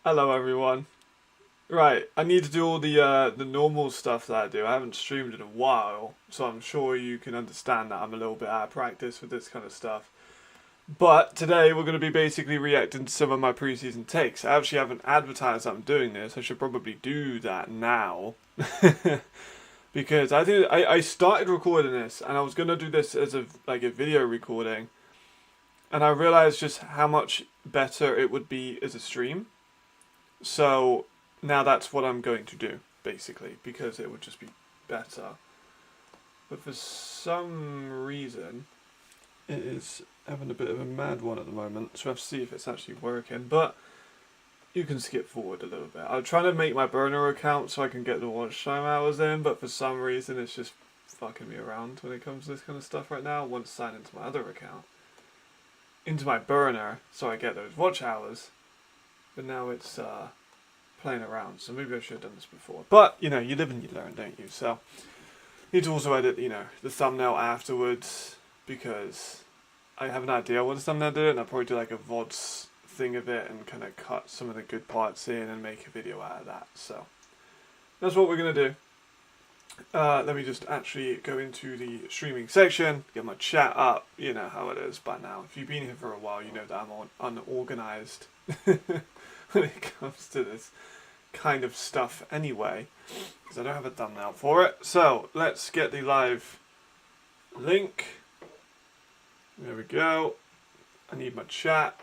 Hello everyone. Right, I need to do all the normal stuff that I do. I haven't streamed in a while, so I'm sure you can understand that I'm a little bit out of practice with this kind of stuff. But today we're going to be basically reacting to some of my preseason takes. I actually haven't advertised that I'm doing this. I should probably do that now. Because I started recording this and I was going to do this as a video recording, and I realized just how much better it would be as a stream. So now that's what I'm going to do, basically, because it would just be better. But for some reason, it is having a bit of a mad one at the moment, so I have to see if it's actually working. But you can skip forward a little bit. I'm trying to make my burner account so I can get the watch time hours in, but for some reason it's just fucking me around when it comes to this kind of stuff right now. I want to sign into my other account, into my burner, so I get those watch hours. But now it's playing around, so maybe I should have done this before. But, you live and you learn, don't you? So, need to also edit, the thumbnail afterwards, because I have an idea what the thumbnail do, and I'll probably do like a VODs thing of it, and kind of cut some of the good parts in and make a video out of that. So, that's what we're going to do. Let me just actually go into the streaming section, get my chat up. You know how it is by now. If you've been here for a while, you know that I'm unorganized when it comes to this kind of stuff anyway, because I don't have a thumbnail for it. So let's get the live link. There we go. I need my chat.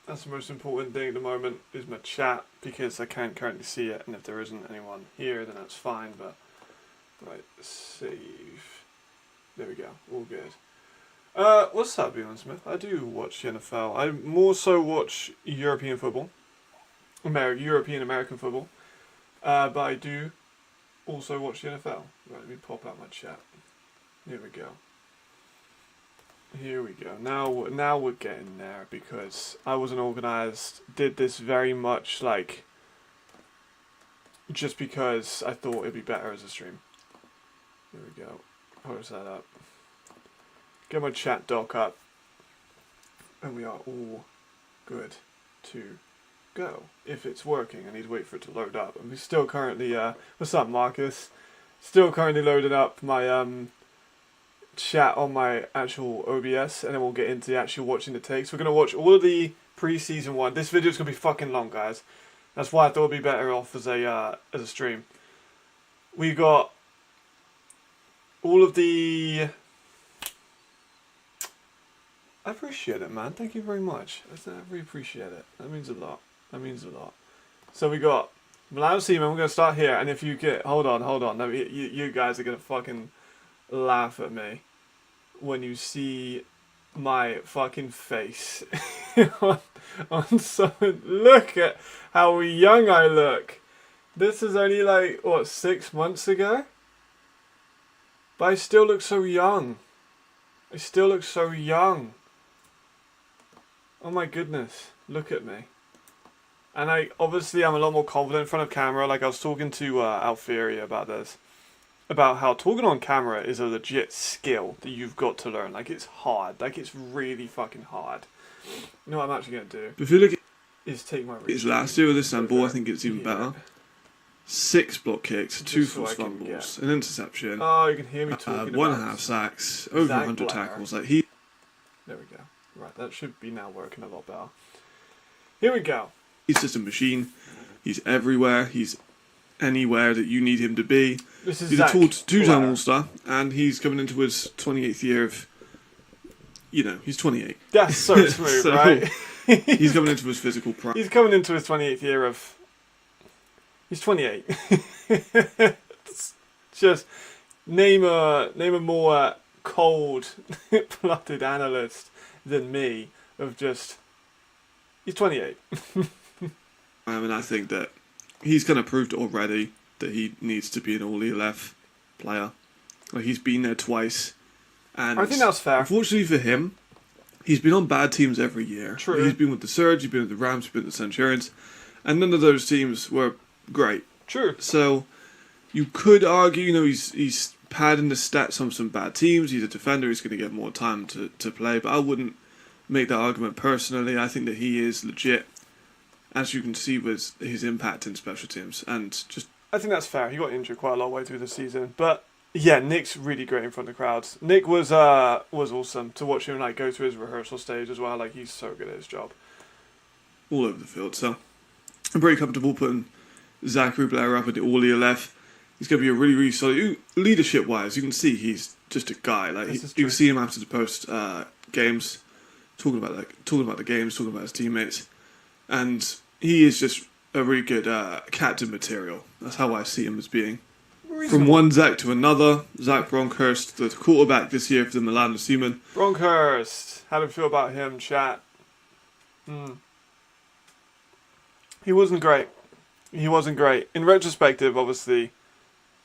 That's the most important thing at the moment, is my chat, because I can't currently see it, and if there isn't anyone here then that's fine. But right, save. There we go, all good. What's up, Bjorn Smith? I do watch the NFL. I more so watch European football, European American football, but I do also watch the NFL. Right, let me pop out my chat. Here we go. Here we go. Now we're getting there, because I wasn't organized. Did this very much like just because I thought it'd be better as a stream. Here we go. Post that up. Get my chat doc up, and we are all good to go. If it's working, I need to wait for it to load up. And we're still currently, what's up, Marcus? Still currently loading up my chat on my actual OBS, and then we'll get into the actual watching the takes. We're gonna watch all of the pre-season one. This video's gonna be fucking long, guys. That's why I thought it'd be better off as a stream. We got all of the. I appreciate it, man. Thank you very much. I really appreciate it. That means a lot. That means a lot. So we got Milano Seaman. We're going to start here. And if you get... Hold on. No, you guys are going to fucking laugh at me when you see my fucking face on something. Look at how young I look. This is only like, what, 6 months ago? But I still look so young. I still look so young. Oh my goodness, look at me. And I'm a lot more confident in front of camera. Like, I was talking to Alfieri about this. About how talking on camera is a legit skill that you've got to learn. Like, it's hard. Like, it's really fucking hard. You know what I'm actually going to do? If you look at is take my his last year with Istanbul, I think it's even better. 6 block kicks, 2 forced fumbles, an interception. Oh, you can hear me talking 1.5 sacks, over 100 tackles. Like he. There we go. Right, that should be now working a lot better. Here we go. He's just a machine. He's everywhere. He's anywhere that you need him to be. This is he's Zach a two-time All-Star, and he's coming into his 28th year of. He's 28. That's so smooth, so right? He's coming into his physical prime. He's coming into his 28th year of. He's 28. Just name a more cold-blooded analyst than me of just. He's 28. And I think that he's kind of proved already that he needs to be an all-ELF player. Like, he's been there twice, and I think that's fair. Unfortunately for him, he's been on bad teams every year. True. He's been with the Surge, he's been with the Rams, he's been with the Centurions, and none of those teams were great. True. So you could argue, he's padding the stats on some bad teams. He's a defender. He's going to get more time to play. But I wouldn't make that argument personally. I think that he is legit as you can see with his impact in special teams and just I think that's fair. He got injured quite a long way through the season, but yeah, Nick's really great in front of crowds. Nick was awesome to watch him like go through his rehearsal stage as well. Like he's so good at his job. all over the field. So I'm very comfortable putting Zachary Blair up at the all ELF. He's going to be a really, really solid leadership wise. You can see he's just a guy. Like This is you true. can see him after the post games, talking about the games, talking about his teammates, and he is just a really good captain material. That's how I see him as being. From Reasonable. one Zach to another, Zach Bronkhurst, the quarterback this year for the Milan Seamen. Bronkhurst. How do you feel about him, chat? He wasn't great. He wasn't great. In retrospective, obviously,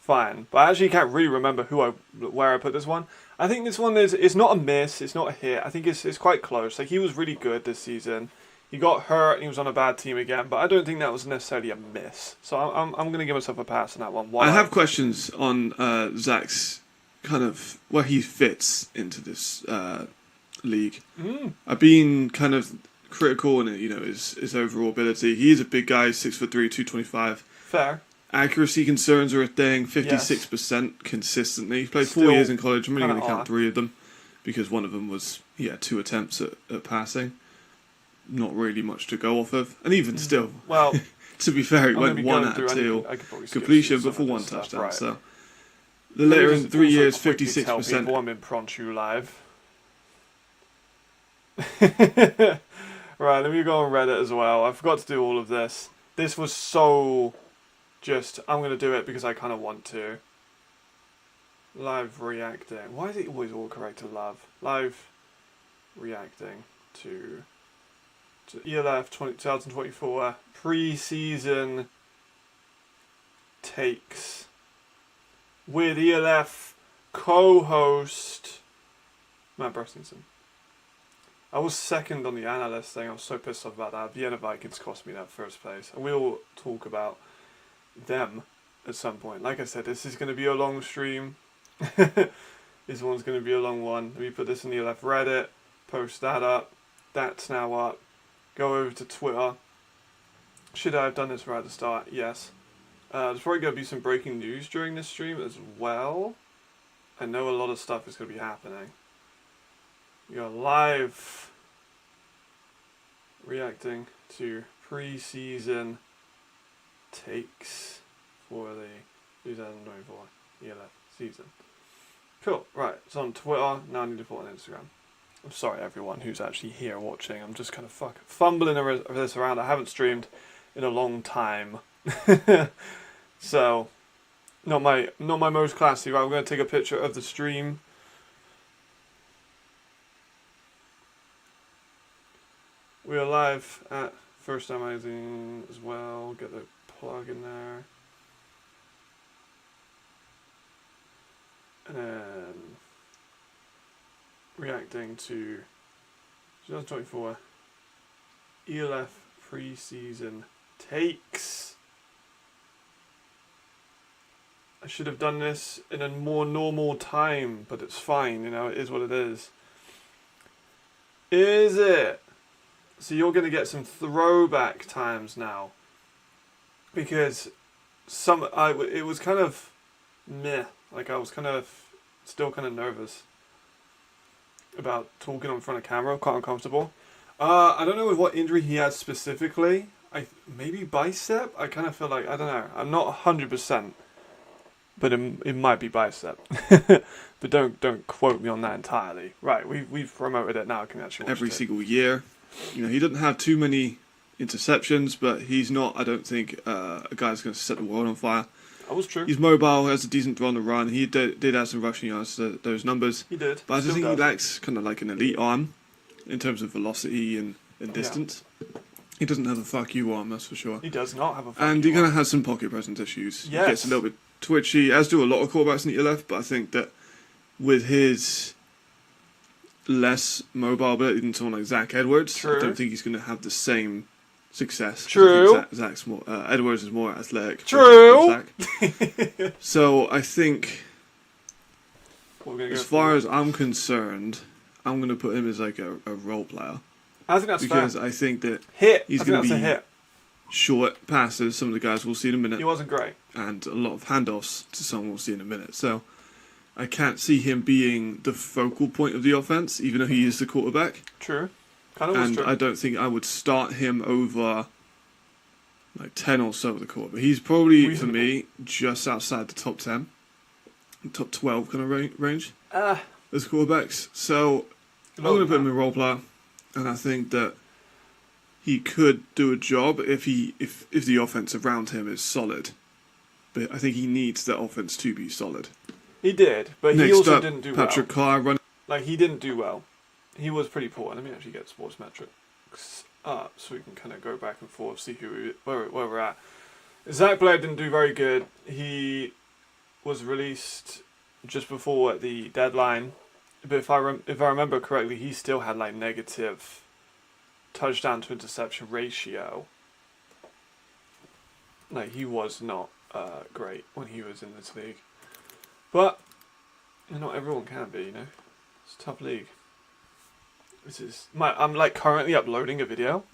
fine. But I actually can't really remember where I put this one. I think this one it's not a miss. It's not a hit. I think it's quite close. Like he was really good this season. He got hurt and he was on a bad team again. But I don't think that was necessarily a miss. So I'm going to give myself a pass on that one. Why? I have questions on Zach's kind of where he fits into this league. I've been kind of critical in his overall ability. He is a big guy, 6'3", 225. Fair. Accuracy concerns are a thing, 56% consistently. He played 4 Still years in college. I'm only going to kinda count 3 of them because one of them was 2 attempts at passing. Not really much to go off of, and even still, Well, to be fair, he I'm gonna went be 1 going out through of and 2 I could probably skip completion, some but for of 1 this stuff, touchdown. right. So the later in 3 years, Also quickly tell 56%. people I'm in Pronchu live. Right, let me go on Reddit as well. I forgot to do all of this. This was so just, I'm going to do it because I kind of want to. Live reacting. Why is it always autocorrect to love? Live reacting to ELF 2024 pre-season takes with ELF co-host Matt Brustington. I was second on the analyst thing. I was so pissed off about that. Vienna Vikings cost me that first place. And we'll talk about them at some point. Like I said, this is going to be a long stream. This one's going to be a long one. Let me put this in the ELF Reddit. Post that up. That's now up. Go over to Twitter. Should I have done this right at the start? Yes. There's probably going to be some breaking news during this stream as well. I know a lot of stuff is going to be happening. We are live reacting to pre-season takes for the 2024 ELF season. Cool, right, it's on Twitter, now I need to put it on Instagram. I'm sorry everyone who's actually here watching, I'm just kind of fumbling this around. I haven't streamed in a long time. So, not my most classy. Right, I'm going to take a picture of the stream. We are live at First Time Magazine as well. Get the plug in there. And then reacting to 2024 ELF pre-season takes. I should have done this in a more normal time, but it's fine, it is what it is. Is it? So you're going to get some throwback times now. Because it was kind of meh. Like I was still kind of nervous about talking in front of camera, quite uncomfortable. I don't know what injury he had specifically. Maybe bicep? I kind of feel like, I don't know. I'm not 100%. But it might be bicep. But don't quote me on that entirely. Right, we've promoted it now. I can actually watch Every it. single year. He doesn't have too many interceptions, but he's not, I don't think, a guy that's going to set the world on fire. That was true. He's mobile, has a decent on the run. He did have some rushing yards to those numbers. He did. But I just Still think he does. lacks kind of like an elite arm in terms of velocity and distance. He doesn't have a fuck you arm, that's for sure. He does not have a And fucking he kind arm. of has some pocket presence issues. Yes. He gets a little bit twitchy, as do a lot of quarterbacks in the ELF, but I think that with his less mobile ability than someone like Zach Edwards, True. I don't think he's going to have the same success. True. I think Zach's more, Edwards is more athletic. True. than Zach. So I think, What we're gonna go as for. far as I'm concerned, I'm going to put him as like a role player. I think that's Because fair. I think that Hit. he's I think gonna that's a be- hit. short passes. Some of the guys we'll see in a minute. He wasn't great. And a lot of handoffs to someone we'll see in a minute. So I can't see him being the focal point of the offense, even though he is the quarterback. True. Kind of was And true. I don't think I would start him over like 10 or so of the quarterback. He's probably, Reasonable. for me, just outside the top 10, top 12 kind of range as quarterbacks. So I'm going to put him in role player, and I think that he could do a job if the offense around him is solid. But I think he needs the offense to be solid. He did, but he Next also up, didn't do Patrick well. Carr running. Like, he didn't do well. He was pretty poor. Let me actually get sports metrics up so we can kind of go back and forth, see where we're at. Zach Blair didn't do very good. He was released just before the deadline. But if I remember correctly, he still had like negative touchdown to interception ratio. Like, he was not great when he was in this league. But not everyone can be, you know. It's a tough league. I'm like currently uploading a video,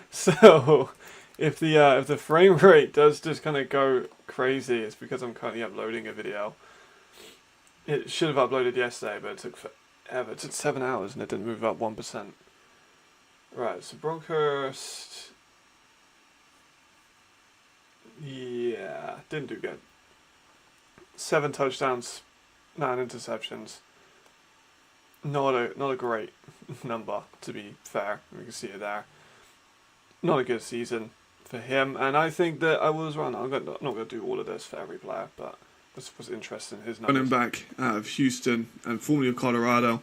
so if the frame rate does just kind of go crazy, it's because I'm currently uploading a video. It should have uploaded yesterday, but it took forever. It took 7 hours and it didn't move up 1%. Right, so Bronkhurst, yeah, didn't do good. 7 touchdowns, 9 interceptions. Not a great number, to be fair. We can see it there. Not a good season for him, and I think that I was wrong. I'm not going to do all of this for every player, but this was interesting. His numbers. Running back out of Houston and formerly of Colorado.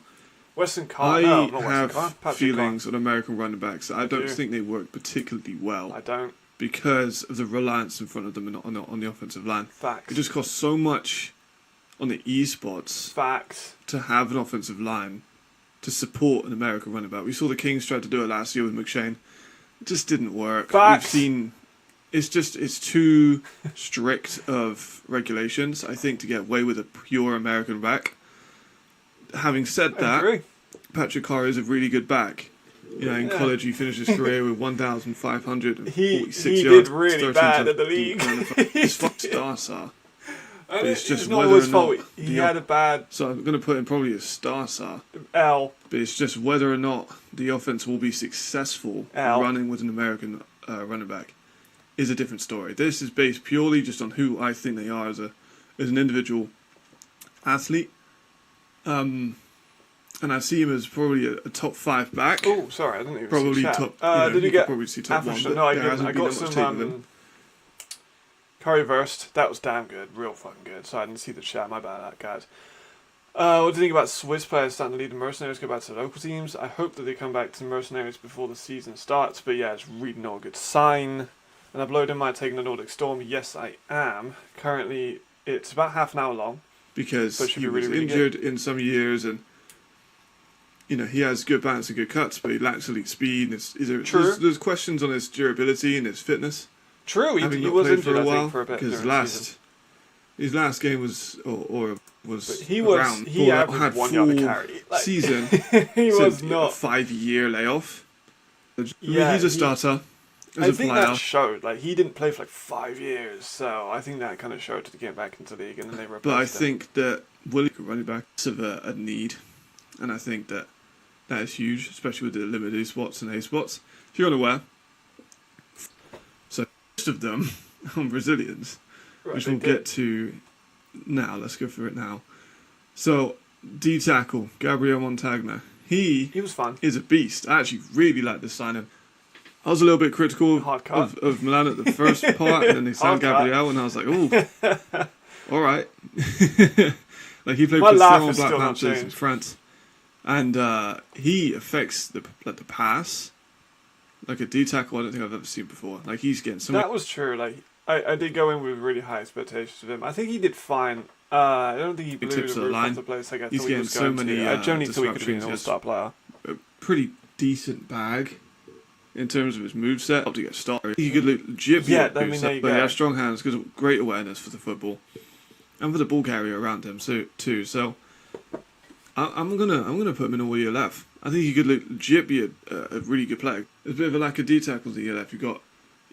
Weston Carr. I No, not have Weston Carr. Patrick feelings on American running backs. I don't do. think they work particularly well. I don't. Because of the reliance in front of them on the offensive line. Facts. It just costs so much on the E spots Facts. to have an offensive line to support an American running back. We saw the Kings try to do it last year with McShane. It just didn't work. Facts. We've seen it's too strict of regulations, I think, to get away with a pure American back. Having said I that, agree. Patrick Carr is a really good back. You know, in Yeah. college, he finished his career with 1,546 He yards. did really 13 bad at the touchdowns. league. His fuck stars are. And But it's just not whether his or fault. not He the- had a bad So I'm going to put in probably a star, L. but it's just whether or not the offense will be successful Al. running with an American running back is a different story. This is based purely just on who I think they are as an individual athlete. And I see him as probably a top 5 back. Oh, sorry, I didn't even Probably see chat. top. Did you could get probably see top 1? Aftershot? But No, I there didn't. hasn't I been got that much some tape of him. Curryverse. That was damn good. Real fucking good. So I didn't see the chat. My bad, guys. What do you think about Swiss players starting to lead the mercenaries, go back to the local teams? I hope that they come back to the mercenaries before the season starts, but yeah, it's really not a good sign. And uploading my taking the Nordic Storm. Yes, I am. Currently, it's about half an hour long. Because But it should he be really, was really injured in some years, and you know he has good balance and good cuts, but he lacks elite speed. True. There's questions on his durability and his fitness. True, Having he not was played injured, for a I while think, for a bit because during the season. his last game was But he was around, he had averaged 1 yard a full carry. Like, season. he since was a not. 5-year layoff. Yeah, he's a he- starter. As I a think player. that showed. Like, he didn't play for like 5 years, so I think that kind of showed to get back into the league, and then they replaced But I him. think that Willie running back is of a need, and I think that is huge, especially with the limited spots and A spots. If you're unaware, so most of them are Brazilians, Right, which they we'll did. get to now. Let's go through it now. So D tackle Gabriel Montagna, he He was fun. is a beast. I actually really like this signing. I was a little bit critical Hard cut. of Milan at the first part, and then they signed Hard cut. Gabriel, and I was like, "Oh, all right." Like he played My for laugh Sion is Black still not Panthers in changed. France, and he affects the pass like a D tackle I don't think I've ever seen before. Like he's getting so That was true. Like, I did go in with really high expectations of him. I think he did fine. I don't think he blew tips the of the roof line. off the place like I He's thought he getting was so going many, to. I genuinely thought he could be an disruptions. all-star player. a pretty decent bag in terms of his moveset. To get started, he could legit be Yeah, a I mean, moveset, there you but he go. has strong hands, because of great awareness for the football, and for the ball carrier around him too. So I'm gonna put him in all year left. I think he could legit be a really good player. There's a bit of a lack of D tackles in year left. You've got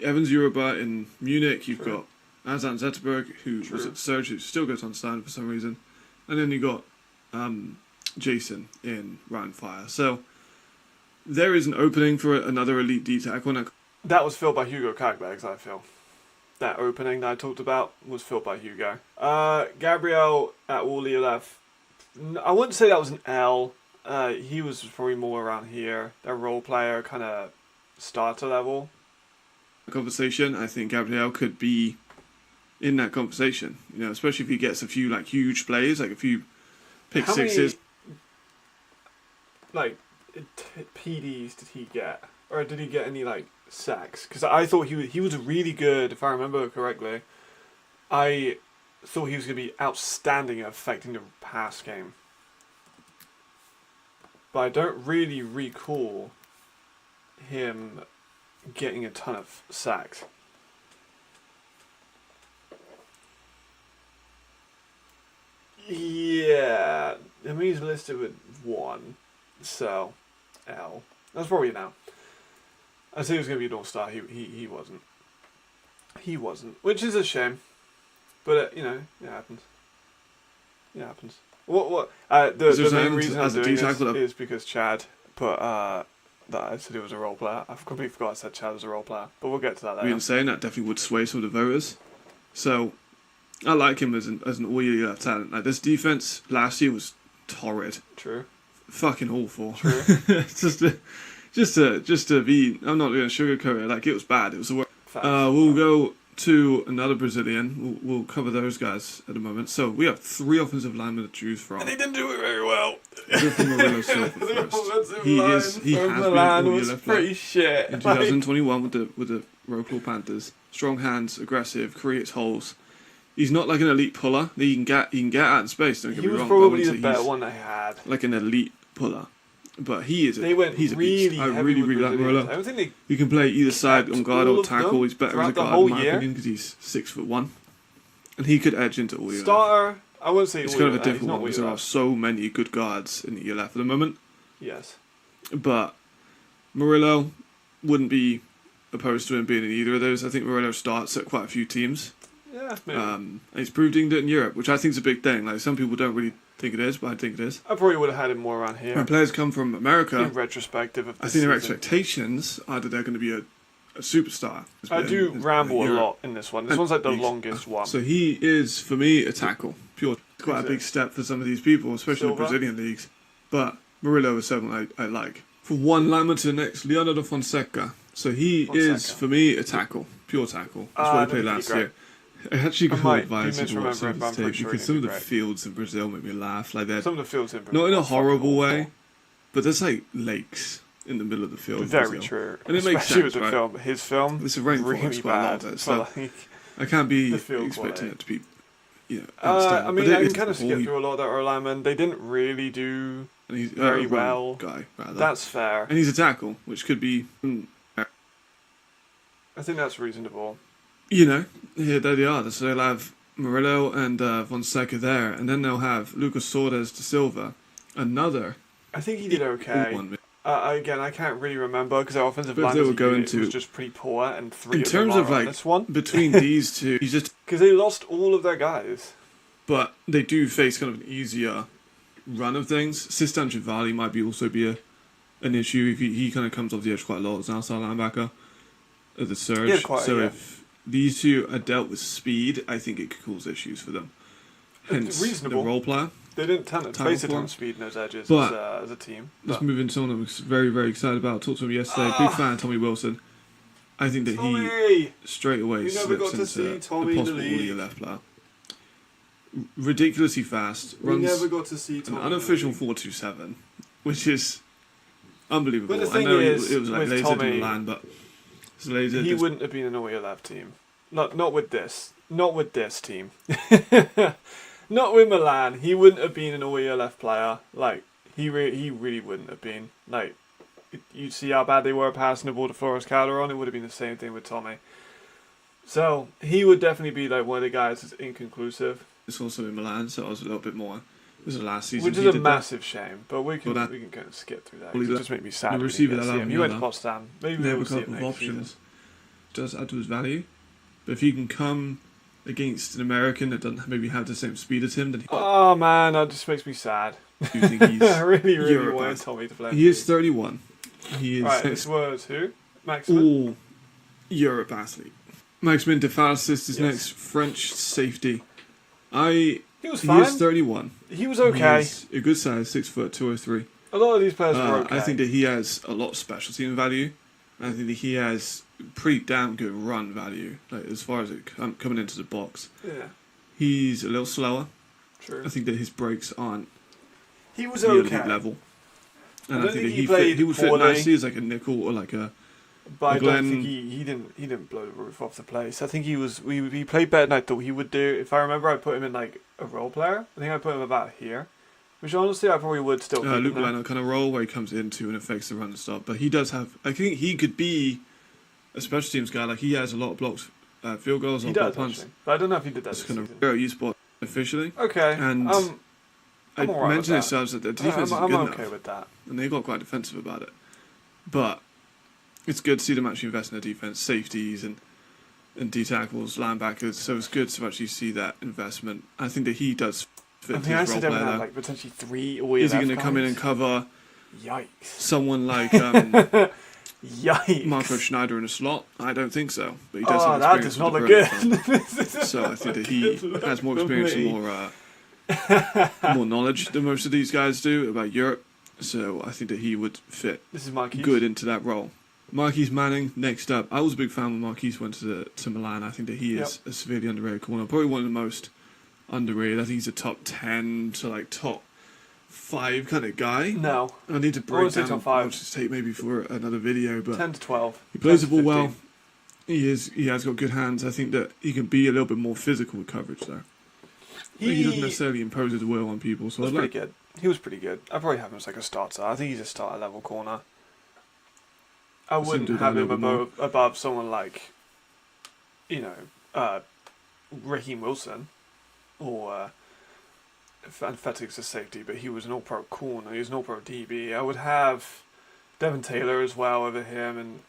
Evans Europa in Munich. You've True. got Azan Zetterberg, who was True. at Surge, who still goes on stand for some reason. And then you got Jason in Ryan Fire. So there is an opening for another elite D tackle. That was filled by Hugo Kagbags, I feel. That opening that I talked about was filled by Hugo. Gabriel at Wally left. I wouldn't say that was an L. He was probably more around here. That role player kind of starter level. Conversation, I think Gabriel could be in that conversation. You know, especially if he gets a few like huge plays, like a few pick How sixes. many, PDs did he get? Or did he get any, sacks? Because I thought he was really good, if I remember correctly. I thought he was going to be outstanding at affecting the pass game. But I don't really recall him getting a ton of sacks. Yeah, I mean he's listed with 1, so L. That's probably an L. I said he was going to be an all-star. He wasn't. He wasn't, which is a shame. But it happens. It happens. The main reason I'm doing this is because Chad put that I said he was a role player. I completely forgot I said Chad was a role player, but we'll get to that later. We've been saying that definitely would sway some of the voters. So I like him as an all-year talent. Like this defense last year was torrid. True. Fucking awful. True. just to be. I'm not going to sugarcoat it. Like it was bad. It was the worst. Facts. We'll go to another Brazilian. We'll cover those guys at a moment. So we have 3 offensive linemen to choose from. And he didn't do it very well. Go for Murilo Silva The first. offensive He line has for been Milan all-year was left pretty back shit. in 2021 with the Rocklaw Panthers. Strong hands, aggressive, creates holes. He's not like an elite puller. He can get out in space. Don't get He me was wrong. but I probably wouldn't the say better he's one they had. like an elite puller, but he is. They went he's a really beast. I heavy with really like Brazilians. Murilo. I don't think they He can play either side on guard all or of tackle. them He's better as a throughout the guard whole in my year. opinion because he's 6'1", and he could edge into all year. starter. I wouldn't say It's all kind of year a left. He's difficult not one all because year there are left. so many good guards in the ELF at the moment. Yes. But Murillo wouldn't be opposed to him being in either of those. I think Murillo starts at quite a few teams. Yeah, maybe. And he's proved he can do it in Europe, which I think is a big thing. Like some people don't really think it is, but I think it is. I probably would have had him more around here. When players come from America, In retrospective of I this think their season. expectations are that they're going to be a superstar. I do ramble a Europe. lot in this one. This And one's like the he's- longest one. So he is, for me, a tackle. Pure. Quite a Who's big it? step for some of these people, especially Silva? the Brazilian leagues. But Murillo is someone I like. For one lineman to the next, Leonardo Fonseca. So he is, Fonseca. for me, a tackle. Pure tackle. That's what I he played don't think last he'd be year. I actually I got might be advice to watch some misremembering, of but I'm his pretty tape sure because he'd some be of the great. fields in Brazil make me laugh. Like they're Some of the fields in not in a are fucking horrible awful. way, but there's like lakes in the middle of the field. in Very Brazil. true. And it makes Especially sense, with the right? film. His film, It's a rainforest, really quite a lot bad. of it, But, so like, I can't be The field expecting quality. it to be, I understandable. mean, But I it can is kind of all skip you- through a lot of that linemen. They didn't really do and he's very a run well. guy, rather. That's fair. And he's a tackle, which could be, I think that's reasonable. here they are. So they'll have Murillo and Fonseca there, and then they'll have Lucas Torres de Silva, another I think he did okay. one. Again, I can't really remember because our offensive But if line they as were a going unit to- was just pretty poor, and 3 In of them terms are of, on like, this one Between these two, he's just. because they lost all of their guys. But they do face kind of an easier run of things. Sistan Javali might also be an issue if he kind of comes off the edge quite a lot as an outside linebacker at the surge. Yeah, quite, so yeah. if these two are dealt with speed, I think it could cause issues for them. Hence Reasonable. the role player. They didn't face a ton form. of speed in those edges But- as a team. Let's But move into someone I was very, very excited about. Talked to him yesterday. Big fan of Tommy Wilson. I think that he Tommy! straight away We never got slips to into see Tommy a in the possible league. all-year left player. Ridiculously fast. We Runs never got to see an Tommy. unofficial 4.27, which is unbelievable. But the thing I know is, it was like with lasered Tommy, in Milan, but it's lasered. He wouldn't have been an all-year left team. Not with this. Not with this team. Not with Milan. He wouldn't have been an all-year left player. Like he really wouldn't have been. Like you see how bad they were passing the ball to Flores Calderon. It would have been the same thing with Tommy. So he would definitely be like one of the guys that's inconclusive, It's also in Milan, so I was a little bit more. This was last season. which is he a did massive shame. But we can Well, that- we can kind of skip through that. Well, It he's just make me sad. the when receiver you get that to see him. allowed He went to me Potsdam. Maybe that. They have we'll a see him couple of next season. options. does add to his value. But if he can come against an American that doesn't maybe have the same speed as him, then Oh man, that just makes me sad. I do think he's I really Europe wanted athlete. Tommy to play. He is 31. He is Right, this was who? Maximin? all Europe athlete. Maximin de Faustus is Yes. next, French safety. He was He fine. is 31. He was He okay. is a good size, 6 foot 203. A lot of these players were okay. I think that he has a lot of special team value. I think that he has pretty damn good run value, like as far as it coming into the box. Yeah, He's a little slower. true. I think that his breaks aren't He was the okay. elite level. I And don't I think think that he played he would fit poorly. nicely as like a nickel or like a But I don't Glenn- think he didn't blow the roof off the place. I think he played better than I thought he would do. If I remember, I put him in like a role player. I think I put him about here, which honestly I probably would still. keep him Luke there. Leno kind of role where he comes into and affects the run and stop. But he does have. I think he could be a special teams guy. Like he has a lot of blocked field goals, a He lot of does blocked punts. actually, but I don't know if he did that It's this kind of season. rare use spot officially. Okay, And I I'm alright with mentioned that. ourselves that the defense I'm is good okay enough, with that. and they got quite defensive about it. But it's good to see them actually invest in their defense, safeties and D tackles, linebackers. So it's good to actually see that investment. I think that he does fit I into mean, I his role said player everyone had there. like potentially 3 or Is he going to come in and cover Yikes! someone like Yikes! Marco Schneider in a slot? I don't think so. But he does Oh, have that experience does not with look the good. Browns. So I think that he Good has more look for experience and me. more knowledge than most of these guys do about Europe. So I think that he would fit This is Marquise. good into that role. Marquise Manning, next up. I was a big fan when Marquise went to Milan. I think that he is a severely underrated corner. Probably one of the most underrated. I think he's a top 10 to like top 5 kind of guy. No, I need to I break wouldn't say down. top 5. I'll just take maybe for another video, but 10 to 12. he plays the 10 to ball well. 15. He has got good hands. I think that he can be a little bit more physical with coverage though. He doesn't necessarily impose his will on people. So was I'd pretty like, good. He was pretty good. I'd probably have him as like a starter. I think he's a starter level corner. I Let's wouldn't do that have a him little bit above someone like, Raheem Wilson, or and Fettig's a safety, but he was an all-pro corner. He was an all-pro DB. I would have Devin Taylor as well over him, and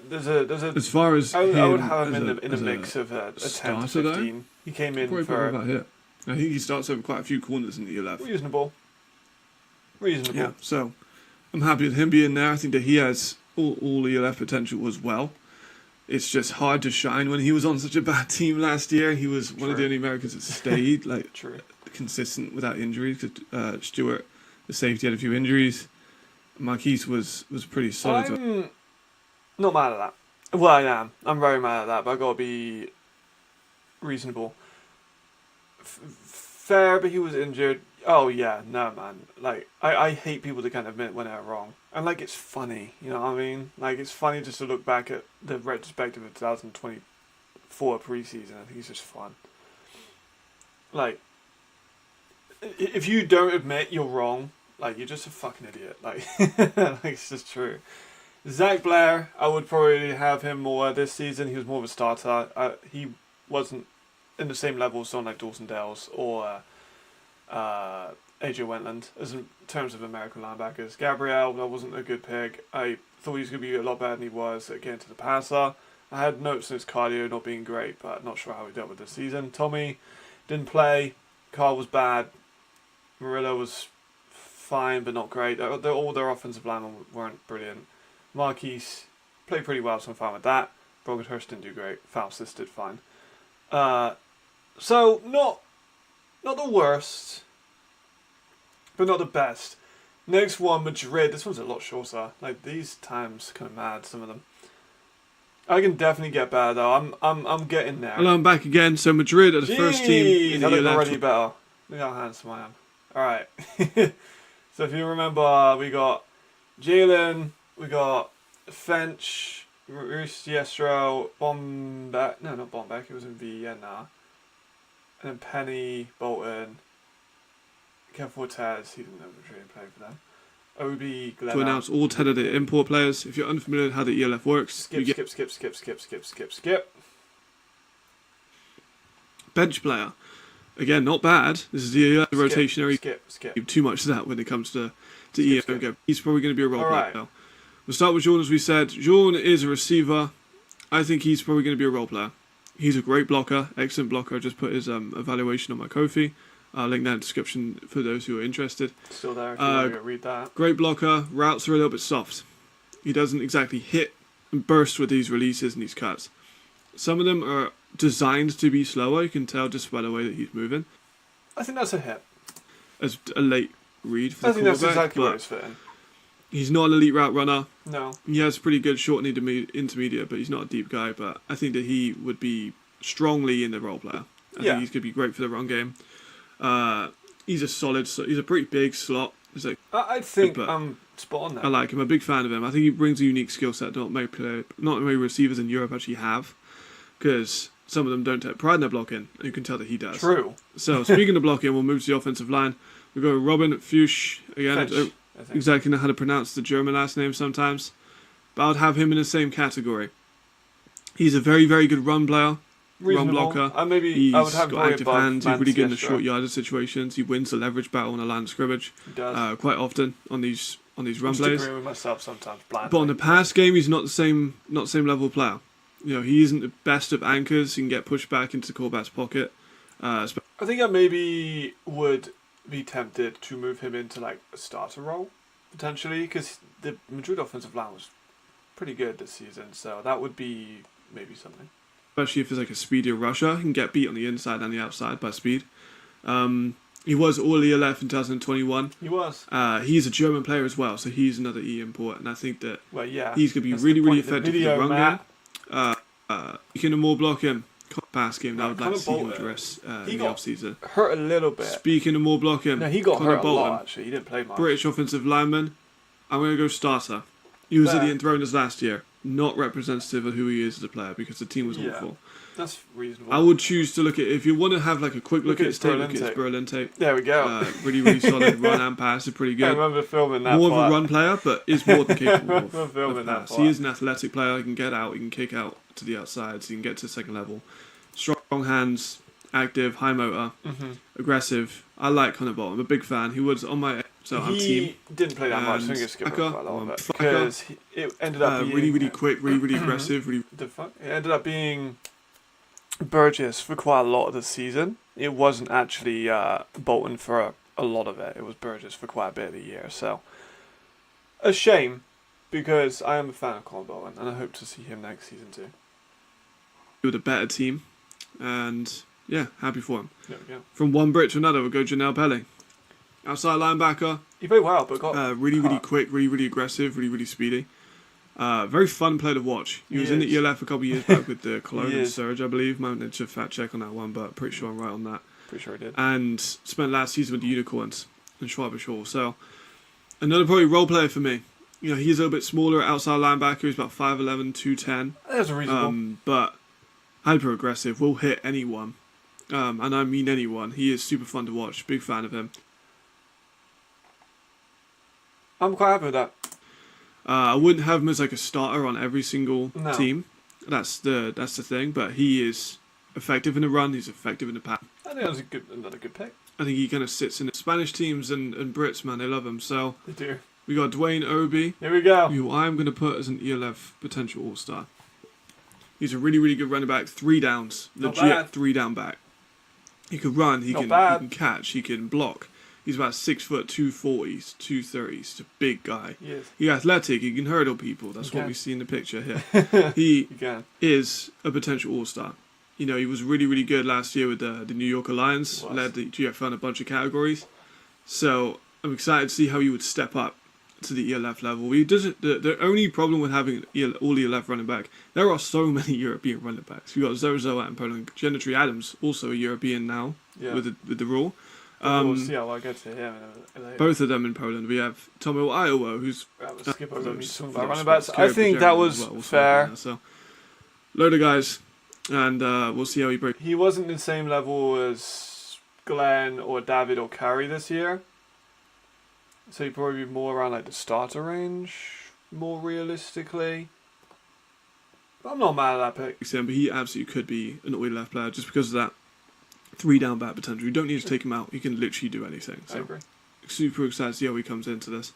there's a. as far as I would him have him as in a mix of a 10 to starter, though? 15. He came in probably put him for about here. I think he starts over quite a few corners in the 11. reasonable. Yeah, so I'm happy with him being there. I think that he has all the ELF potential as well. It's just hard to shine when he was on such a bad team last year. He was one of the True. only Americans that stayed like True. consistent without injuries. Stewart, the safety, had a few injuries. Marquise was pretty solid. I'm not mad at that. Well, I am. I'm very mad at that, but I gotta be reasonable. Fair, but he was injured. Oh yeah, no man. Like I hate people that kind of admit when they're wrong, and like it's funny, you know what I mean? Like it's funny just to look back at the retrospective of 2024 preseason. I think it's just fun. Like if you don't admit you're wrong, like you're just a fucking idiot. Like, like it's just true. Zach Blair, I would probably have him more this season. He was more of a starter. He wasn't in the same level as someone like Dawson Dales or AJ Wentland as in terms of American linebackers. Gabriel, that wasn't a good pick. I thought he was going to be a lot better than he was at getting to the passer. I had notes on his cardio not being great, but not sure how he dealt with this season. Tommy didn't play. Carl was bad. Murillo was fine, but not great. All their offensive linemen weren't brilliant. Marquise played pretty well, so I'm fine with that. Brogadhurst didn't do great. Faustus did fine. So not the worst, but not the best. Next one, Madrid. This one's a lot shorter. Like these times, kind of mad. Some of them. I can definitely get better though. I'm getting there. Hello, I'm back again. So Madrid are the first team in I the look already ELF. better. Look how handsome I am. All right. So if you remember, we got Jalen, we got Finch, Ruiz Diestro, Bombeck. No, not Bombeck. It was in Vienna. And then Penny, Bolton, Kev Fortes. He didn't know Madrid play for them. Obi, Glenn. To announce all 10 of the import players. If you're unfamiliar with how the ELF works, you get Skip. bench player. Again, not bad. This is the rotationary. Skip. Too much of that when it comes to ELF. skip. He's probably going to be a role All player right. now. We'll start with Jordan, as we said. Jordan is a receiver. I think he's probably going to be a role player. He's a great blocker, excellent blocker. I just put his evaluation on my Ko-fi. I'll link that in the description for those who are interested. Still there if you want to go read that. Great blocker. Routes are a little bit soft. He doesn't exactly hit and burst with these releases and these cuts. Some of them are designed to be slower. You can tell just by the way that he's moving. I think that's a hit. As a late read for the I think that's quarterback, exactly where but it's fitting. he's not an elite route runner. No. He has pretty good short and intermediate, but he's not a deep guy. But I think that he would be strongly in the role player. I think he's going to be great for the run game. He's a solid. He's a pretty big slot. He's like, I think I'm spot on there. I like him. I'm a big fan of him. I think he brings a unique skill set not many receivers in Europe actually have, because some of them don't take pride in their blocking, and you can tell that he does. True. So speaking of blocking, we'll move to the offensive line. We go Robin Fuchs again. Finch, I don't exactly know how to pronounce the German last name sometimes, but I'd have him in the same category. He's a very, very good run player. Reasonable. Run blocker. He's I would have got active hands. He's really good in the Manciestra. short yardage situations. He wins the leverage battle on the line of scrimmage He does. quite often on these run I'm plays. agreeing with myself sometimes. Blindly. But on the pass game, he's not the same level of player. You know, he isn't the best of anchors. He can get pushed back into the quarterback's pocket. I think I maybe would be tempted to move him into like a starter role potentially, because the Madrid offensive line was pretty good this season. So that would be maybe something. Especially if there's like a speedier rusher, he can get beat on the inside and the outside by speed. He was all ELF in 2021. He was. He's a German player as well, so he's another E import, and I think that Well, yeah. he's going to be That's really, the really point. The effective in the video, run Matt. game. You can more blocking, pass game. I No, would like to see him Connor address he in the got offseason. Hurt a little bit. Speaking of more blocking, No, he got Connor hurt Bolton, a lot actually. He didn't play much. British offensive lineman. I'm going to go starter. He was at the Enthroners last year. Not representative of who he is as a player because the team was awful. That's reasonable. I would choose to look at, if you want to have like a quick look at his tape, Berlin look at his tape. Berlin tape. There we go. Really, really solid run and pass are pretty I good. remember filming that More part. of a run player, but is more than capable Remember filming of that pass. part. He is an athletic player. He can get out. He can kick out to the outsides. He can get to the second level. Strong hands, active, high motor, aggressive. I like Connor Bolton. I'm a big fan. He was on my team. He didn't play that much. I think And it's skipped Aka, quite a lot of it Aka, because it ended up being really, really quick, really, really aggressive. Really, It ended up being Burgess for quite a lot of the season. It wasn't actually Bolton for a lot of it. It was Burgess for quite a bit of the year. So a shame, because I am a fan of Colin Bolton and I hope to see him next season too. with a better team, and yeah, happy for him. There we go. From one Brit to another, we'll go Janelle Pelling. Outside linebacker, He played well, but got really, really cut. quick, really, really aggressive, really, really speedy. Very fun player to watch. He was in the is. ELF a couple of years back with the Cologne He and is. Surge, I believe. Might need to fact check on that one, but pretty sure I'm right on that. Pretty sure he did. And spent last season with the Unicorns in Schwabish Hall. So another probably role player for me. You know, he's a little bit smaller outside linebacker. He's about 5'11", 210. That's a reasonable. But hyper aggressive, will hit anyone. And I mean anyone. He is super fun to watch. Big fan of him. I'm quite happy with that. I wouldn't have him as like a starter on every single No. team. That's the thing. But he is effective in the run. He's effective in the pass. I think that was another good pick. I think he kind of sits in the Spanish teams and Brits, man. They love him. So They do. we got Dwayne Obi, Here we go. who I'm going to put as an ELF potential all-star. He's a really, really good running back. 3 downs. Not Legit bad. 3-down back. He can run. He Not can bad. catch. He can block. He's about 6 foot, 240s, 230s. He's a big guy. Yes, He's athletic. He can hurdle people. That's He what can. we see in the picture here. He you can. is a potential all-star. You know, he was really, really good last year with the New York Alliance. Was. Led the GFL in a bunch of categories. So I'm excited to see how he would step up to the ELF level. He doesn't. The only problem with having all ELF running back, there are so many European running backs. We've got Zozoa and Poland. Genetry Adams, also a European now Yeah. with the rule. We'll see how I get to him later. Both of them in Poland. We have Tomo Iowa, who's We'll skip over me talking Phillips, about running backs. I Kerry think Bajarian that as was well, also fair. there. So, load of guys, and we'll see how he breaks. He wasn't the same level as Glenn or David or Carey this year. So he'd probably be more around like the starter range, more realistically. But I'm not mad at that pick. But he absolutely could be an all left player just because of that 3-down back potential. You don't need to take him out. He can literally do anything. I So agree. super excited to see how he comes into this.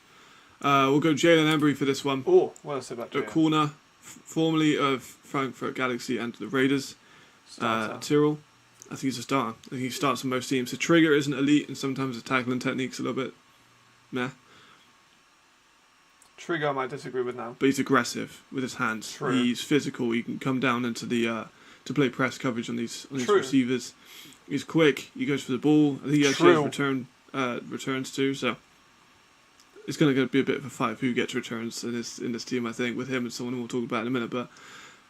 We'll go Jalen Embry for this one. Oh, what else about A Jalen? corner, formerly of Frankfurt Galaxy and the Raiders. Starter. Tyrrell, I think he's a starter. I think he starts on most teams. The trigger isn't elite, and sometimes the tackling technique's a little bit meh. Trigger I might disagree with now. But he's aggressive with his hands. True. He's physical. He can come down into the to play press coverage on these True. receivers. He's quick. He goes for the ball. I think he actually has True. returns too. So it's going to be a bit of a fight who gets returns in this team. I think with him and someone we'll talk about in a minute. But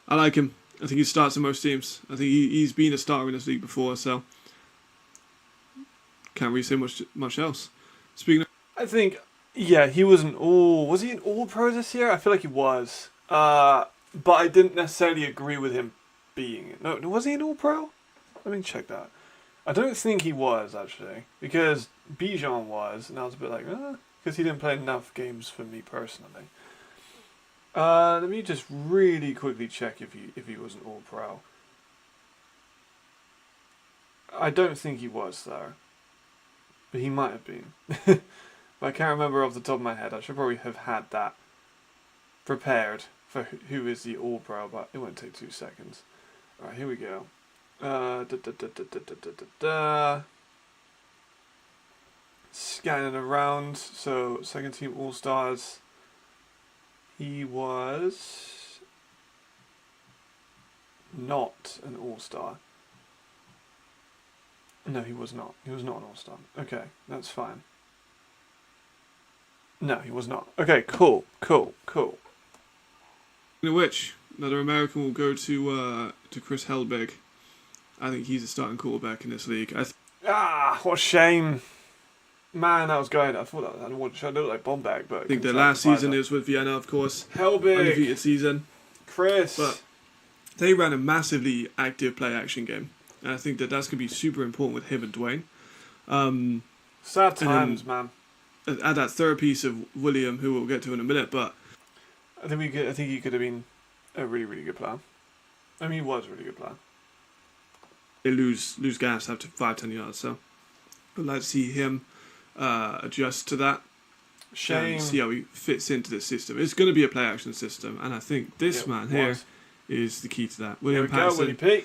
I like him. I think he starts in most teams. I think he's been a starter in this league before. So can't really say much else. Speaking of, I think, yeah, he was was he an all-pro this year? I feel like he was. But I didn't necessarily agree with him being it. No, was he an all-pro? Let me check that. I don't think he was, actually. Because Bijan was, and I was a bit like, because he didn't play enough games for me personally. Let me just really quickly check if he was an all-pro. I don't think he was, though. But he might have been. But I can't remember off the top of my head. I should probably have had that prepared for who is the all-pro, but it won't take 2 seconds. Alright, here we go. Scanning around. So, second team all-stars. He was not an all-star. No, he was not. He was not an all-star. Okay, that's fine. No, he was not. Okay, cool. speaking of which, another American will go to Chris Helbig. I think he's a starting quarterback in this league. What a shame. Man, that was going. I thought that should look like Bombag, but I think the last season is with Vienna, of course. Helbig. Undefeated season. Chris. But they ran a massively active play-action game. And I think that's going to be super important with him and Dwayne. Sad times, man. Add that third piece of William, who we'll get to in a minute, but I think he could have been a really, really good player. I mean, he was a really good player. they lose gas after 5-10 yards. So I'd like to see him adjust to that. Shame. And see how he fits into the system. It's going to be a play action system, and I think this man here is the key to that. Here we go, Patterson, Willie P.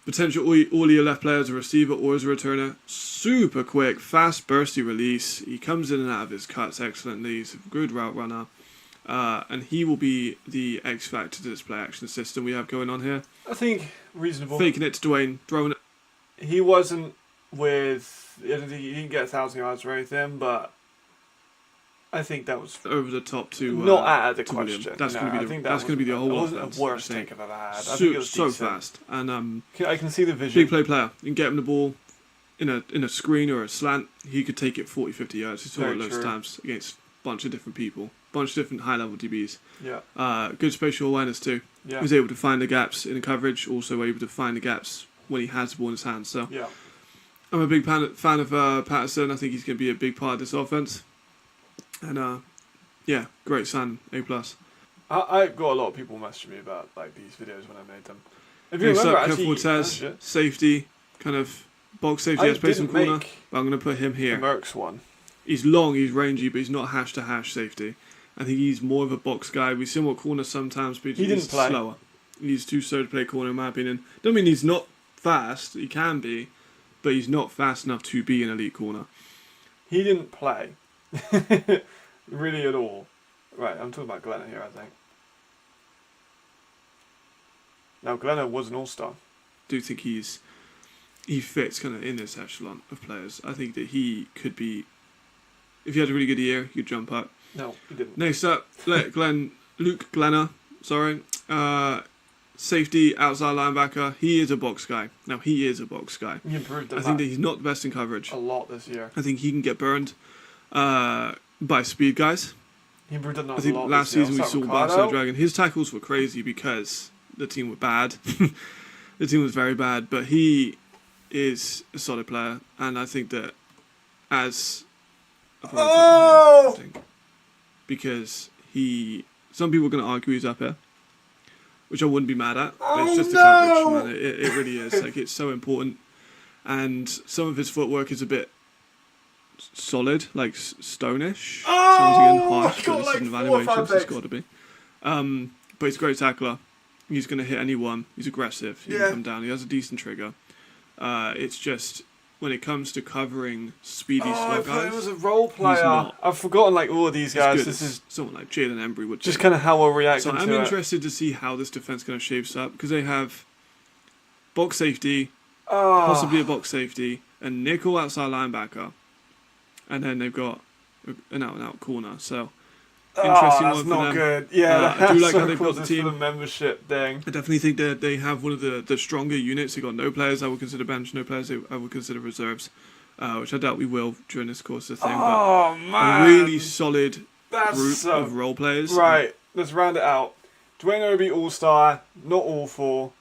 potential all your left player as a receiver or as a returner. Super quick, fast, bursty release. He comes in and out of his cuts excellently. He's a good route runner. And he will be the X factor to this play action system we have going on here. I think reasonable. Faking it to Dwayne, throwing it. He wasn't with. I don't think he didn't get 1,000 yards or anything, but I think that was over the top to not out of the to question. William. That's going to be that's going to be the whole wasn't offense. the worst I think. take I've ever had. I think So, it was so decent. fast, and I can see the vision. big play player. You can get him the ball in a screen or a slant. He could take it 40-50 yards. He saw Very it loads true. of times against a bunch of different people, bunch of different high level DBs. Yeah. Good spatial awareness too. Yeah. He was able to find the gaps in the coverage. Also able to find the gaps when he has the ball in his hands. So Yeah. I'm a big fan of Patterson. I think he's going to be a big part of this offense. And yeah, great sign, A+. I got a lot of people messaging me about like these videos when I made them. If you Next remember, up, actually, Cortez, safety, kind of box safety. Has plays some didn't corner, make but I'm going to put him the here. Mercs one. He's long, he's rangy, but he's not hash to hash safety. I think he's more of a box guy. We see him at corner sometimes, but He he's didn't play. slower. He's too slow to play corner, in my opinion. Don't mean he's not fast. He can be, but he's not fast enough to be an elite corner. He didn't play really at all. Right, I'm talking about Glenna here, I think. Now, Glenna was an all-star. Do think he fits kind of in this echelon of players. I think that he could be, if he had a really good year, he could jump up. No, he didn't. Next up, Luke Glenna, safety, outside linebacker. He is a box guy. Now, he is a box guy. He improved I think that he's not the best in coverage. a lot this year. I think he can get burned by speed guys. He improved a lot I think last this year. season we saw Barcelona Dragon. His tackles were crazy because the team were bad. The team was very bad, but he is a solid player, and I think that as Oh! I think, because some people are going to argue he's up here, which I wouldn't be mad at. But it's just the coverage, man. It really is. Like, it's so important, and some of his footwork is a bit solid, like stonish. Oh! Someone's again harsh, I got but this like is an 4 or 5 evaluation, so it's picks. got to be. but he's a great tackler. He's going to hit anyone. He's aggressive. He Yeah. can come down. He has a decent trigger. It's just when it comes to covering speedy I slow thought guys, he was a role player. not. I've forgotten like all of these as guys. good This as is someone like Jalen Embry would just be. kind of how we're reacting So I'm to it. interested to see how this defense kind of shapes up because they have box safety, Oh, possibly a box safety, a nickel outside linebacker, and then they've got an out-and-out corner. So interesting that's one for not them. good. Yeah, I do like so how they've cool got the just team. for the membership thing. I definitely think that they have one of the stronger units. They've got no players I would consider bench, no players I would consider reserves, which I doubt we will during this course of the thing. Oh But man, a really solid that's group so of role players. right. Let's round it out. Dwayne Obi All-Star, not awful.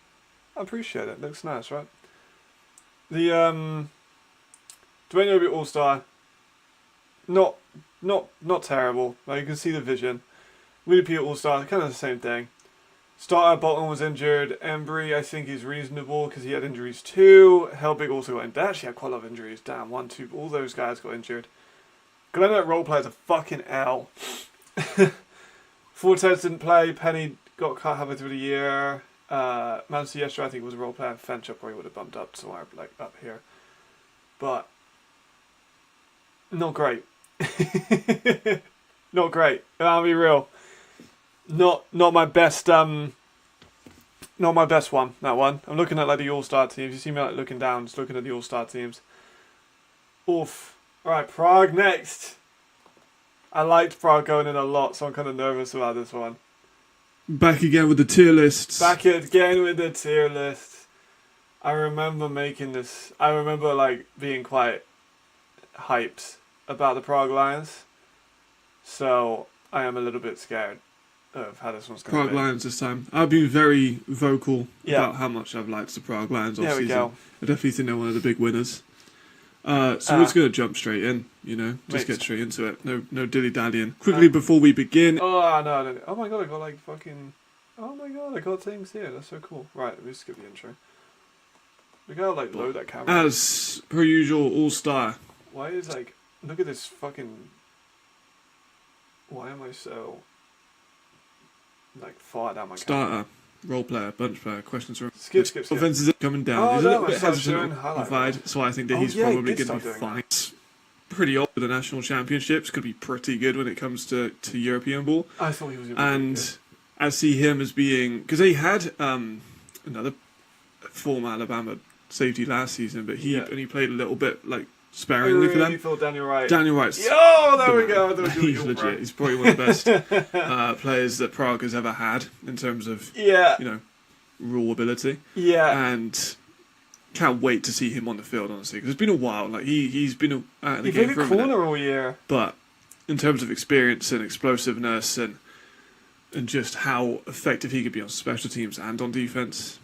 I appreciate it. Looks nice, right? The Dwayne Obi All-Star, not terrible. Like you can see the vision. Willie P All-Star, kind of the same thing. Starter Bolton was injured. Embry, I think, is reasonable because he had injuries too. Helbig also got injured. They actually had quite a lot of injuries. Damn, 1, 2, all those guys got injured. Glenn role player's a fucking L. Fortes didn't play. Penny got cut halfway through the year. Manchester yesterday, I think, was a role player. Fencher probably would have bumped up somewhere like up here, but not great. Not great. I'll be real. Not my best. Not my best one. That one. I'm looking at like the All-Star teams. You see me like looking down, just looking at the All-Star teams. Oof. All right, Prague next. I liked Prague going in a lot, so I'm kind of nervous about this one. Back again with the tier lists. Back again with the tier list. I remember making this. I remember like being quite hyped about the Prague Lions. So I am a little bit scared of how this one's going Prague to be. Lions this time. I've been very vocal Yeah. about how much I've liked the Prague Lions all There we season. go. I definitely think they're one of the big winners. So Ah. we're just going to jump straight in, you know, just Makes- get straight into it. No dilly-dallying. Quickly before we begin, Oh no! Oh my god! I got like fucking. Oh my god! I got things here. That's so cool. Right, let me skip the intro. We gotta like load that camera. as per usual, All-Star. Why is like? Look at this fucking. Why am I so? Like far down my camera? Starter, role player, bench player, questions are Skip. offenses are coming down. Oh, He's a no, little I bit started hesitant showing on highlight Provide, so I think that Oh, he's yeah, he probably did going to start be doing fine. It's pretty odd for the national championships. Could be pretty good when it comes to European ball. I thought he was. Gonna be And good. I see him as being because they had another former Alabama safety last season, but he Yeah. only played a little bit like I sparingly for really them. thought Daniel Wright. Daniel Wright's Yo, there the we man. go. I thought you He's were legit. right. He's probably one of the best players that Prague has ever had in terms of Yeah, you know raw ability, yeah, and can't wait to see him on the field. Honestly, because it's been a while. Like he's been out of the he game played for a a minute. corner all year. But in terms of experience and explosiveness and just how effective he could be on special teams and on defense,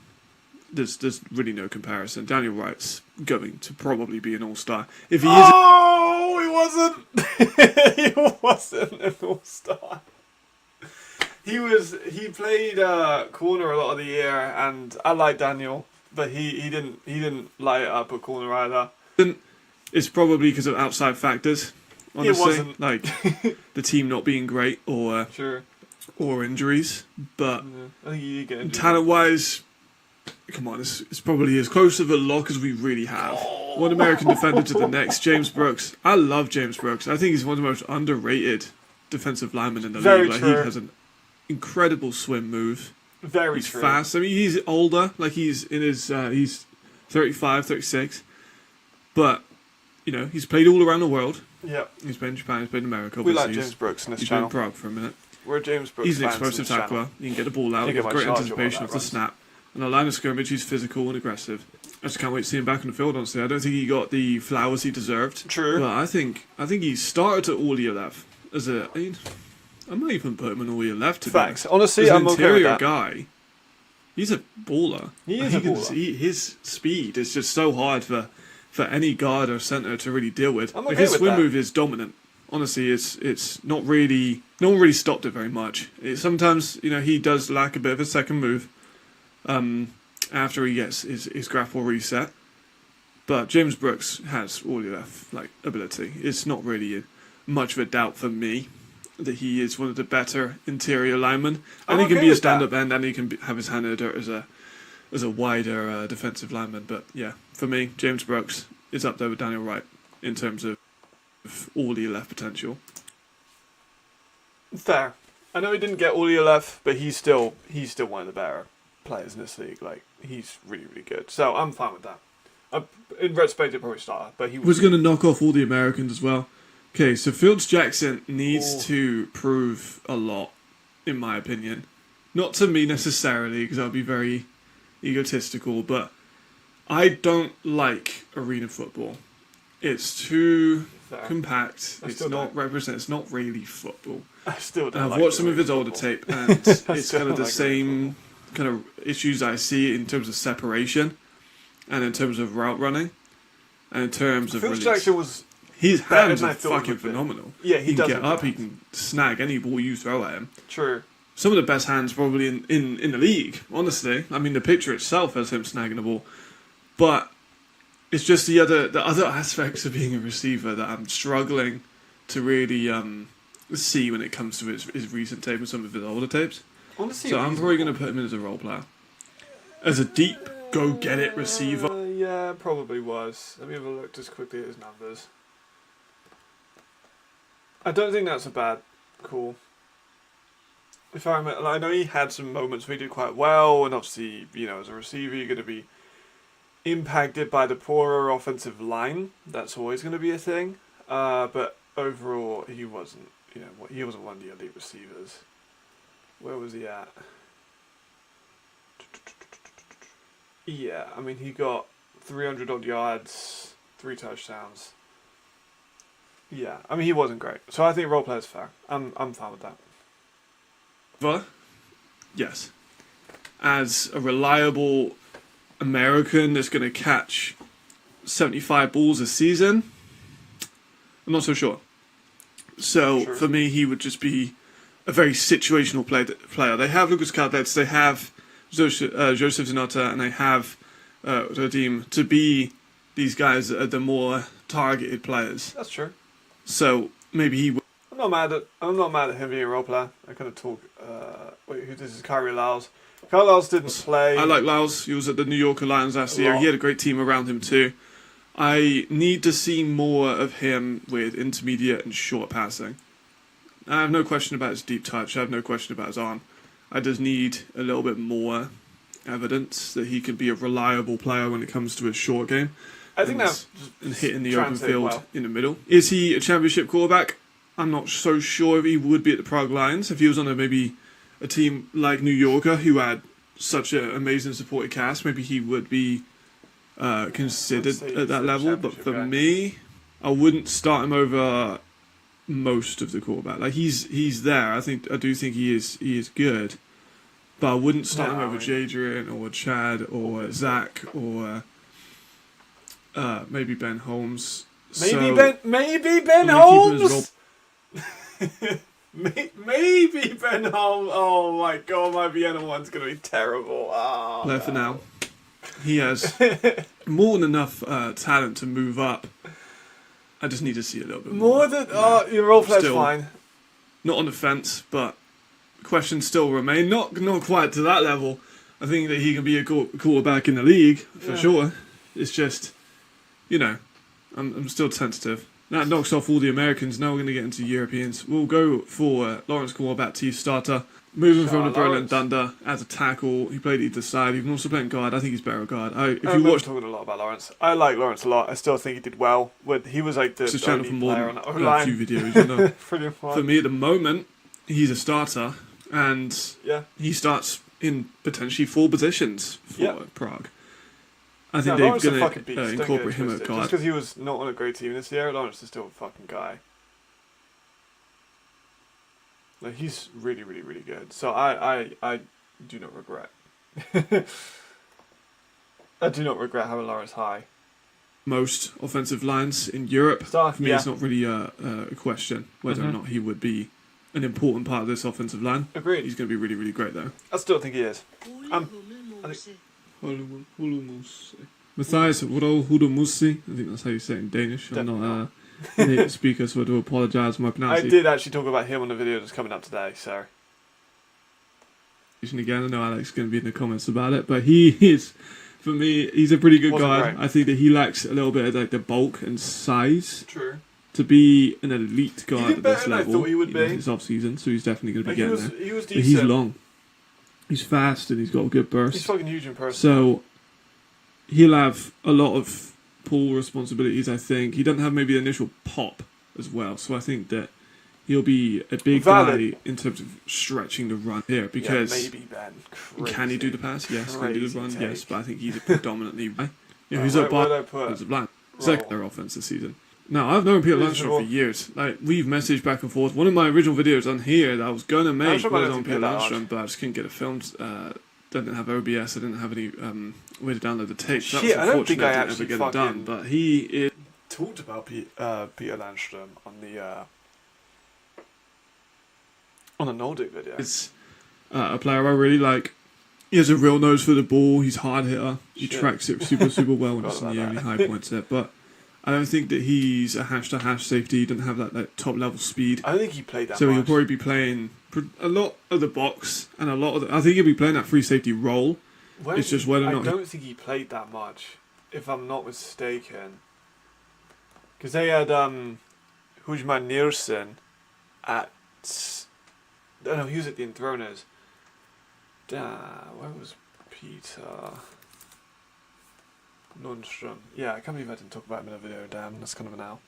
there's really no comparison. Daniel Wright's going to probably be an all-star. If he isn't, Oh, he wasn't. He wasn't an all-star. He played corner a lot of the year, and I like Daniel, but he didn't light it up at corner either. it's probably because of outside factors. Honestly, wasn't. like the team not being great Sure. or injuries, but Yeah. I think you get injured. talent-wise, come on, it's probably as close of a lock as we really have. One American defender to the next, James Brooks. I love James Brooks. I think he's one of the most underrated defensive linemen in the Very league. Like true. he has an incredible swim move. Very He's true. fast. I mean, he's older. Like he's in his he's 35, 36. But you know, he's played all around the world. Yeah. He's played in Japan. He's played in America. We like Obviously. James Brooks in this He's been in channel. Prague for a minute. We're James Brooks He's an fans in explosive this channel. tackler. He can get the ball out. Think He of has my great charger anticipation while of that the runs. snap. And on line of scrimmage, he's physical and aggressive. I just can't wait to see him back on the field. Honestly, I don't think he got the flowers he deserved. True. But I think he started at all year left as a. I might even put him in all year left. To be Facts. honest. Honestly, As an I'm okay with interior that. guy, he's a baller. He is a can baller. his speed is just so hard for any guard or center to really deal with. I'm Like okay his with swim that. move is dominant. Honestly, it's not really. No one really stopped it very much. Sometimes he does lack a bit of a second move. After he gets his grapple reset. But James Brooks has all your ability. It's not really much of a doubt for me. that he is one of the better interior linemen. And I'm he can okay be a with that. stand-up end, and he can have his hand in the dirt as a wider defensive lineman. But yeah, for me, James Brooks is up there with Daniel Wright in terms of all the left potential. Fair. I know he didn't get all the left, but he's still one of the better players in this league. Like, he's really, really good. So I'm fine with that. In retrospect, it probably started, but he Was going to knock off all the Americans as well. Okay, so Fields Jackson needs to prove a lot, in my opinion. Not to me necessarily, because I'll be very egotistical, but I don't like arena football. It's too Fair. compact. It's not represent. It's not really football. I still don't And I've like watched some of his arena older football. tape, and it's still kind of the don't like same kind of issues I see in terms of separation, and in terms of route running, and in terms of Fields release. Jackson was... His better hands than I are thought he fucking would be. phenomenal. Yeah, he He does can get have up, he hands. can snag any ball you throw at him. True. Some of the best hands probably in the league, honestly. I mean, the picture itself has him snagging the ball. But it's just the other aspects of being a receiver that I'm struggling to really see when it comes to his recent tape and some of his older tapes. I want to see So if I'm he's- probably going to put him in as a role player. As a deep, go-get-it receiver. Yeah, probably was. Let me have a look just quickly at his numbers. I don't think that's a bad call. If I remember, I know he had some moments where he did quite well, and obviously, you know, as a receiver, you're going to be impacted by the poorer offensive line. That's always going to be a thing. But overall, he wasn't. You know, he wasn't one of the elite receivers. Where was he at? Yeah, I mean, he got 300 odd yards, 3 touchdowns. Yeah, I mean, he wasn't great. So I think role player's fair. I'm fine with that. But, yes. As a reliable American that's going to catch 75 balls a season, I'm not so sure. So, Sure. for me, he would just be a very situational player. They have Lucas Cartets, they have Joseph Zanotta, and they have Radim to be these guys that are the more targeted players. That's true. So, maybe he would. I'm not mad at him being a role player. I kind of talk. Wait, who this is? Kyrie Lyles. Kyrie Lyles didn't play. I like Lyles. He was at the New Yorker Lions last year. He had a great team around him too. I need to see more of him with intermediate and short passing. I have no question about his deep touch. I have no question about his arm. I just need a little bit more evidence that he can be a reliable player when it comes to his short game. I think that And hitting the open translated field well. in the middle. Is he a championship quarterback? I'm not so sure if he would be at the Prague Lions. If he was on maybe a team like New Yorker who had such an amazing supported cast, maybe he would be considered I'd say at that he's a level. But championship for guy. me, I wouldn't start him over most of the quarterback. Like he's there. I do think he is good. But I wouldn't start him No, over I mean- Jadrian or Chad or Zach or maybe Ben Holmes. maybe So, Ben I'm gonna keep him as Holmes. Maybe Ben Holmes. Oh my god, my Vienna one's gonna be terrible. Oh, There for now. He has more than enough talent to move up. I just need to see a little bit more. More than your role player's Still. fine. Not on the fence, but questions still remain. Not quite to that level. I think that he can be a quarterback in the league for Yeah. sure. It's just, I'm still tentative. That knocks off all the Americans. Now we're going to get into Europeans. We'll go for Lawrence Cornwall, Baptiste starter. Moving from the Berlin Lawrence. Thunder as a tackle. He played either side. He can also play in guard. I think he's better at guard. If I you remember watch talking a lot about Lawrence. I like Lawrence a lot. I still think he did well. He was like the this channel only for more player than on the a O-line. few videos, you know. Pretty much. For me at the moment, he's a starter. And Yeah. he starts in potentially 4 positions for Yeah. Prague. I think Lawrence is they're a going fucking to beast. Don't get it incorporate him at twisted. guard. Just because he was not on a great team this year, Lawrence is still a fucking guy. Like, he's really, really, really good. So I do not regret. I do not regret having Lawrence high. Most offensive lines in Europe. Star, For me, yeah. it's not really a question whether or Mhm. not he would be an important part of this offensive line. Agreed. He's going to be really, really great, though. I still think he is. Matthias Hudemussi. I think that's how you say it in Danish. I'm not native speaker, so I do apologise for my I pronunciation did actually talk about him on the video that's coming up today, so. again. I know Alex is going to be in the comments about it, but he is, for me, he's a pretty good Wasn't guy. great. I think that he lacks a little bit of like the bulk and size True. to be an elite guard did at better this than I level. thought he would be. It's off season, so he's definitely going to be Like, getting there. he was But decent. he's long, he's fast, and he's got a good He's burst. fucking huge in person. So he'll have a lot of pull responsibilities. I think he doesn't have maybe the initial pop as well. So I think that he'll be a big Valid. guy in terms of stretching the run here because. yeah, maybe Ben. Crazy. Can he do the pass? Yes. Can he do the Crazy run? take. Yes. But I think he's a predominantly right. You know, Right, he's where up would by I put? as a blind. Roll. Second their offense this season. Now I've known Peter Reasonable. Landstrom for years. Like we've messaged back and forth. One of my original videos on here that I was gonna make Landstrom, I was don't on think Peter they're that Landstrom, hard. but I just couldn't get it filmed. Didn't have OBS. I didn't have any way to download the tape. So Shit, that I was don't think unfortunate. I I didn't actually ever get it done. fucking- But he is. Talked about Peter Landstrom on the Nordic video. It's a player I really like. He has a real nose for the ball. He's a hard hitter. He Shit. tracks it super well when Forgot it's in the about early that. high points there. But I don't think that he's a hash-to-hash safety. He doesn't have that top level speed. I don't think he played that So much. he'll probably be playing a lot of the box and a lot of the, I think he'll be playing that free safety role. When it's just whether or not I don't think he played that much, if I'm not mistaken. Because they had Hujman Nielsen at. Oh no, he was at the Enthroners. Where was Peter Lundström? Yeah, I can't believe I didn't talk about him in a video. Damn, that's kind of an L.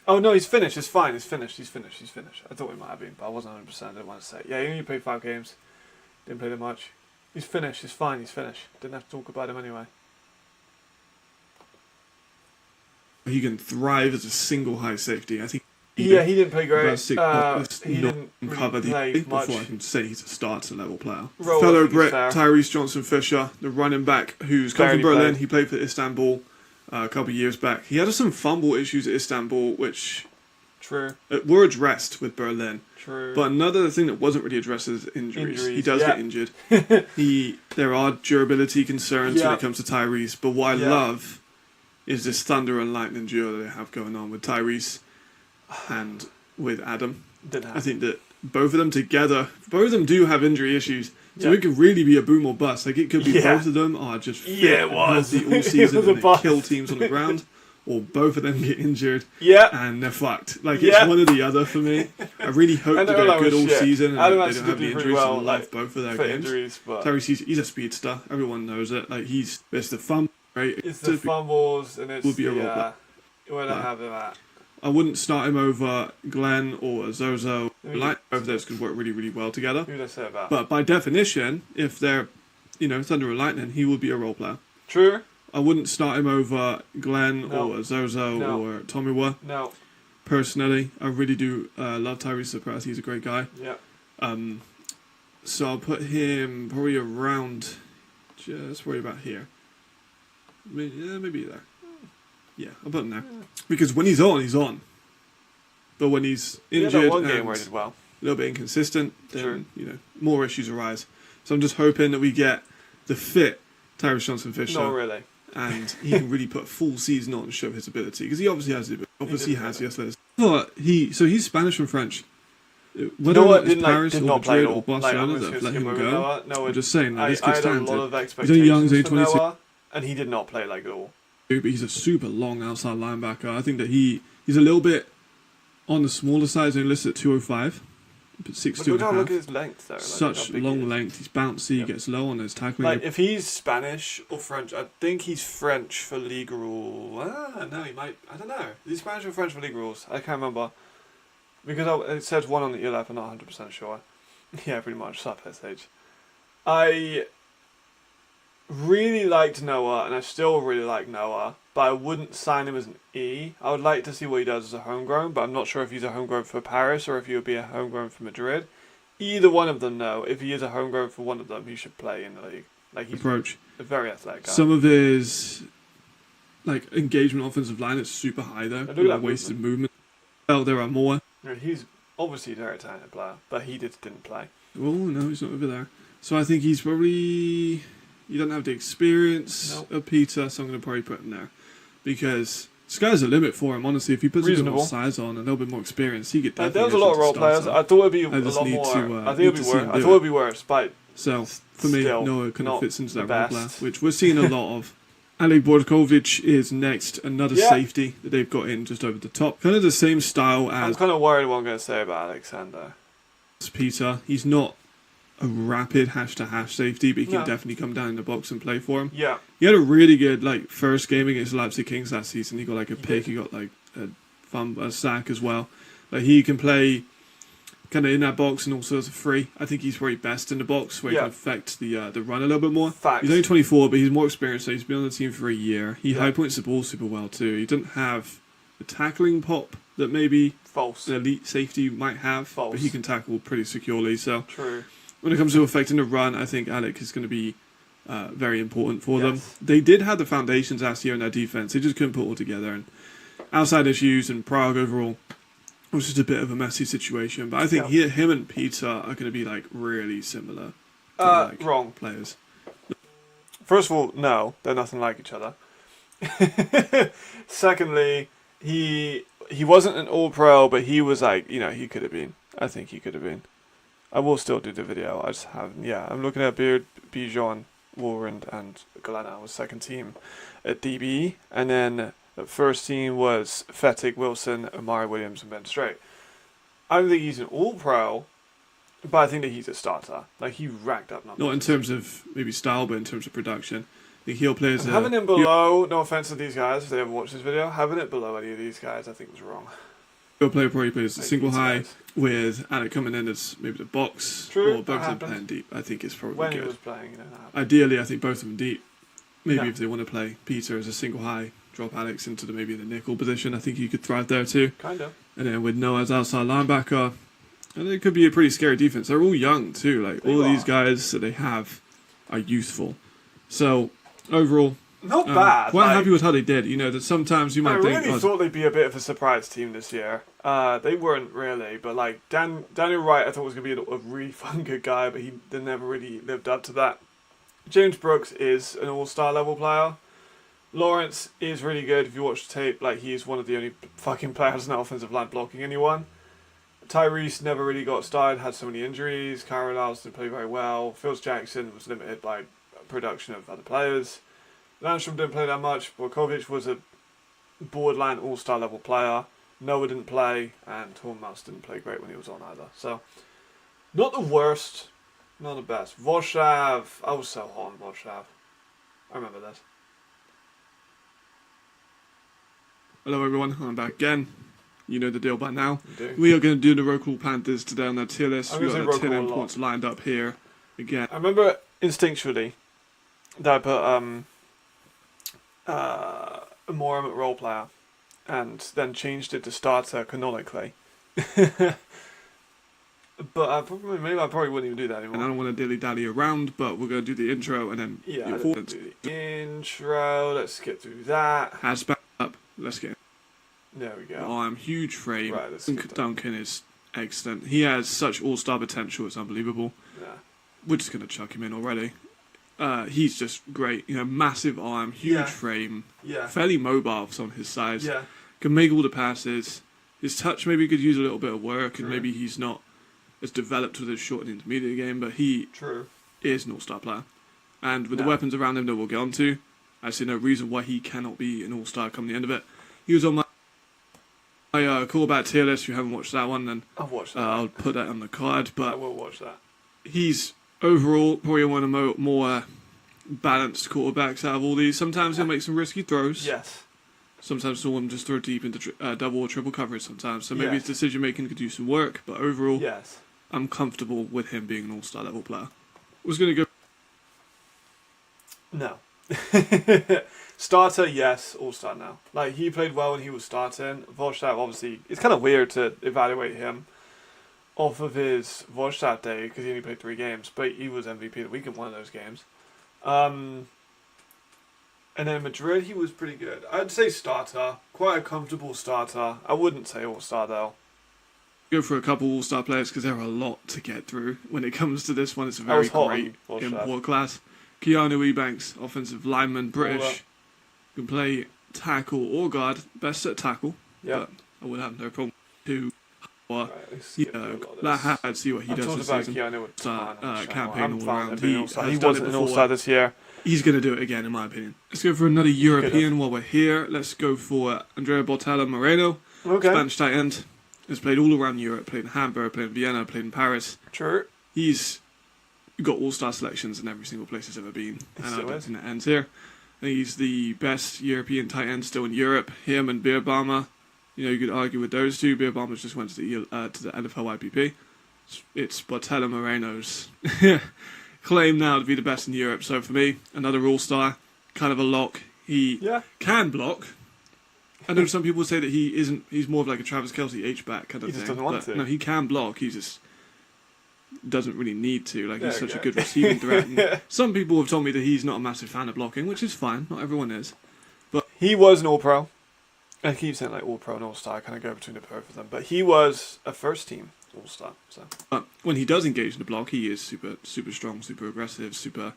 Oh no, he's finished. It's fine. He's finished. I thought he might have been, but I wasn't 100%. I didn't want to say. Yeah, he only played 5 games. Didn't play that much. He's finished. It's fine. He's finished. Didn't have to talk about him anyway. He can thrive as a single high safety. I think. Yeah, he didn't play great. Let's He not didn't cover really the play before much. I can say he's a starter level player. Roll, I Fellow think, is Brit fair. Tyrese Johnson Fisher, the running back who's come from Barely Berlin. played. He played for Istanbul a couple of years back. He had some fumble issues at Istanbul, which True. were addressed with Berlin. True. But another thing that wasn't really addressed is injuries. He Injuries, does yeah. get injured. There are durability concerns when Yeah. it comes to Tyrese. But what I Yeah. love is this thunder and lightning duo that they have going on with Tyrese and with Adam. Didn't I happen. think that both of them together, both of them do have injury issues. So Yeah. it could really be a boom or bust. Like it could be Yeah. both of them are just fit Yeah, it and was. healthy all It season was a and they bust. kill teams on the ground, or both of them get injured Yeah. and they're fucked. Like Yeah. it's one or the other for me. I really hope And that Ola they're good was all shit. season and Adam they actually don't have did any pretty injuries. well, I like, love both of their For games. injuries, but Tyrese, he's a speedster. Everyone knows it. Like it's the fun, right? it's the fumbles and it's Would be a role where I Yeah. have him at. I wouldn't start him over Glenn or Zozo. Let me Like both of those could work really well together. Who did I say about? But by definition, if they're, Thunder or Lightning, he would be a role player. True. I wouldn't start him over Glenn No. or Zozo No. or Tomiwa. No. Personally, I really do love Tyrese Surprise. He's a great guy. Yeah. So I'll put him probably around, just worry about here. Maybe there. Yeah, I'll put him there. Because when he's on, he's on. But when he's He had injured that one and game where he did well. a little bit inconsistent, then True. more issues arise. So I'm just hoping that we get the fit Tyrese Johnson Fisher, Not really. and he can really put a full season on and show his ability because he obviously has the ability. Obviously did has. really. Yes, there's. But he's Spanish and French. Whether Noah or not it's didn't Paris did or not play Madrid at or all. Barcelona I'm that just let gonna him skip over go, Noah. Noah, I'm just saying that this I kid's had a lot talented. of He's only young, expectations he's for 26. Noah, and he did not play like at all. But he's a super long outside linebacker. I think that he's a little bit on the smaller side. He's only listed at 205, but 6'2 But and a half. look at his length though. Like, Such how big he long is. length. He's bouncy. Yeah. Gets low on his tackling. Like if he's Spanish or French, I think he's French for league rule. No, he might. I don't know. Is he Spanish or French for league rules? I can't remember. Because it says one on the ELF, I'm not 100% sure. Yeah, pretty much. Sup, SH. I really liked Noah, and I still really like Noah, but I wouldn't sign him as an E. I would like to see what he does as a homegrown, but I'm not sure if he's a homegrown for Paris or if he would be a homegrown for Madrid. Either one of them, though. If he is a homegrown for one of them, he should play in the league. Like he's approach. a very athletic guy. Some of his engagement offensive line is super high though. look at that Wasted movement. Well, there are more. You know, he's obviously a very talented player, but he didn't play. Oh no, he's not over there. So I think he's probably he doesn't have the experience Nope. of Peter, so I'm going to probably put him there because Sky's the limit for him, honestly. If he puts a bit more Reasonable. size on, a little bit more experience, he could There definitely. was a lot of role players. I thought it'd be a I just lot need more. to, I think need it'd to be see worse. him I do thought it. it'd be worse, but So for me, still Noah kind of not fits into the that role player, best. which we're seeing a lot of. Alec Borkovic is next, another Yeah. safety that they've got in just over the top. Kind of the same style I'm as kind of worried what I'm going to say about Alexander. Peter. He's not a rapid hash-to-hash safety, but he can No. definitely come down in the box and play for him. Yeah, He had a really good first game against Leipzig Kings last season. He got a He pick, did. he got a sack as well. He can play kind of in that box and also as a free. I think he's probably best in the box where he Yeah. can affect the run a little bit more. facts. He's only 24, but he's more experienced. So he's been on the team for a year. He Yeah. high points the ball super well too. He doesn't have the tackling pop that maybe False. an elite safety might have, False. but he can tackle pretty securely. So True. when it comes to affecting the run, I think Alec is going to be very important for them. Yes. They did have the foundations last year in their defense. They just couldn't put it all together. And outside issues and Prague overall was just a bit of a messy situation. But I think him and Peter are going to be really similar Wrong. players. First of all, no, they're nothing like each other. Secondly, he wasn't an all-pro, but he was he could have been. I think he could have been. I will still do the video. I just haven't. Yeah, I'm looking at Beard, Bijan, Warren, and Galena was second team at DB, and then the first team was Fettig, Wilson, Amari Williams, and Ben Strait. I don't think he's an all-pro, but I think that he's a starter. He racked up numbers. Not in terms of maybe style, but in terms of production. I think he'll play as a... Having him below, no offense to these guys if they ever watch this video, having it below any of these guys I think was wrong. He'll probably play as a single These high guys. with Alec coming in as maybe the box. True, Or both that of them happened. playing deep. I think it's probably When good. he was playing, that happened. Ideally, I think both of them deep. Maybe Yeah. if they want to play Peter as a single high, drop Alex into maybe the nickel position. I think he could thrive there too. Kind of. And then with Noah as outside linebacker, and it could be a pretty scary defense. They're all young too. They All of these are. guys that they have are youthful. So overall, Not bad. quite happy with how they did. That sometimes you I might think, really oh, thought they'd be a bit of a surprise team this year. They weren't really, but Daniel Wright I thought was going to be a really fun good guy, but they never really lived up to that. James Brooks is an all-star level player. Lawrence is really good if you watch the tape. He is one of the only fucking players in the offensive line blocking anyone. Tyrese never really got started, had so many injuries. Kyra Lyles didn't play very well. Phils Jackson was limited by production of other players. Landstrom didn't play that much. Borkovic was a borderline all-star level player. Noah didn't play, and Torn Mouse didn't play great when he was on either. So, not the worst, not the best. Voshav, I was so hot on Voshav. I remember this. hello everyone, I'm back again. You know the deal by now. You do. We are going to do the Rockall Panthers today on their tier list. I'm We've gonna got say the 10 Rockall a lot. points lined up here again. I remember instinctually that I put a Moram at role player, and then changed it to starter canonically. But I probably wouldn't even do that And I anymore. don't want to dilly-dally around, but we're going to do the intro and then Yeah, your let's forwards. do the intro. Let's skip through that. Has back up. Let's get There we go. I'm huge frame. Right, let's get that. Duncan is excellent. He has such all-star potential. It's unbelievable. Yeah. We're just going to chuck him in already. He's just great. Massive arm, huge Yeah. frame, Yeah. fairly mobile for some of his size. Yeah. Can make all the passes. His touch maybe could use a little bit of work, and True. maybe he's not as developed with his short and intermediate game, but he True. is an all-star player. And with the No. weapons around him that we'll get onto, I see no reason why he cannot be an all-star come the end of it. He was on my callback tier list. If you haven't watched that one, then I've watched that. I'll put that on the card. I But will watch that. he's overall probably one of the more balanced quarterbacks out of all these. Sometimes he'll make some risky throws. Yes. Sometimes someone just throw deep into double or triple coverage sometimes. So maybe Yes. his decision making could do some work. But overall, Yes. I'm comfortable with him being an all-star level player. I was going to go No. Starter, yes. All-star now. He played well when he was starting. Volstav, obviously, it's kind of weird to evaluate him off of his Volstav day because he only played 3 games, but he was MVP of the week in one of those games. And then Madrid, he was pretty good. I'd say starter. Quite a comfortable starter. I wouldn't say all-star, though. go for a couple all-star players because there are a lot to get through when it comes to this one. It's a I very was hot great on Volstav. import class. Keanu Ebanks, offensive lineman, British, can play tackle or guard, best at tackle. Yeah. But I would have no problem to Right, let's you skip through a know, lot of let this. Had see what he I've does talked this about season. Keanu a ton on the channel. Campaign I'm all fine around. with being He All-Star. has He done wasn't it an before. All-Star this year. He's going to do it again, in my opinion. Let's go for another European while we're here. Let's go for Andrea Bottella Moreno, Okay. Spanish tight end. Has played all around Europe, played in Hamburg, played in Vienna, played in Paris. True. He's got all-star selections in every single place he's ever been. And I still don't is. think that ends here. He's the best European tight end still in Europe. Him and Beerbalmer, you could argue with those two. Beerbalmer just went to the NFL YPP. It's Bottella Moreno's claim now to be the best in Europe. So for me, another all-star, kind of a lock. He Yeah. can block. I know some people say that he isn't. He's more of like a Travis Kelce H-back kind of He thing. just doesn't want but to. No, he can block. He just doesn't really need to. Like, he's There you such a go. good receiving threat. And Yeah. some people have told me that he's not a massive fan of blocking, which is fine. Not everyone is. He was an All-Pro. I keep saying like All-Pro and All-Star. I kind of go between the both of them. But he was a first-team All-Star. So But when he does engage in the block, he is super, super strong, super aggressive, super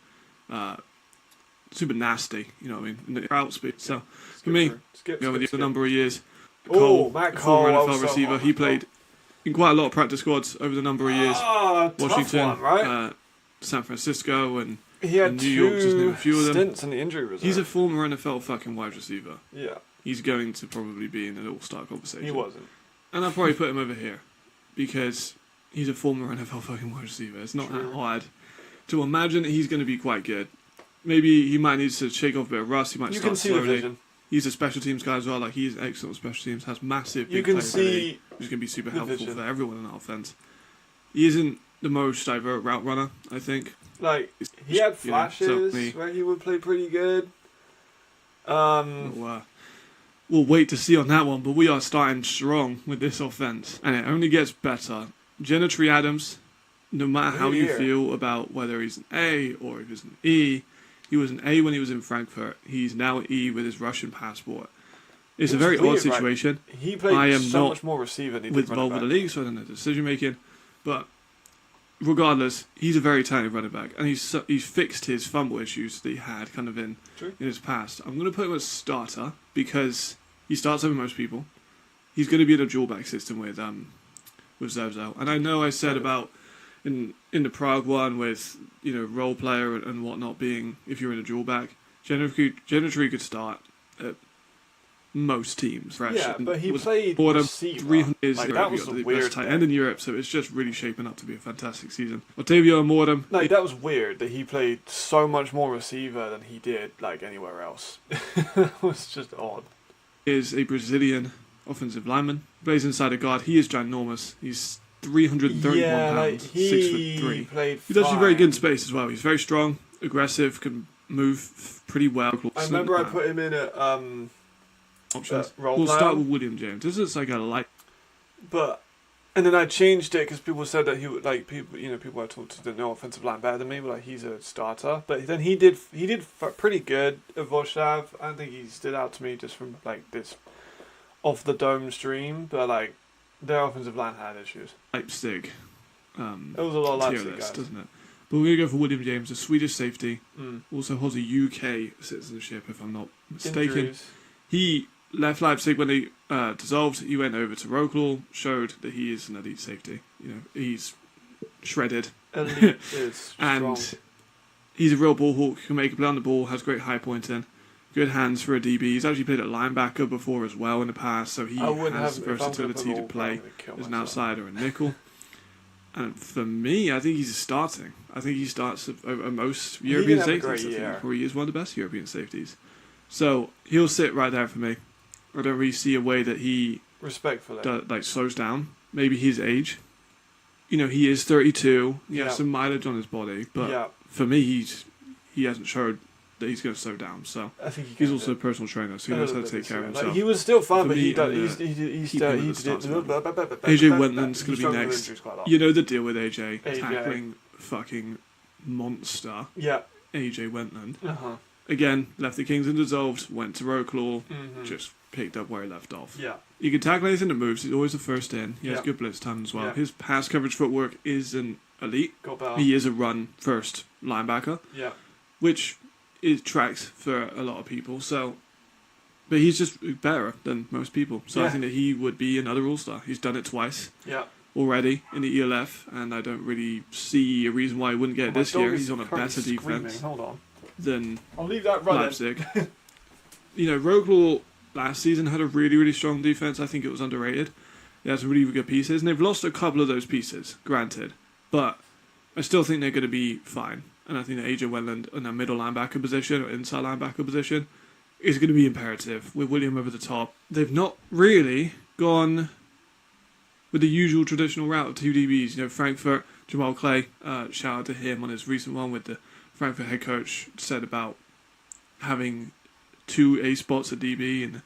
nasty. You know what I mean? In the route speed. So for me, skip, over the number of years, Oh, Matt Cole, former I NFL was so receiver, hot he with played in quite a lot of practice squads over the number of years. Ah, Washington, tough one, right? San Francisco, and He had New York, just name a few of them. stints in the injury reserve. he's a former NFL fucking wide receiver. yeah, He's going to probably be in an all-star conversation. he wasn't. And I'll probably put him over here because he's a former NFL fucking wide receiver. It's not True. that hard to imagine that he's going to be quite good. Maybe he might need to shake off a bit of rust. He might You start can see the slowly. vision. He's a special teams guy as well. Like, he's excellent at special teams. Has massive. You big can play ability, see which is going to be super the helpful vision. for everyone in that offense. He isn't the most divert route runner, I think. like he had You know, flashes certainly- where he would play pretty good. We'll wait to see on that one, but we are starting strong with this offense, and it only gets better. Gentry Adams, no matter how you Here. feel about whether he's an A or if he's an E, he was an A when he was in Frankfurt. He's now an E with his Russian passport. It's a It's very odd weird, right? situation He played I am so not much more receiver than he with did running involved with back. the league, so I don't know the decision making. But regardless, he's a very talented running back, and he's fixed his fumble issues that he had kind of in True. his past. I'm going to put him as starter because he starts over most people. He's going to be in a dual back system with Zevzo. And I know I said about in the Prague one with role player and whatnot being if you're in a dual back, Gentry could start at most teams. Fresh. Yeah, And but he was played bought him receiver. 300 years Like, ago. that He was got the the weird best tight thing. end in Europe, so it's just really shaping up to be a fantastic season. Ottavio Amordum, Like that was weird that he played so much more receiver than he did like anywhere else. It was just odd. is a Brazilian offensive lineman. Plays inside a guard. He is ginormous. He's 331 yeah, like pounds, he 6'3". played. He's actually very good in fine. space as well. He's very strong, aggressive, can move pretty well. I remember I put him in at options. role We'll player. start with William James. This is like a light. But and then I changed it because people said that he would like people I talked to didn't know offensive line better than me, but like he's a starter. But then he did pretty good at Voshav. I don't think he stood out to me just from like this off the dome stream, but like their offensive line had issues. Leipzig. It was a lot of tier Leipzig list, guys. doesn't it? But we're going to go for William James, a Swedish safety. Mm. Also holds a UK citizenship, if I'm not mistaken. Injuries. He left Leipzig when they dissolved. He went over to Roklaw, showed that he is an elite safety. He's shredded. Elite is And strong. he's a real ball hawk, can make a play on the ball, has great high pointing, good hands for a DB. He's actually played at linebacker before as well in the past, so he I wouldn't has have if I'm gonna versatility put to all play I'm gonna kill as an myself. outsider and nickel. And for me, I think he's starting. I think he starts at most did European have a safeties. great I think year. he probably is one of the best European safeties. So he'll sit right there for me. I don't really see a way that he Respectfully. slows down. Maybe his age. He is 32. He Yeah. has some mileage on his body, but yeah, for me, he hasn't showed that he's going to slow down. So I think he he's can also a personal trainer, so he knows how to take care of himself. Like, he was still fun, For but me, he does. I'm He's keep him at the start spot. AJ Wentland's going to be next. You know the deal with AJ, AJ. tackling fucking monster. Yeah. AJ Wentland. Uh-huh. Again, left the Kings and dissolved, went to Roklaw, Mhm. just picked up where he left off. Yeah. He can tackle anything that moves. He's always the first in. He has Yeah. good blitz time as well. Yeah. His pass coverage footwork is an elite. Got better. He is a run first linebacker, Yeah. which is tracks for a lot of people. So But he's just better than most people. So I Yeah. think that he would be another All-Star. He's done it twice Yeah. already in the ELF, and I don't really see a reason why he wouldn't get it My this dog year. is He's on a currently better screaming. defense Hold on. than I'll leave that running. Leipzig. Roquelaw last season had a really, really strong defense. I think it was underrated. They had some really good pieces, and they've lost a couple of those pieces, granted. But I still think they're going to be fine. And I think that AJ Wetland in a middle linebacker position or inside linebacker position is going to be imperative with William over the top. They've not really gone with the usual traditional route of two DBs. Frankfurt, Jamal Clay, shout out to him on his recent one with the Frankfurt head coach said about having two A spots at DB and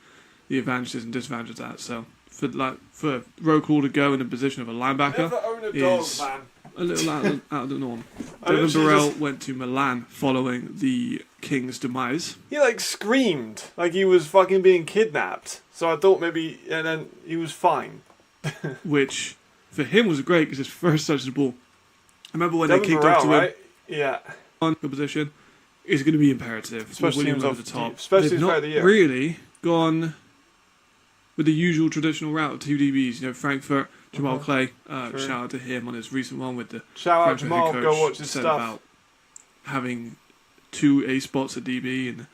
the advantages and disadvantages of that. So for Roquelaw to go in the position of a linebacker Never own a dog, is man. a little out of the norm. I Devin literally Burrell just- went to Milan following the King's demise. He screamed like he was fucking being kidnapped. So I thought maybe, and then he was fine. Which for him was great because his first touch of the ball. I remember when Devin they kicked Burrell, off to right? Yeah. him on the position is going to be imperative. Special with William teams over off- the top. special They've teams player not of the year. really gone with the usual traditional route of two DBs. Frankfurt, Jamal Uh-huh. Clay, True. shout out to him on his recent one with the Shout out Frankfurt Jamal, head go coach watch his said stuff. about having two A spots at DB and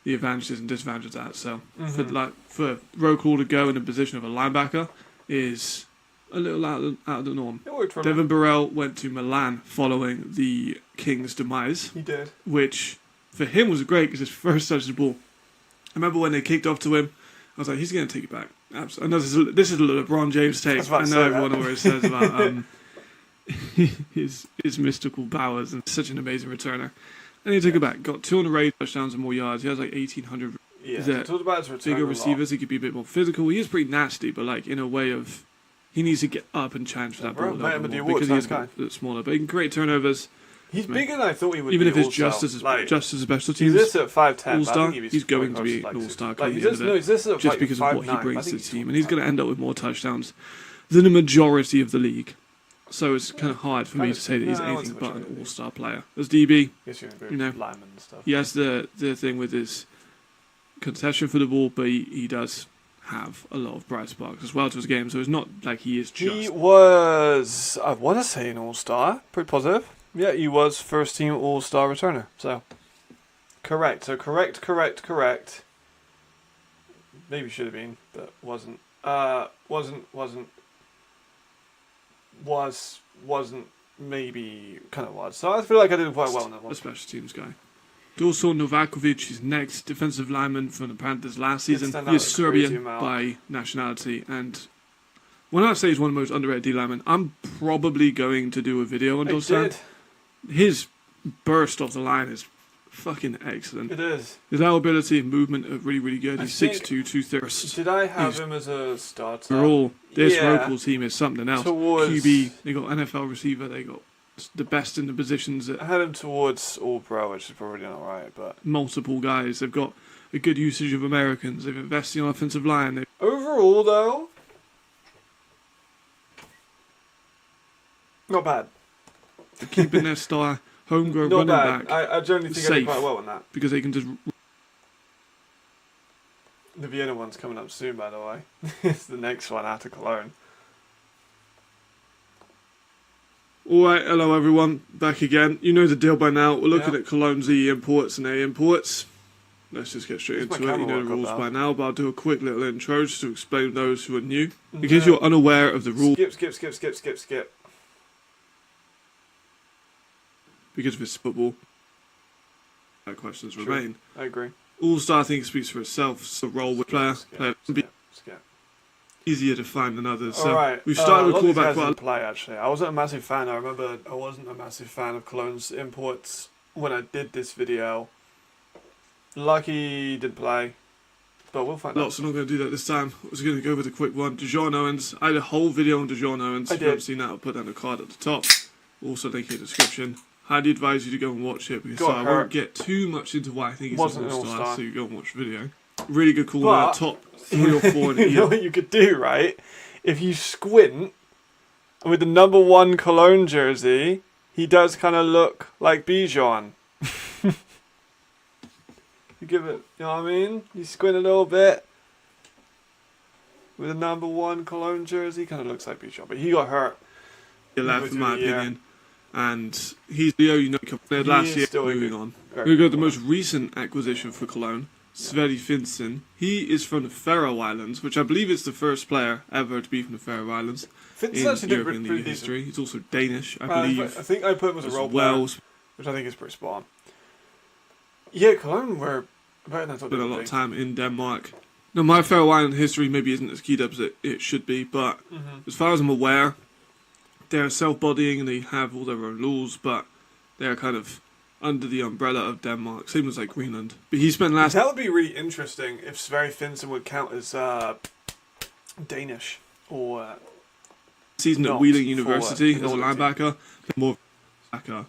the advantages and disadvantages of that. So Mhm. for Roquelaw to go in the position of a linebacker is a little out of the norm. It worked for him. Devin Burrell went to Milan following the King's demise, He did. which for him was great because his first touch of the ball. I remember when they kicked off to him, I was like, he's going to take it back. Absolutely. I know this is a LeBron James I take. was about I to know say everyone that. always says about his mystical powers and such an amazing returner. And he took it back, got 208 touchdowns and more yards. He has 1,800 Yeah. that Talked about his return bigger a lot. receivers. He could be a bit more physical. He is pretty nasty, but in a way of he needs to get up and challenge for that Bro, ball a met little him bit at the more awards, because he is nice a bit smaller. But he can create turnovers, He's Man. bigger than I thought he would even be. if it's also. just as a special He's teams listed at 5'10". all-star. He's going to be an all-star come the end of it, He's listed at just because of what he 5'9". brings I to think the team, and he's going to end up with more touchdowns than the majority of the league. So it's kind of hard for me Kind to of- say that he's no, I wouldn't anything say but an majority. all-star player. As DB, Guess you agree You know. with linemen and stuff. he has the thing with his contention for the ball, but he does have a lot of bright sparks as well to his game. So it's not like he is just. He was, I want to say, an all-star. Pretty positive. Yeah, he was first-team all-star returner. So, correct. So correct. Maybe should have been, but wasn't. Wasn't. Maybe kind of was. So I feel like I did quite well on that a one. special teams guy. Also, Novakovic is next, defensive lineman from the Panthers last season. stand He is out a crazy Serbian amount. by nationality, and when I say he's one of the most underrated D linemen, I'm probably going to do a video on I Dosan. did. His burst off the line is fucking excellent. It is. His ability and movement are really, really good. I He's think- 6'2", 230. Did I have He's- him as a starter? Overall, this Yeah. local team is something else. Towards- QB, they got NFL receiver, they got the best in the positions I at had him towards All-Pro, which is probably not right, but multiple guys. They've got a good usage of Americans. They've invested in offensive line. They're overall, though, not bad. keeping their star homegrown Not running bad. back I generally think I did safe. quite well on that. because they can just. The Vienna one's coming up soon, by the way. It's the next one after Cologne. Alright, hello everyone, back again. You know the deal by now. We're looking Yeah. at Cologne's E imports and A imports. Let's just get straight Where's into my it. You know camera the work rules up by now? now, but I'll do a quick little intro just to explain those who are new. In case No. you're unaware of the rules, Skip. because of it's football, questions True. remain. I agree. All-Star, I think, speaks for itself. It's a role with player be Skip. easier to find than others. So Alright. we've started a with lot of these callback guys quite a didn't play, actually. I wasn't a massive fan. I remember I wasn't a massive fan of Cologne's imports when I did this video. Lucky didn't play, but we'll find lot, so I'm not going to do that this time. I was going to go with a quick one. DeJohn Owens. I had a whole video on DeJohn Owens. I If you haven't did. seen that, I'll put down the card at the top. Also, link in the description. Highly advise you to go and watch it because Got I hurt. won't get too much into why I think it's Wasn't an an all-star, all-star. so you go and watch the video. Really good call But- top 3 or 4 in the You know year. what you could do, right? If you squint with the number 1 Cologne jersey, he does kind of look like Bijan. You give it, you know what I mean? You squint a little bit. With a number 1 Cologne jersey, kind of looks like Bichon, but he got hurt. Left, in my opinion. And he's Leo, you know, compared He last is year. still a Moving good- on. very We got good the player. most recent acquisition for Cologne, Sveti Finsen. He is from the Faroe Islands, which I believe is the first player ever to be from the Faroe Islands Finn's in actually did European pretty League decent. history. He's also Danish, I I believe, think I put him as a as role well. player, which I think is pretty spot on. Yeah, Cologne were better than I thought they Spent a would lot be. of time in Denmark. No, my Faroe Island history maybe isn't as keyed up as it should be, but as far as I'm aware, they're self-bodying and they have all their own laws, but they're kind of under the umbrella of Denmark, same as like Greenland. But he spent last That would be really interesting if Sverre Finsen would count as Danish or season at not Wheeling for, University in as a order to- linebacker, more linebacker.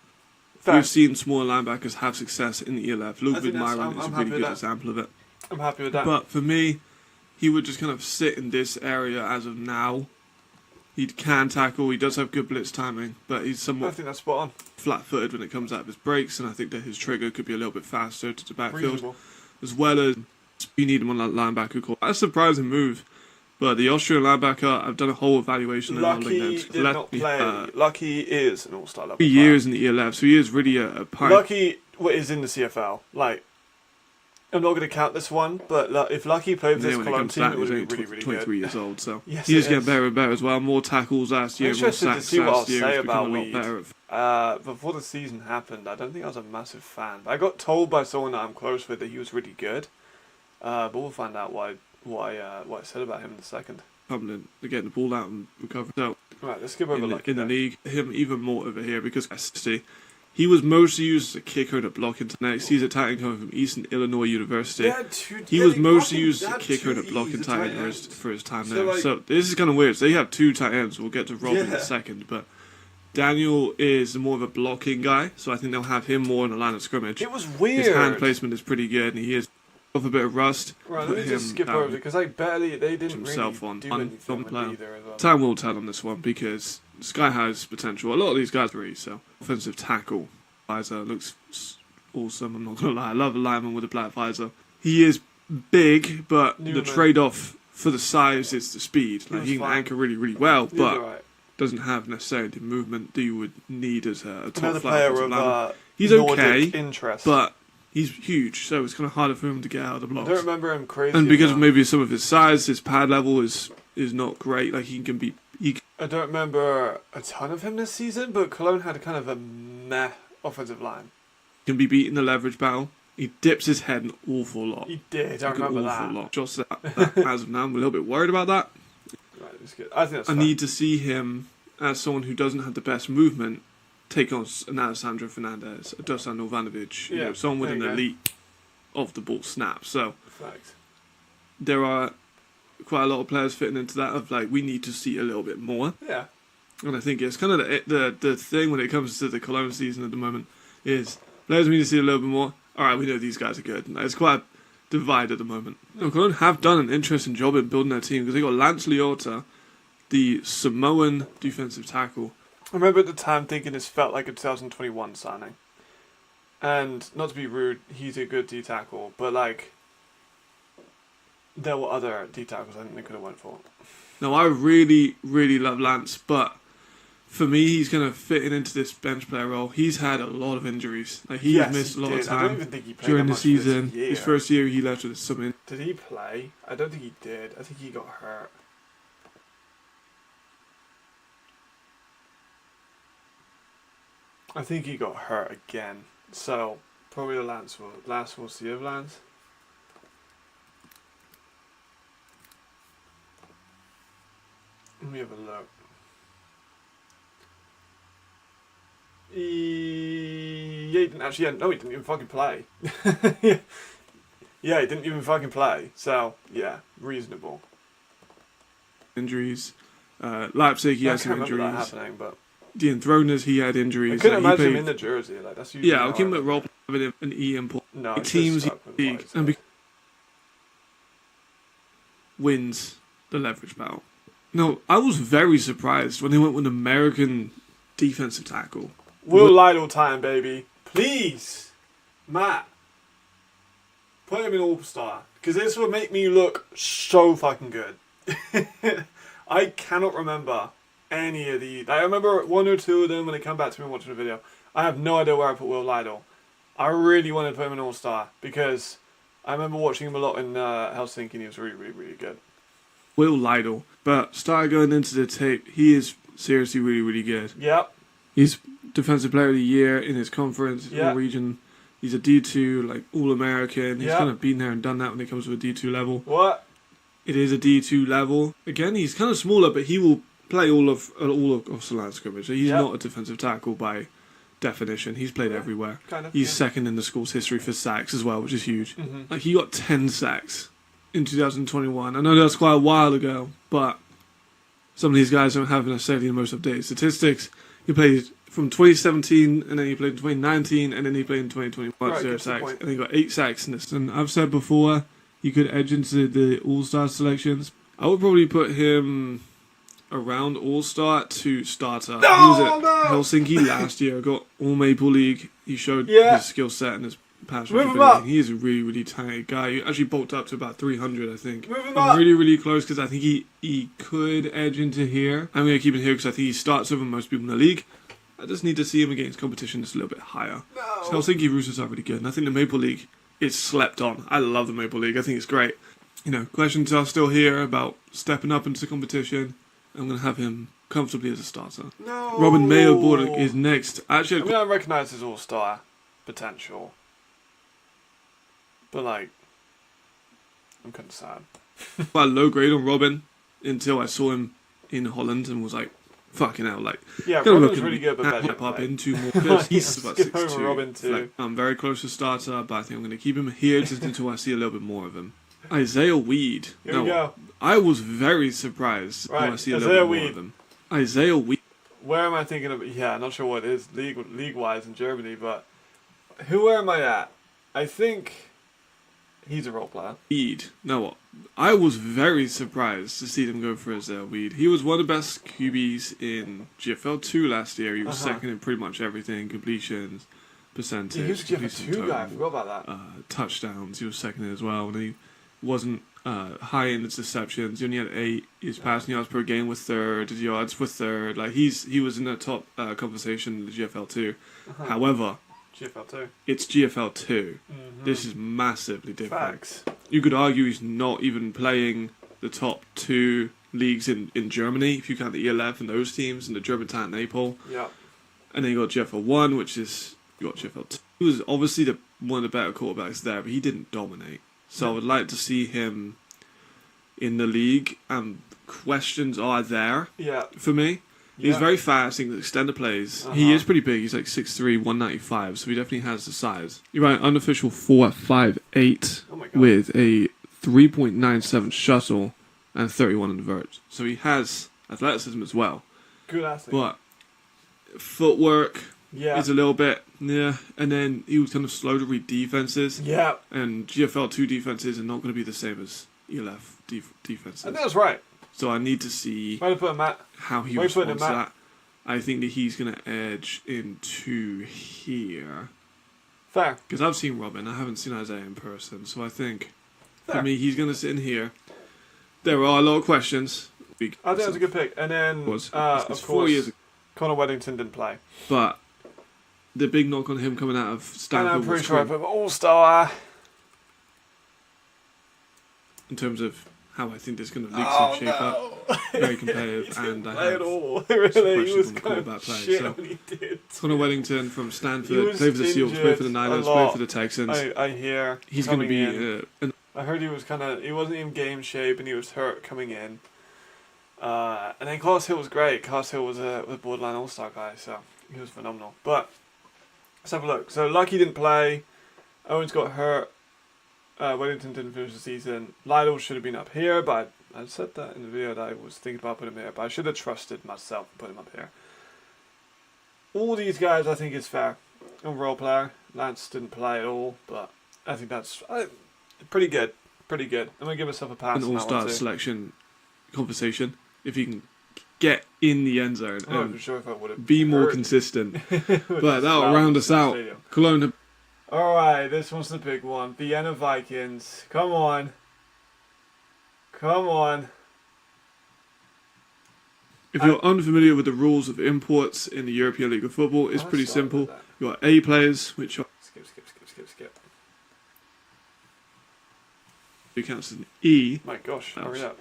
Fair. We've seen smaller linebackers have success in the ELF. I Ludwig think that's- Myron is a I'm really happy with good that. example of it. I'm happy with that. But for me, he would just kind of sit in this area as of now. He can tackle, he does have good blitz timing, but he's I somewhat think that's spot on. flat-footed when it comes out of his breaks, and I think that his trigger could be a little bit faster to the backfield, Reasonable. as well as you need him on that linebacker call. That's a surprising move, but the Austrian linebacker, I've done a whole evaluation and I'm Lucky linked did not play. Lucky is an all-star level 3 player. years in the ELF, so he is really a pioneer. Lucky is in the CFL. Like, I'm not going to count this one, but if Lucky played with Yeah, this when it Cologne comes to team, that, it would he's have only been really, really 23 good. years old, so Yes, he's it getting is. better and better as well. More tackles last year, more Interested to sacks see what I'll last year. say He's become about a lot Weed. better. Before the season happened, I don't think I was a massive fan. But I got told by someone that I'm close with that he was really good. But we'll find out what I said about him in a second. Fumbling, getting the ball out and recovering. So Right, let's skip over in the, Lucky. in the then. league, him even more over here because he was mostly used as a kicker and a block into next. He's a tight end coming from Eastern Illinois University. They had two- He yeah, was they mostly fucking used as a had kicker and a two block E's and at tight tight end end. for his time So, there. like- So this is kind of weird. So they have 2 tight ends. We'll get to Rob in Yeah. a second, but Daniel is more of a blocking guy, so I think they'll have him more in the line of scrimmage. It was weird. His hand placement is pretty good, and he is off a bit of rust. Right, Put let me just him skip down. over it because they didn't himself really on do one anything player. with either as well. Time will tell on this one because this guy has potential. A lot of these guys are so offensive tackle. Visor looks awesome. I'm not gonna lie. I love a lineman with a black visor. He is big, but Newman. the trade-off for the size is the speed. Like was he can fine. anchor really, really well, He was but alright. doesn't have necessarily the movement that you would need as a top Another flight player offensive of lineman. He's Nordic okay, interest. but he's huge, so it's kind of harder for him to get out of the I blocks. don't remember him crazy. And because of enough. maybe some of his size, his pad level is not great. Like he can be, I don't remember a ton of him this season, but Cologne had kind of a meh offensive line. can be beat in the leverage battle. He dips his head an awful lot. He did. I Like an remember awful that. lot. Just that, as of now, I'm a little bit worried about that. Right, it's good. I think that's I fine. need to see him as someone who doesn't have the best movement take on an Alessandro Fernandez, a Dusan Ivanovic, Yeah, someone with there an you go. elite off the ball snap. So Facts. there are quite a lot of players fitting into that of like we need to see a little bit more. Yeah. And I think it's kind of the thing when it comes to the Cologne season at the moment is players need to see a little bit more. All right, we know these guys are good. Like, it's quite a divide at the moment. Cologne have done an interesting job in building their team because they got Lance Liotta, the Samoan defensive tackle. I remember at the time thinking this felt like a 2021 signing. And not to be rude, he's a good D tackle, but like there were other D tackles I think they could have went for. Now, I really, really love Lance, but for me, he's kind of fitting into this bench player role. He's had a lot of injuries. Like he's Yes, missed a he lot of did. I don't time even think he played during that the much for this season. year. His first year, he left with some. Did he play? I don't think he did. I think he got hurt. I think he got hurt again. So probably the last we'll see of Lance. Let me have a look. Yeah, he didn't actually. Yeah, no, he didn't even fucking play. Yeah, he didn't even fucking play. So yeah, reasonable. Injuries. Leipzig, he I had can't some remember that injuries. happening, but The Enthroners, he had I injuries. couldn't Like, he imagine him played- in the jersey. Like that's usually Yeah, I'll how give him I- a role having an E import. No, The it's teams just stuck with league White, and so. wins the leverage battle. No, I was very surprised when they went with an American defensive tackle. Will Lytle time, baby. Please, Matt. Put him in All-Star. Because this would make me look so fucking good. I cannot remember any of the... I remember one or two of them when they come back to me watching the video. I have no idea where I put Will Lytle. I really wanted to put him in All-Star because I remember watching him a lot in Helsinki and he was really, really, really good. Will Lytle. But started going into the tape, he is seriously really, really good. Yep. He's Defensive Player of the Year in his conference, Yep. region. He's a D2, like, All-American. He's Yep. kind of been there and done that when it comes to a D2 level. What? It is a D2 level. Again, he's kind of smaller, but he will play all of the line scrimmage. So he's Yep. not a defensive tackle by definition. He's played everywhere. Kind of. He's yeah. second in the school's history for sacks as well, which is huge. Mhm. Like, he got 10 sacks in 2021. I know that's quite a while ago, but some of these guys don't have necessarily the most updated statistics. He played from 2017, and then he played in 2019, and then he played in 2021, Right, 0 gets the sacks. point. And he got 8 sacks in this. And I've said before, he could edge into the All-Star selections. I would probably put him around All-Star to starter. He was at Helsinki last year, got All Maple League. He showed Yeah. his skill set and his pass Move him ability. up. He is a really, really talented guy. He actually bulked up to about 300, I think. Move him I'm up. really, really close because I think he could edge into here. I'm going to keep him here because I think he starts over most people in the league. I just need to see him against competition that's a little bit higher. So No. Helsinki Roosters are really good, and I think the Maple League is slept on. I love the Maple League. I think it's great. You know, questions are still here about stepping up into competition. I'm going to have him comfortably as a starter. No. Robin Mayo is next. I Actually, mean, I recognise his All-Star potential. But, like, I'm kind of sad. quite a low grade on Robin until I saw him in Holland and was like, fucking hell, like, Yeah, gonna Robin's look really good, but better step up play. into more because he's Yeah, about skip over 6'2". Robin too. Like, I'm very close to starter, but I think I'm going to keep him here just until I see a little bit more of him. Isaiah Weed. Here we go. I was very surprised when I Right, see a Isaiah little bit more Weed. of him. Isaiah Weed. Where am I thinking of? Yeah, I'm not sure what it is league-wise in Germany, but where am I at? I think he's a role player. No, I was very surprised to see them go for Isaiah Weed. He was one of the best QBs in GFL 2 last year. He was second in pretty much everything, completions, percentage. He was a completion GFL 2 guy, I total, forgot about that. touchdowns. He was second in as well, and he wasn't high in his deceptions. He only had 8. His passing yards per game was third. His yards were third. Like he was in the top conversation in the GFL 2. However, GFL 2. it's GFL 2. Mm-hmm. This is massively different. Facts. You could argue he's not even playing the top 2 leagues in Germany, if you count the ELF and those teams, and the German Talent Naples. Yeah. And then you got GFL 1, which is, you got GFL 2. He was obviously one of the better quarterbacks there, but he didn't dominate. So I would like to see him in the league, and questions are there Yeah. for me. He's Yeah. very fast, he can extend the plays. Uh-huh. He is pretty big, he's like 6'3", 195, so he definitely has the size. You're right, unofficial 4'5'8", Oh my god. with a 3.97 shuttle and 31 on the vert. So he has athleticism as well. Good athlete. But footwork Yeah. is a little bit, yeah. And then he was kind of slow to read defenses. Yeah. And GFL 2 defenses are not going to be the same as ELF defenses. I think that's right. So I need to see Way to put him, Matt. how he Way to put him, responds to Matt. that. I think that he's going to edge into here. Fair. Because I've seen Robin, I haven't seen Isaiah in person. So I think, Fair. for me, he's going to sit in here. There are a lot of questions. I think that's a good pick. And then, Was. of It's 4 course, years ago. Connor Weddington didn't play. But the big knock on him coming out of And Stanford I'm pretty was sure I Quinn, put All-Star. in terms of how I think this is going to league some shape up. Very competitive, He didn't and I play have at all. some Really, he was questions on the kind of quarterback play, shit so- when he did. Connor Weddington from He Stanford, was played for the Seahawks, played for the injured Niners, a played lot. for the Texans. I hear He's going to coming be in. an I heard he was he wasn't in game shape and he was hurt coming in. And then Carlos Hill was great. Carlos Hill was a borderline all-star guy, so he was phenomenal. But let's have a look. So Lucky didn't play. Owens got hurt. Wellington didn't finish the season. Lytle should have been up here, but I said that in the video that I was thinking about putting him here, but I should have trusted myself and put him up here. All these guys I think is fair. I'm a role player. Lance didn't play at all, but I think that's pretty good. Pretty good. I'm going to give myself a pass an on that all-star one too. selection conversation. If you can get in the end zone I'm not and even sure if I would have be more heard. consistent. But But that'll round us out. Cologne Alright, this one's the big one. Vienna Vikings. Come on. Come on. If you're unfamiliar with the rules of imports in the European League of Football, it's pretty simple. You've got A players, which are Skip. who counts as an E. My gosh, hurry up.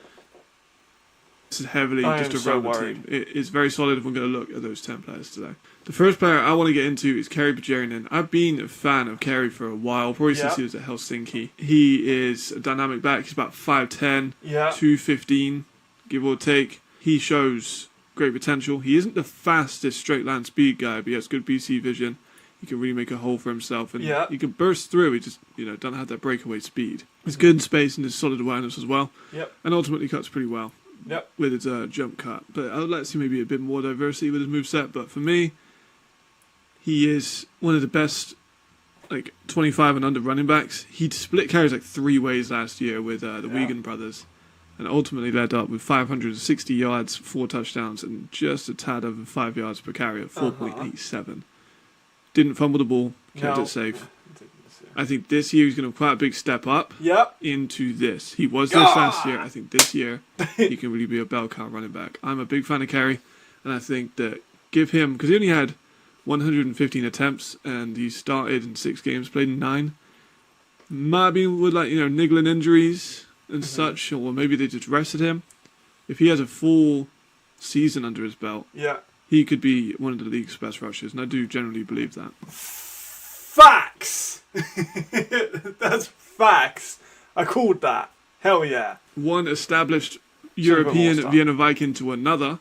This is heavily I just am a so random worried. team. It is very solid if we're going to look at those 10 players today. The first player I want to get into is Kerry Bajarian. I've been a fan of Kerry for a while, probably since he was at Helsinki. He is a dynamic back. He's about 5'10", Yeah. 215, give or take. He shows great potential. He isn't the fastest straight line speed guy, but he has good BC vision. He can really make a hole for himself, and he can burst through. He just, doesn't have that breakaway speed. He's good in space and his solid awareness as well. Yep. And ultimately cuts pretty well. Yep. With his jump cut. But I would like to see maybe a bit more diversity with his moveset. But for me, he is one of the best 25 and under running backs. He split carries 3 ways last year with the Wigan brothers, and ultimately led up with 560 yards, 4 touchdowns, and just a tad over 5 yards per carry at 4.87. Didn't fumble the ball, kept it safe. I think this year he's going to have quite a big step up into this. He was this last year. I think this year he can really be a bell cow running back. I'm a big fan of Kerry, and I think that give him, because he only had 115 attempts and he started in 6 games, played in 9. Might be with niggling injuries and such, or maybe they just rested him. If he has a full season under his belt, he could be one of the league's best rushers, and I do generally believe that. Facts! That's facts. I called that. Hell yeah. One established European Vienna Viking to another,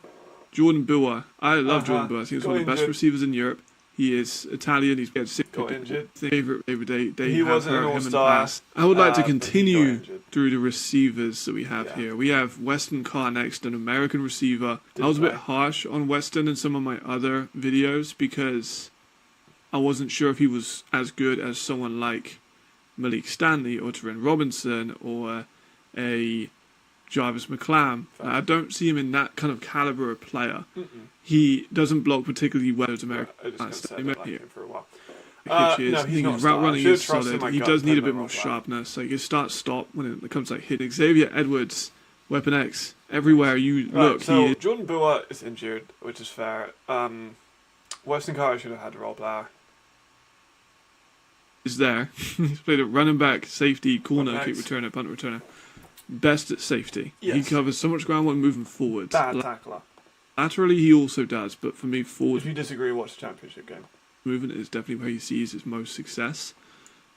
Jordan Boer. I love Jordan Boer. I think he's one of the best receivers in Europe. He is Italian. He's got injured. Favorite day. He wasn't an all-star. I would like to continue through the receivers that we have here. We have Weston Carr next, an American receiver. I was a bit harsh on Weston in some of my other videos because I wasn't sure if he was as good as someone like Malik Stanley or Terrell Robinson or a Jarvis McClam. I don't see him in that kind of caliber of player. He doesn't block particularly well as American. For a while. His route running is solid. He does need a bit more sharpness. His start-stop when it comes to hitting. Xavier Edwards, Weapon X, everywhere you look. So Jordan Boer is injured, which is fair. Weston Carr should have had a role player. Is there. He's played at running back, safety, corner, kick returner, punt returner. Best at safety. Yes. He covers so much ground when moving forward. Bad tackler. Laterally, he also does, but for me, forward. If you disagree, watch the championship game. Movement is definitely where he sees his most success.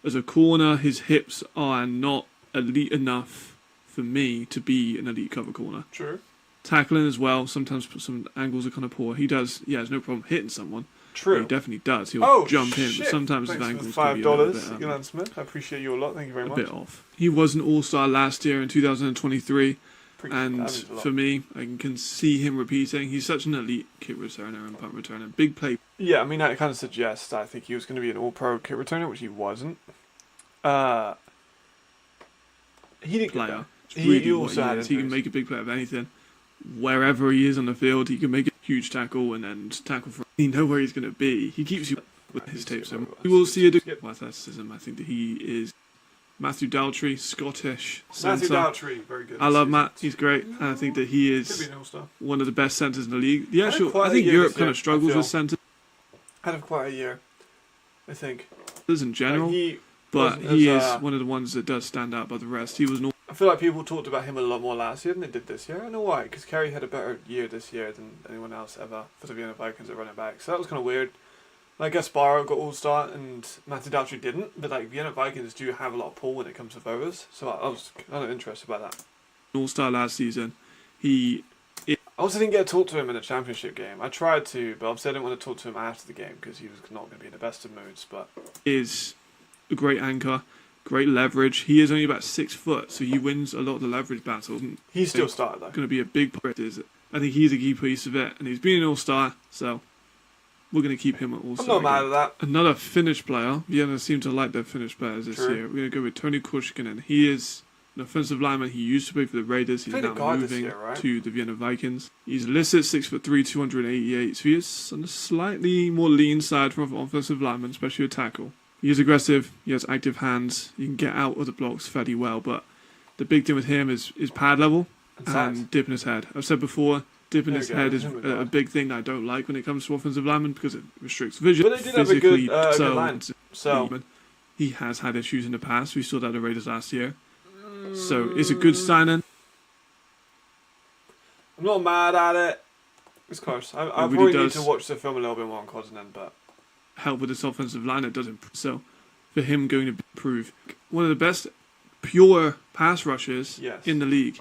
As a corner, his hips are not elite enough for me to be an elite cover corner. True. Tackling as well. Sometimes some angles are kind of poor. He has no problem hitting someone. True. He definitely does. He'll jump in, but sometimes Thanks his angles for can be a little bit, $5, Smith. I appreciate you a lot. Thank you very much. A bit off. He was an all-star last year in 2023, and for me, I can see him repeating. He's such an elite kick returner and punt returner. Big play. Yeah, I mean, that kind of suggests I think he was going to be an all-pro kick returner, which he wasn't. He didn't player. He also had he can make a big play of anything. Wherever he is on the field, he can make a huge tackle and then tackle for. You know where he's going to be. He keeps you with his tapes. So we will see a different athleticism. I think that he is Matthew Daltrey, Scottish centre. Matthew Daltrey, very good. I love Matt. He's great. And I think that he is one of the best centres in the league. I think Europe kind of struggles with centres. Had quite a year, I think. In general, but he is one of the ones that does stand out by the rest. He was. I feel like people talked about him a lot more last year than they did this year. I don't know why, because Kerry had a better year this year than anyone else ever for the Vienna Vikings at running back. So that was kind of weird. Like Gasparo got all-star and Matthew Daltrey didn't, but Vienna Vikings do have a lot of pull when it comes to throwers. So I was kind of interested by that. All-star last season. I also didn't get to talk to him in the championship game. I tried to, but obviously I didn't want to talk to him after the game because he was not going to be in the best of moods. But is a great anchor. Great leverage. He is only about 6 foot, so he wins a lot of the leverage battles. He still started though. Going to be a big part. I think he's a key piece of it, and he's been an all-star, so we're going to keep him at all-star. I'm not mad at that. Another Finnish player. Vienna seem to like their Finnish players this year. We're going to go with Tony Kushkinen. He is an offensive lineman. He used to play for the Raiders. He's now moving to the Vienna Vikings. He's listed 6'3", 288. So he is on the slightly more lean side for an offensive lineman, especially a tackle. He is aggressive. He has active hands. He can get out of the blocks fairly well. But the big thing with him is pad level and dipping his head. I've said before, dipping his head is a big thing that I don't like when it comes to offensive linemen because it restricts vision. But they did have a good line. So he has had issues in the past. We saw that at the Raiders last year. So it's a good signing. I'm not mad at it. It's close. I really probably need to watch the film a little bit more on continent, but help with this offensive line, it does improve. So for him going to improve, one of the best pure pass rushers in the league.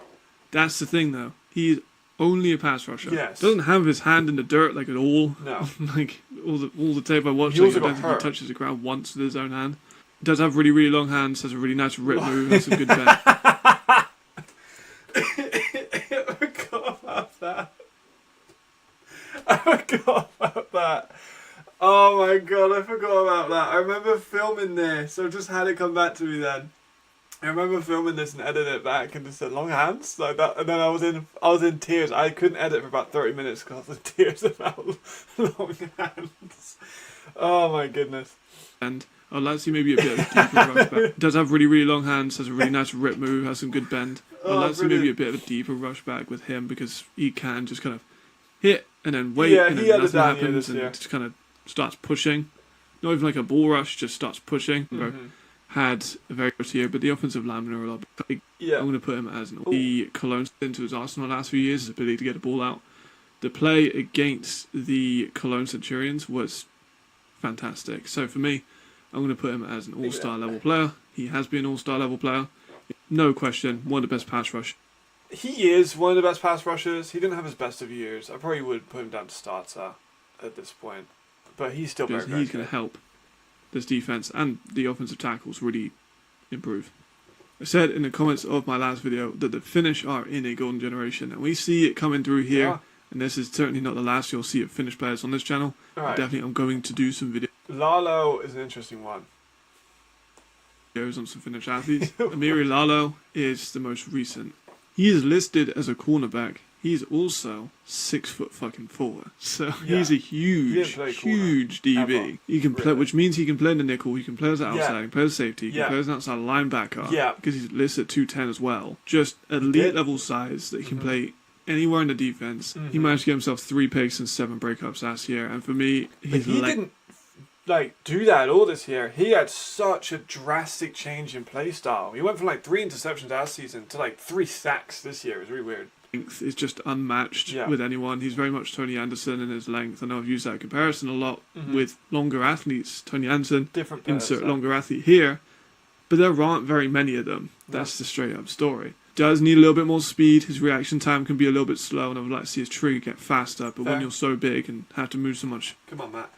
That's the thing, though. He's only a pass rusher. Yes. Doesn't have his hand in the dirt like at all. No. Like all the tape I watched, He like, I don't think he touches the ground once with his own hand. Does have really, really long hands. Has a really nice rip move. Has a good bend. I forgot about that. I forgot about that. Oh my god, I forgot about that. I remember filming this, so just had it come back to me then. I remember filming this and editing it back and just said long hands like that, and then I was in tears. I couldn't edit for about 30 minutes because I was in tears about long hands. Oh my goodness. And I'd like to see maybe a bit of a deeper rush back. Does have really, really long hands, has a really nice rip move, has some good bend. I'd like to see maybe a bit of a deeper rush back with him because he can just kind of hit and then wait and then nothing happens and just kind of starts pushing. Not even like a ball rush, just starts pushing. Mm-hmm. Had a very good year, but the offensive linemen are a lot big. Yeah. I'm going to put him as the Cologne into his arsenal the last few years, his ability to get the ball out. The play against the Cologne Centurions was fantastic. So for me, I'm going to put him as an all-star level player. He has been an all-star level player. No question, one of the best pass rushers. He is one of the best pass rushers. He didn't have his best of years. I probably would put him down to starter at this point. But he's still very good. He's going to help this defense and the offensive tackles really improve. I said in the comments of my last video that the Finnish are in a golden generation, and we see it coming through here. Yeah. And this is certainly not the last you'll see of Finnish players on this channel. Right. Definitely, I'm going to do some videos. Lalo is an interesting one. On some Finnish athletes. Amiri Lalo is the most recent. He is listed as a cornerback. He's also 6'4", so he's a huge DB. Ever. He can play, which means he can play in the nickel. He can play as an outside. He can play as safety. He can play as an outside linebacker. Yeah. Because he's listed at 210 as well. Just elite level size that he can play anywhere in the defense. He managed to get himself 3 picks and 7 breakups last year, and for me, he didn't do that at all this year. He had such a drastic change in play style. He went from 3 interceptions last season to 3 sacks this year. It was really weird. Length is just unmatched with anyone. He's very much Tony Anderson in his length. I know I've used that comparison a lot with longer athletes. Tony Anderson, insert longer athlete here, but there aren't very many of them. That's the straight up story. Does need a little bit more speed. His reaction time can be a little bit slow, and I would like to see his trigger get faster. But when you're so big and have to move so much, come on, Matt,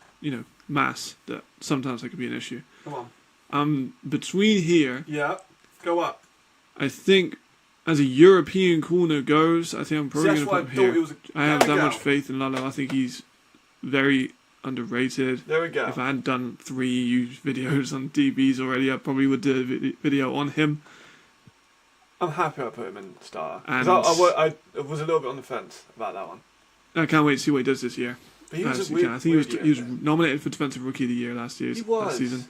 mass, that sometimes that could be an issue. Come on. Between here. Yeah, go up. I think. As a European corner goes, I think I'm probably going to put him here. I have that much faith in Lalo. I think he's very underrated. There we go. If I hadn't done 3 huge videos on DBs already, I probably would do a video on him. I'm happy I put him in star. I was a little bit on the fence about that one. I can't wait to see what he does this year. But he was I think he was nominated for Defensive Rookie of the Year last season.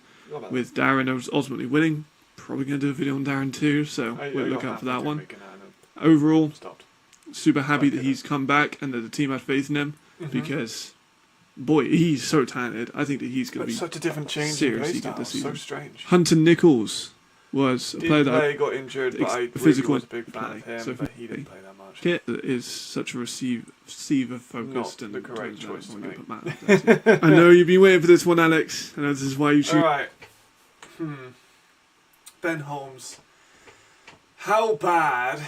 With Darren was ultimately winning. Probably going to do a video on Darren too, so we'll look out for that one. Overall, super happy that he's come back and that the team had faith in him because, boy, he's so talented. I think that he's going to be such a different change seriously good this season. So strange. Hunter Nichols was a player that got injured, but I really was a big fan of him, but he didn't play that much. Kit is such a receiver focused and the correct choice to make. I know you've been waiting for this one, Alex. I know this is why you choose. All right. Ben Holmes. How bad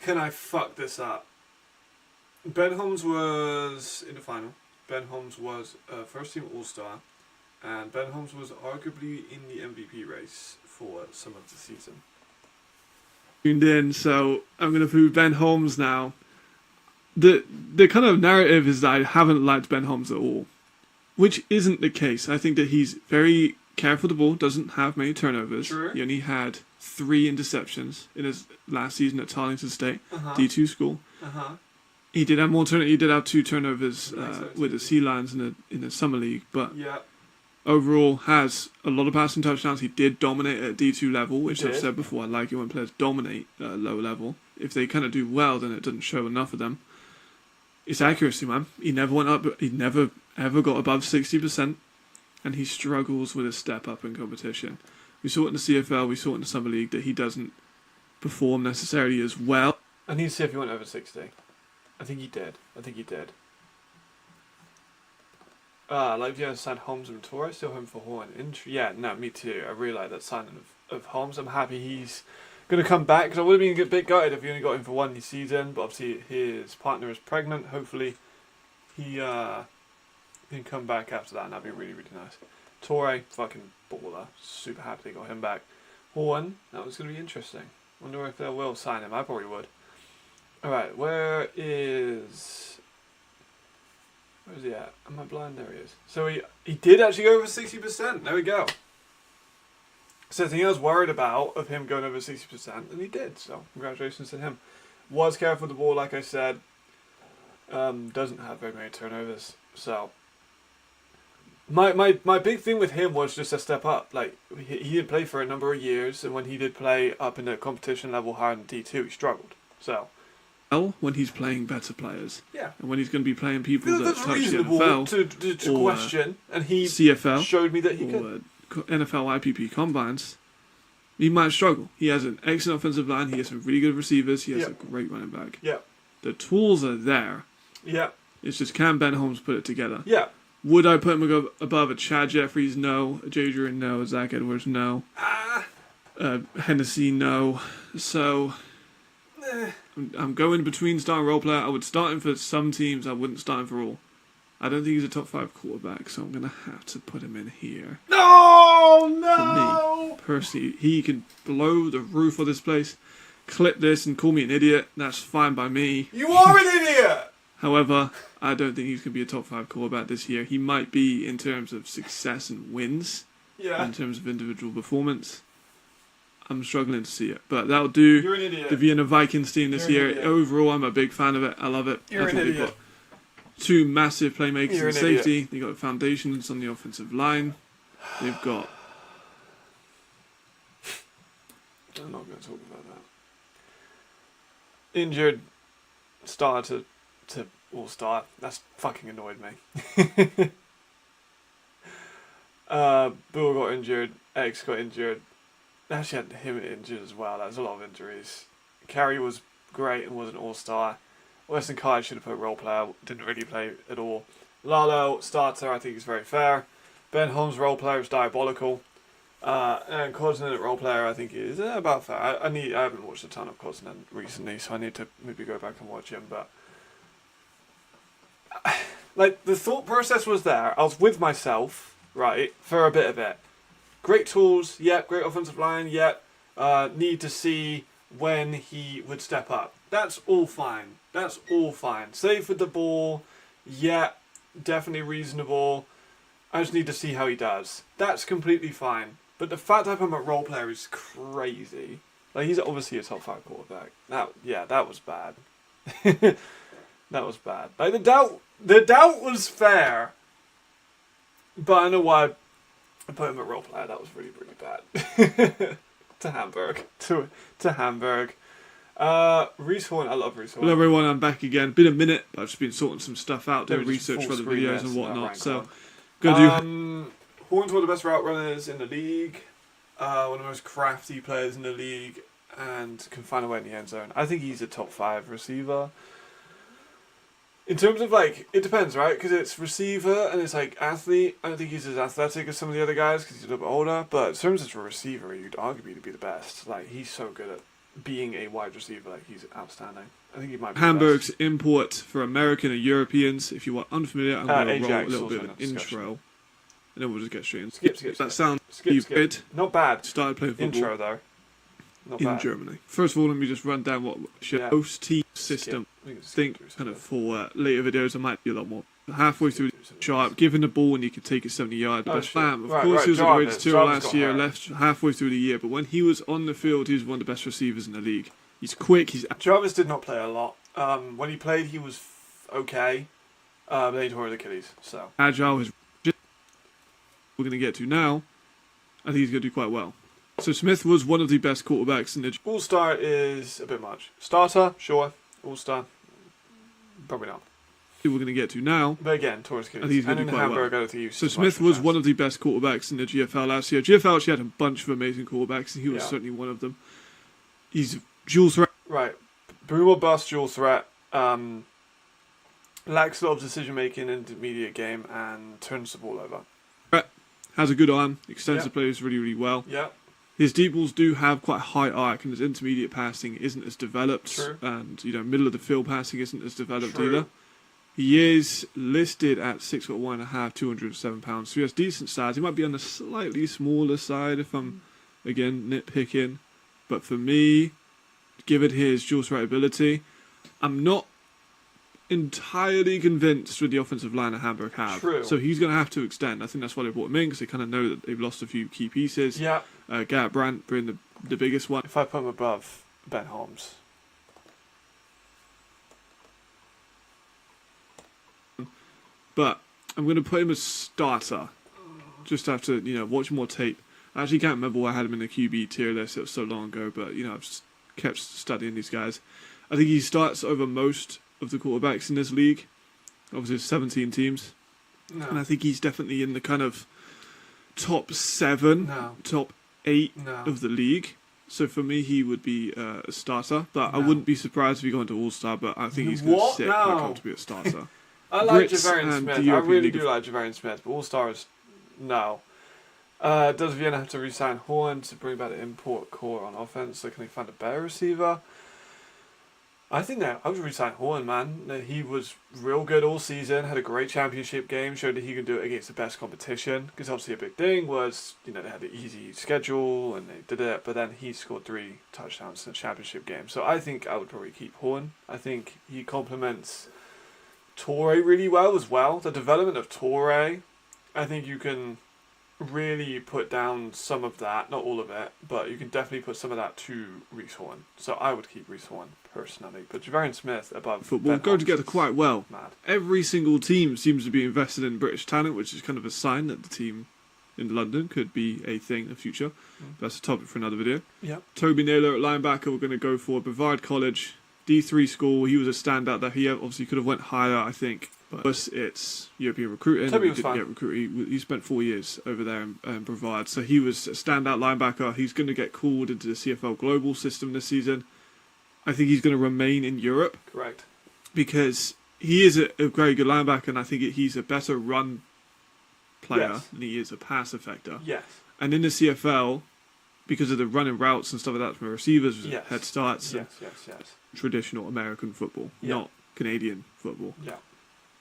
can I fuck this up? Ben Holmes was in the final. Ben Holmes was a first team All-Star. And Ben Holmes was arguably in the MVP race for some of the season. Tuned in, so I'm going to prove Ben Holmes now. The kind of narrative is that I haven't liked Ben Holmes at all. Which isn't the case. I think that he's very careful the ball, doesn't have many turnovers. Sure. He only had 3 interceptions in his last season at Tarleton State, D2 school. He did have more he did have 2 turnovers with the Sea Lions in the summer league, but overall has a lot of passing touchdowns. He did dominate at D2 level, which He I've did. said before. I like it when players dominate at a low level. If they kind of do well, then it doesn't show enough of them. It's accuracy, man. He never went up. He never ever got above 60%, and he struggles with a step up in competition. We saw it in the CFL. We saw it in the Summer League that he doesn't perform necessarily as well. I need to see if he went over 60. I think he did. Like you understand Holmes and Torres still home for Horn. Yeah, no, me too. I really like that signing of Holmes. I'm happy he's going to come back because I would have been a bit gutted if he only got him for one season. But obviously his partner is pregnant. Hopefully he can come back after that, and that'd be really, really nice. Torre, fucking baller. Super happy they got him back. Horn, that was going to be interesting. Wonder if they will sign him. I probably would. Alright, where is he at? Am I blind? There he is. So he did actually go over 60%. There we go. So the thing I was worried about of him going over 60%, and he did. So congratulations to him. Was careful with the ball, like I said. Doesn't have very many turnovers. So my big thing with him was just a step up. Like he didn't play for a number of years, and when he did play up in the competition level higher than D2, he struggled. So when he's playing better players. yeah. And when he's going to be playing people that That's touch the reasonable NFL to or, question, and he CFL showed me that he could. or NFL IPP combines, he might struggle. He has an excellent offensive line. He has some really good receivers. He has Yeah. a great running back. Yeah, The tools are there. yeah, It's just can Ben Holmes put it together? yeah. Would I put him above a Chad Jeffries? No. A Jadrian? No. A Zach Edwards? No. Hennessy? No. So I'm going between star and role player. I would start him for some teams. I wouldn't start him for all. I don't think he's a top 5 quarterback, so I'm going to have to put him in here. No. Personally, he can blow the roof of this place, clip this and call me an idiot. That's fine by me. You are an idiot. However, I don't think he's going to be a top 5 quarterback this year. He might be in terms of success and wins, Yeah. in terms of individual performance. I'm struggling to see it, but that'll do. You're an idiot. The Vienna Vikings team this You're an year. idiot. Overall, I'm a big fan of it. I love it. You're I an think they've idiot. got 2 massive playmakers You're in an safety. They've got foundations on the offensive line. They've got. I'm not going to talk about that. Injured starter to all-star. That's fucking annoyed me. Bill got injured. X got injured. Actually had him injured as well. That was a lot of injuries. Carey was great and was an all-star. Weston Kai should have put role player. Didn't really play at all. Lalo, starter, I think is very fair. Ben Holmes, role player, is diabolical. And Cosnan, role player, I think is about fair. I haven't watched a ton of Cosnan recently, so I need to maybe go back and watch him. But like the thought process was there. I was with myself, right, for a bit of it. Great tools, yeah. Great offensive line, yeah. Need to see when he would step up. That's all fine. That's all fine. Safe with the ball, yeah. Definitely reasonable. I just need to see how he does. That's completely fine. But the fact I put him at role player is crazy. Like, he's obviously a top 5 quarterback. That was bad. That was bad. Like, the doubt was fair. But I know why I put him at role player. That was really, really bad. To Hamburg. To Hamburg. Reese Horn, I love Reese Horn. Hello everyone, I'm back again. Been a minute, but I've just been sorting some stuff out, doing Maybe just research for full the screen videos this and and that whatnot. rank So, on. gonna do. Horn's one of the best route runners in the league. One of the most crafty players in the league, and can find a way in the end zone. I think he's a top 5 receiver. In terms of, like, it depends, right? Because it's receiver and it's, like, athlete. I don't think he's as athletic as some of the other guys because he's a little bit older. But in terms of a receiver, you'd arguably be the best. Like, he's so good at being a wide receiver. Like, he's outstanding. I think he might be Hamburg's the best. import for American and Europeans. If you are unfamiliar, I'm going to roll a Ajax little also bit of an in the discussion. intro, and then we'll just get straight into Skip, it. skip, That skip. sounds Skip. good. Not bad. Started playing football Intro, though. Not in bad. Germany. First of all, let me just run down what should Yeah. host team system. Skip. We can skip Think through some kind of it. for later videos, I might be a lot more halfway through sharp, given the ball and you could take it 70 yards. Oh, Best shit. Bam. Of Right, course, right, he was a great Jarvis. tour Jarvis last got year, hurt. left halfway through the year. But when he was on the field, he was one of the best receivers in the league. He's quick. He's Jarvis did not play a lot. When he played, he was okay. But then he tore his Achilles, so. agile. His we're going to get to now, I think he's going to do quite well. So Smith was one of the best quarterbacks in the... All-star is a bit much. Starter, sure. All-star, probably not. We're going to get to now. But again, Torres I think he's going to do quite well. I don't think So Smith was one of the best quarterbacks in the GFL last year. GFL actually had a bunch of amazing quarterbacks, and he was certainly one of them. He's dual threat. Right. Boom or bust, dual threat. Lacks a lot of decision-making in the intermediate game and turns the ball over. Has a good arm, extends the plays really, really well. Yeah. His deep balls do have quite a high arc, and his intermediate passing isn't as developed. True. And, middle of the field passing isn't as developed True. either. He is listed at 6'1.5", 207 pounds. So he has decent size. He might be on the slightly smaller side if I'm, again, nitpicking. But for me, given his dual threat ability, I'm not entirely convinced with the offensive line that Hamburg have. True. So he's going to have to extend. I think that's why they brought him in, because they kind of know that they've lost a few key pieces. Yeah. Garrett Brandt being the biggest one. If I put him above Ben Holmes. But I'm going to put him as starter. Just have to, watch more tape. I actually can't remember why I had him in the QB tier list. It was so long ago, but, I've just kept studying these guys. I think he starts over most of the quarterbacks in this league. Obviously, it's 17 teams. No. And I think he's definitely in the kind of top 7, top 8 of the league. So for me, he would be a starter. But I wouldn't be surprised if he got into All-Star, but I think he's going to sit quite comfortably at starter. I like Brits Javarian and Smith. the I European really League do like Javarian Smith, but All-Star is no. Does Vienna have to re-sign Horn to bring back the import core on offense? So can they find a better receiver? I think that I would re-sign Horn, man. He was real good all season, had a great championship game, showed that he could do it against the best competition. Because obviously a big thing was, they had an easy schedule and they did it, but then he scored 3 touchdowns in the championship game. So I think I would probably keep Horn. I think he complements Torre really well as well. The development of Torre, I think you can really put down some of that, not all of it, but you can definitely put some of that to Reese Horn. So I would keep Reese Horn personally, but Javarian Smith above football go together quite well. Mad. Every single team seems to be invested in British talent, which is kind of a sign that the team in London could be a thing in the future. That's a topic for another video. Yeah. Toby Naylor at linebacker, we're going to go for Brevard College, D3 school. He was a standout there. He obviously could have went higher, I think. But it's European recruiting. Toby was fine. Get recruited. He spent 4 years over there in Brevard. So he was a standout linebacker. He's going to get called into the CFL Global system this season. I think he's going to remain in Europe. Correct. Because he is a very good linebacker, and I think he's a better run player than he is a pass effector. Yes. And in the CFL, because of the running routes and stuff like that from the receivers, head starts, yes. traditional American football, not Canadian football. Yeah.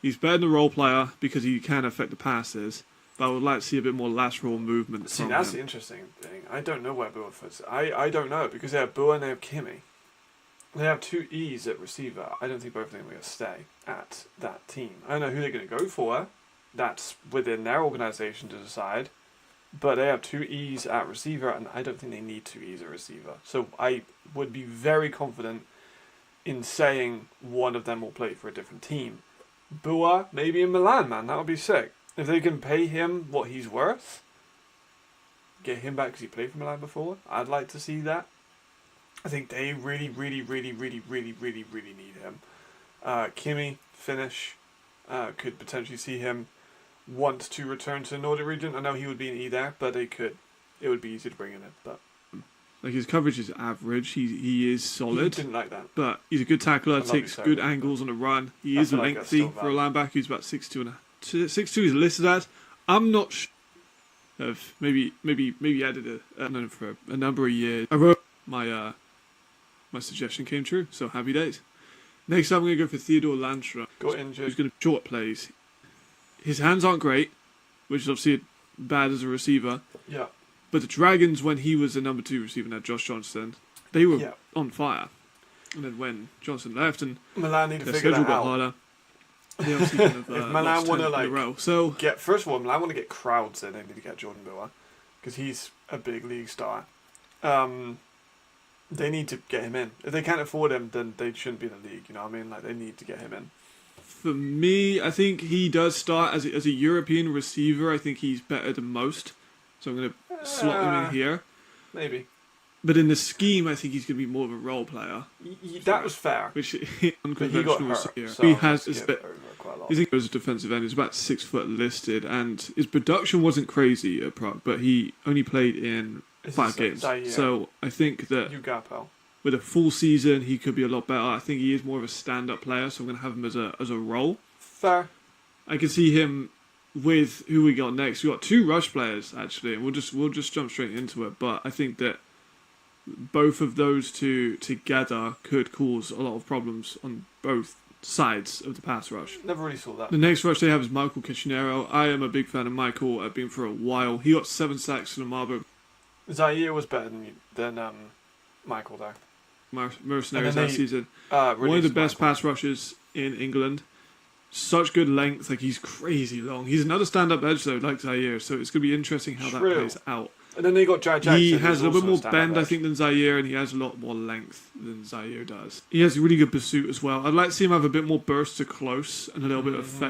He's better than a role player because he can affect the passes, but I would like to see a bit more lateral movement See, from that's him. the interesting thing. I don't know where Bua fits. I don't know, because they have Bua and they have Kimmy. They have 2 E's at receiver. I don't think both of them are going to stay at that team. I don't know who they're going to go for. That's within their organisation to decide. But they have 2 E's at receiver, and I don't think they need 2 E's at receiver. So I would be very confident in saying one of them will play for a different team. Bua, maybe in Milan, man. That would be sick. If they can pay him what he's worth, get him back because he played for Milan before, I'd like to see that. I think they really, really, really, really, really, really, really need him. Kimmy, Finnish, could potentially see him want to return to the Nordic region. I know he would be an E there, but they could. It would be easy to bring him in. But his coverage is average. He is solid. He didn't like that. But he's a good tackler. Takes good angles on the run. He is lengthy for a linebacker. He's about 6'2". 6'2" is listed as. I'm not sure. Maybe added for a number of years. I wrote my suggestion came true. So happy days. Next up, I'm going to go for Theodore Landstrom. Got injured. Who's going to short plays. His hands aren't great, which is obviously bad as a receiver. Yeah. But the Dragons, when he was the number 2 receiver, now Josh Johnson, they were on fire. And then when Johnson left and Milan need to their figure schedule that got out. harder, they obviously kind of If Milan want to So first of all, Milan want to get crowds in. They need to get Jordan Bua because he's a big league star. They need to get him in. If they can't afford him, then they shouldn't be in the league. You know what I mean? Like they need to get him in. For me, I think he does start as a European receiver. I think he's better than most. So I'm going to slot him in here. Maybe. But in the scheme, I think he's going to be more of a role player. That was fair. Which But he got hurt, here. so He has skip a bit. over quite a lot. I think he was a defensive end. He's about 6 foot listed, and his production wasn't crazy at Prague, but he only played in This 5 is games. Zaire. So I think that Ugapo. with a full season, he could be a lot better. I think he is more of a stand-up player, so I'm going to have him as a role. Fair. I can see him with who we got next. We got 2 rush players actually, and we'll just jump straight into it. But I think that both of those two together could cause a lot of problems on both sides of the pass rush. Never really saw that. The next rush they have is Michael Cuccinero. I am a big fan of Michael. I've been for a while. He got 7 sacks in the Marburg Zaire was better than Michael though. Mercenaries And then that season. One of the released best Michael. pass rushers in England. Such good length, like he's crazy long. He's another stand-up edge though, like Zaire. So it's going to be interesting how True. that plays out. And then they got Jack Jackson. He who's has a little bit also more stand-up bend, I edge. think, than Zaire, and he has a lot more length than Zaire does. He has a really good pursuit as well. I'd like to see him have a bit more burst to close and a little bit of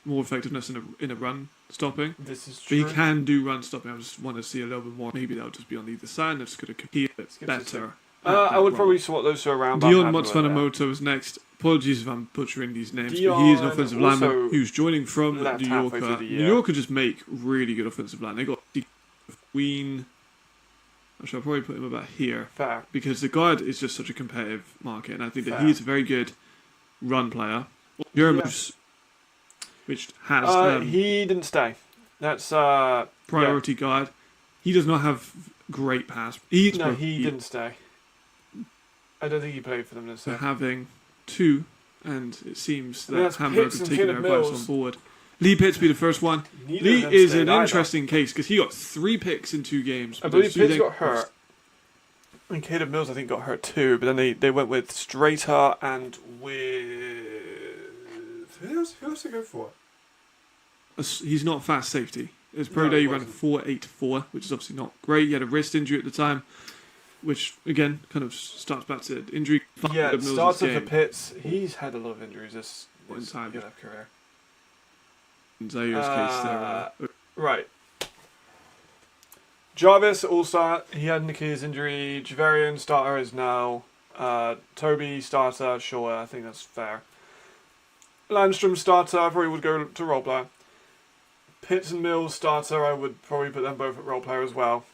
more effectiveness in a run stopping. This is But true. he can do run stopping. I just want to see a little bit more. Maybe that'll just be on either side, and it's going to compete a bit Skips better. I would probably swap those two around. but I'm Dion happy with that. Motsvanamoto is next. Apologies if I'm butchering these names, but he Dion is an offensive lineman also who's joining from left New halfway Yorker. through the New year. Yorker just make really good offensive line. They got Queen. Actually, I'll probably put him about here Fair. because the guard is just such a competitive market, and I think that Fair. he's a very good run player. Jeremos, which has He didn't stay. That's priority guard. He does not have great pass. He didn't stay. I don't think he played for them this for year. having 2, and it seems Yeah, that that's Hamburg Pitts have and taken Caleb their advice Mills. on board. Lee Pitts be the first one. Neither Lee of them is stayed an either. interesting case because he got 3 picks in 2 games. I but believe those 2 Pitts they- got hurt. And Caleb Mills, I think, got hurt too. But then they went with Strater and with who else did they go for? He's not fast safety. His pro No, day he he ran wasn't. 4.84, which is obviously not great. He had a wrist injury at the time, which again kind of starts back to injury. Yeah, it Mills' starts with the game. Pitts. He's had a lot of injuries this Time. career. In Zaire's case, there. Right. Jarvis All-Star, he had an Achilles injury. Javarian starter is now. Toby starter, sure, I think that's fair. Landstrom starter, I probably would go to role player. Pitts and Mills starter, I would probably put them both at role player as well.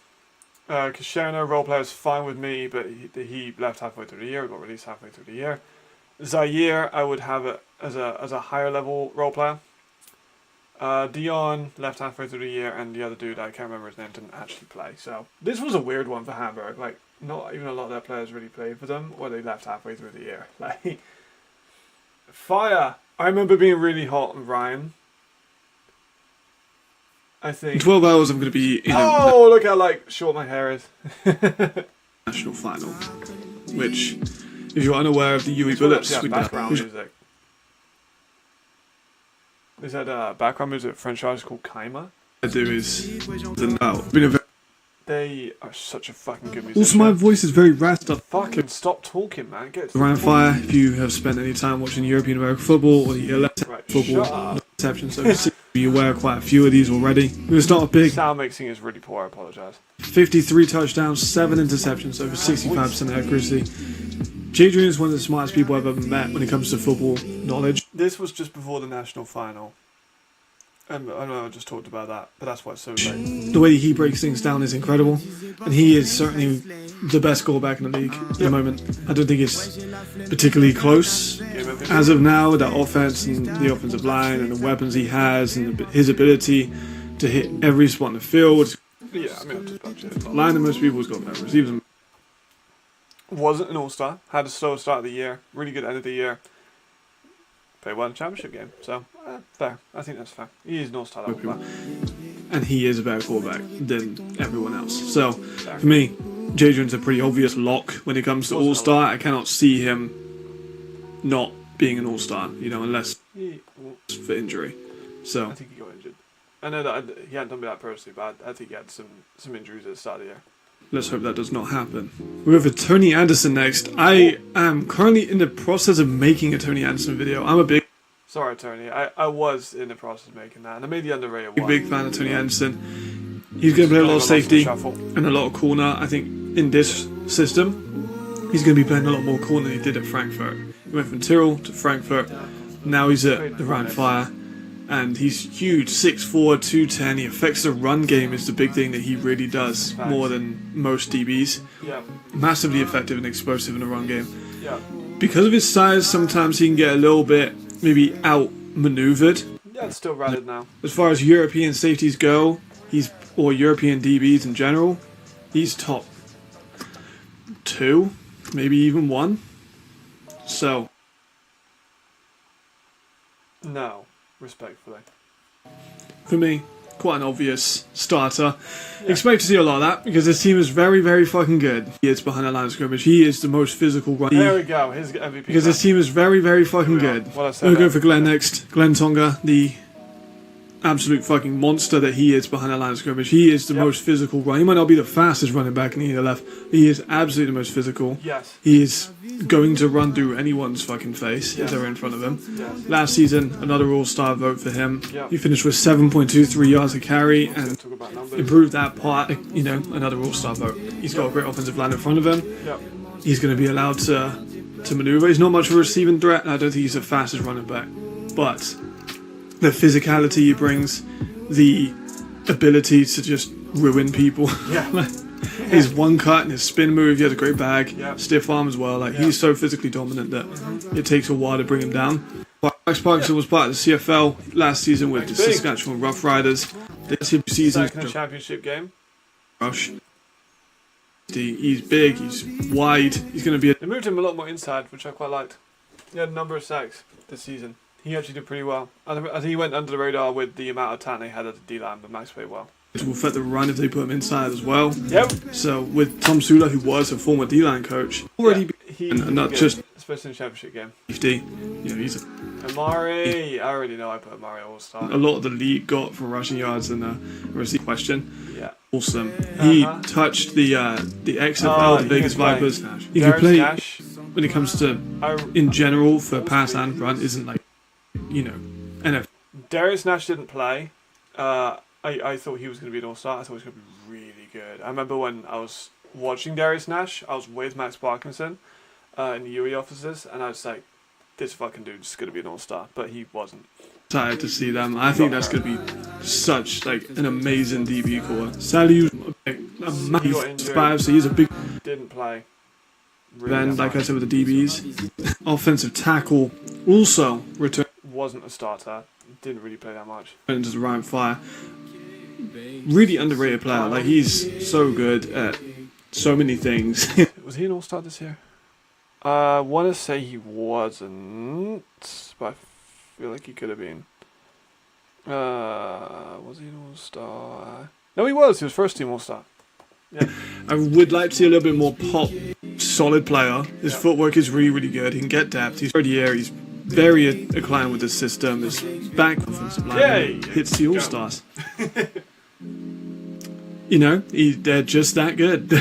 Kashana, role player is fine with me, but he left halfway through the year, got released halfway through the year. Zaire, I would have it as a higher level role player. Dion left halfway through the year, and the other dude, I can't remember his name, didn't actually play. So this was a weird one for Hamburg. Like, not even a lot of their players really played for them, or they left halfway through the year. Like, fire! I remember being really hot on Ryan. I In think. 12 hours, I'm going to be in a Oh, look how short my hair is. national final, which, if you're unaware of the UE This one Bullets, actually we had background music. Is that background music franchise called Kaima? do is the now. Been a very, They are such a fucking good musician. also, my voice is very rasped up. Fucking stop talking, man. Get to Ryan Fire, if you have spent any time watching European American football or the elect Right, football, shut up. exception, so be aware of quite a few of these already. We're going to start off big. Sound mixing is really poor, I apologise. 53 touchdowns, 7 interceptions, over 65% accuracy. Jadrian is one of the smartest people I've ever met when it comes to football knowledge. This was just before the national final. I know I just talked about that, but that's why it's so late. The way he breaks things down is incredible, and he is certainly the best goalback in the league at the moment. I don't think it's particularly close. As of now, that offense and the offensive line and the weapons he has and his ability to hit every spot in the field, Yeah, I mean, I'm just about to line than most people's got better receivers. Wasn't an all-star. Had a slow start of the year. Really good end of the year. Played well in the championship game. So, fair. I think that's fair. He is an all-star level player. And he is a better quarterback than everyone else. So, Fair. for me, Jadrian's a pretty obvious lock when it comes to Wasn't a All-Star. I cannot see him not being an All-Star, unless Well, it's for injury. So, I think he got injured. I know that he hadn't done me that personally, but I think he had some injuries at the start of the year. let's hope that does not happen. We have a Tony Anderson next. I am currently in the process of making a Tony Anderson video. I'm a big Sorry, Tony. I was in the process of making that, and I made the underrated one. Big fan of Tony Anderson. He's going to play a lot of safety and a lot of corner. I think in this system, he's going to be playing a lot more corner than he did at Frankfurt. He went from Tyrrell to Frankfurt. Now he's at the Rhein-Fire. And he's huge, 6'4", 210. He affects the run game is the big thing that he really does more than most DBs. Yeah. Massively effective and explosive in the run game. Yeah. Because of his size, sometimes he can get a little bit maybe outmaneuvered. Yeah, it's still ratted now. As far as European safeties go, or European DBs in general, he's top 2, maybe even 1. So. No. Respectfully. For me, quite an obvious starter. Yeah. Expect to see a lot of that because this team is very, very fucking good. He is behind the line of scrimmage. He is the most physical runner. There we go. His MVP. Because this team is very, very fucking good. We'll go for Glenn next. Glenn Tonga, the absolute fucking monster that he is behind the line of scrimmage. He is the most physical runner. He might not be the fastest running back in either left, but he is absolutely the most physical. Yes. He is going to run through anyone's fucking face if they're in front of him. Yes. Last season, another all-star vote for him. Yep. He finished with 7.23 yards a carry and improved that part, another all-star vote. He's got a great offensive line in front of him. Yep. He's going to be allowed to maneuver. He's not much of a receiving threat, and I don't think he's the fastest running back. But the physicality he brings, the ability to just ruin people. Yeah. His one cut and his spin move, he has a great bag, Yep. stiff arm as well. He's so physically dominant that it takes a while to bring him down. Max Parkinson was part of the CFL last season with the Saskatchewan Roughriders. This season, second championship game. Rush. He's big, he's wide, he's going to be They moved him a lot more inside, which I quite liked. He had a number of sacks this season. He actually did pretty well. I think he went under the radar with the amount of talent they had at the D-line, but Max played well. It will affect the run if they put him inside as well. Yep. So with Tom Sula, who was a former D-line coach, already and not good, just especially in the championship game. safety, he's Amari, I already know I put Amari all-star. a lot of the league got for rushing yards and receive question. Yeah. Awesome. He touched the XFL, the Vegas Vipers. He can play when it comes to in general for pass and run isn't like NFL. Darius Nash didn't play. I thought he was going to be an all-star. I thought he was going to be really good. I remember when I was watching Darius Nash, I was with Max Parkinson in the UE offices, and I was like, this fucking dude's going to be an all-star, but he wasn't. Excited to see them. I think that's going to be such an amazing DB core. Sadly, a massive 5, so he's a big. Didn't play. Really then, like I said with the DBs, offensive tackle also returned. Wasn't a starter. Didn't really play that much. Into the Rhein-Fire. Really underrated player. He's so good at so many things. Was he an all-star this year? I want to say he wasn't, but I feel like he could have been. Was he an all-star? No, he was. He was first team all-star. Yeah. I would like to see a little bit more pop, solid player. His footwork is really, really good. He can get depth. He's third year. He's very acclaimed with the system. His back offensive line hits the all-stars. They're just that good.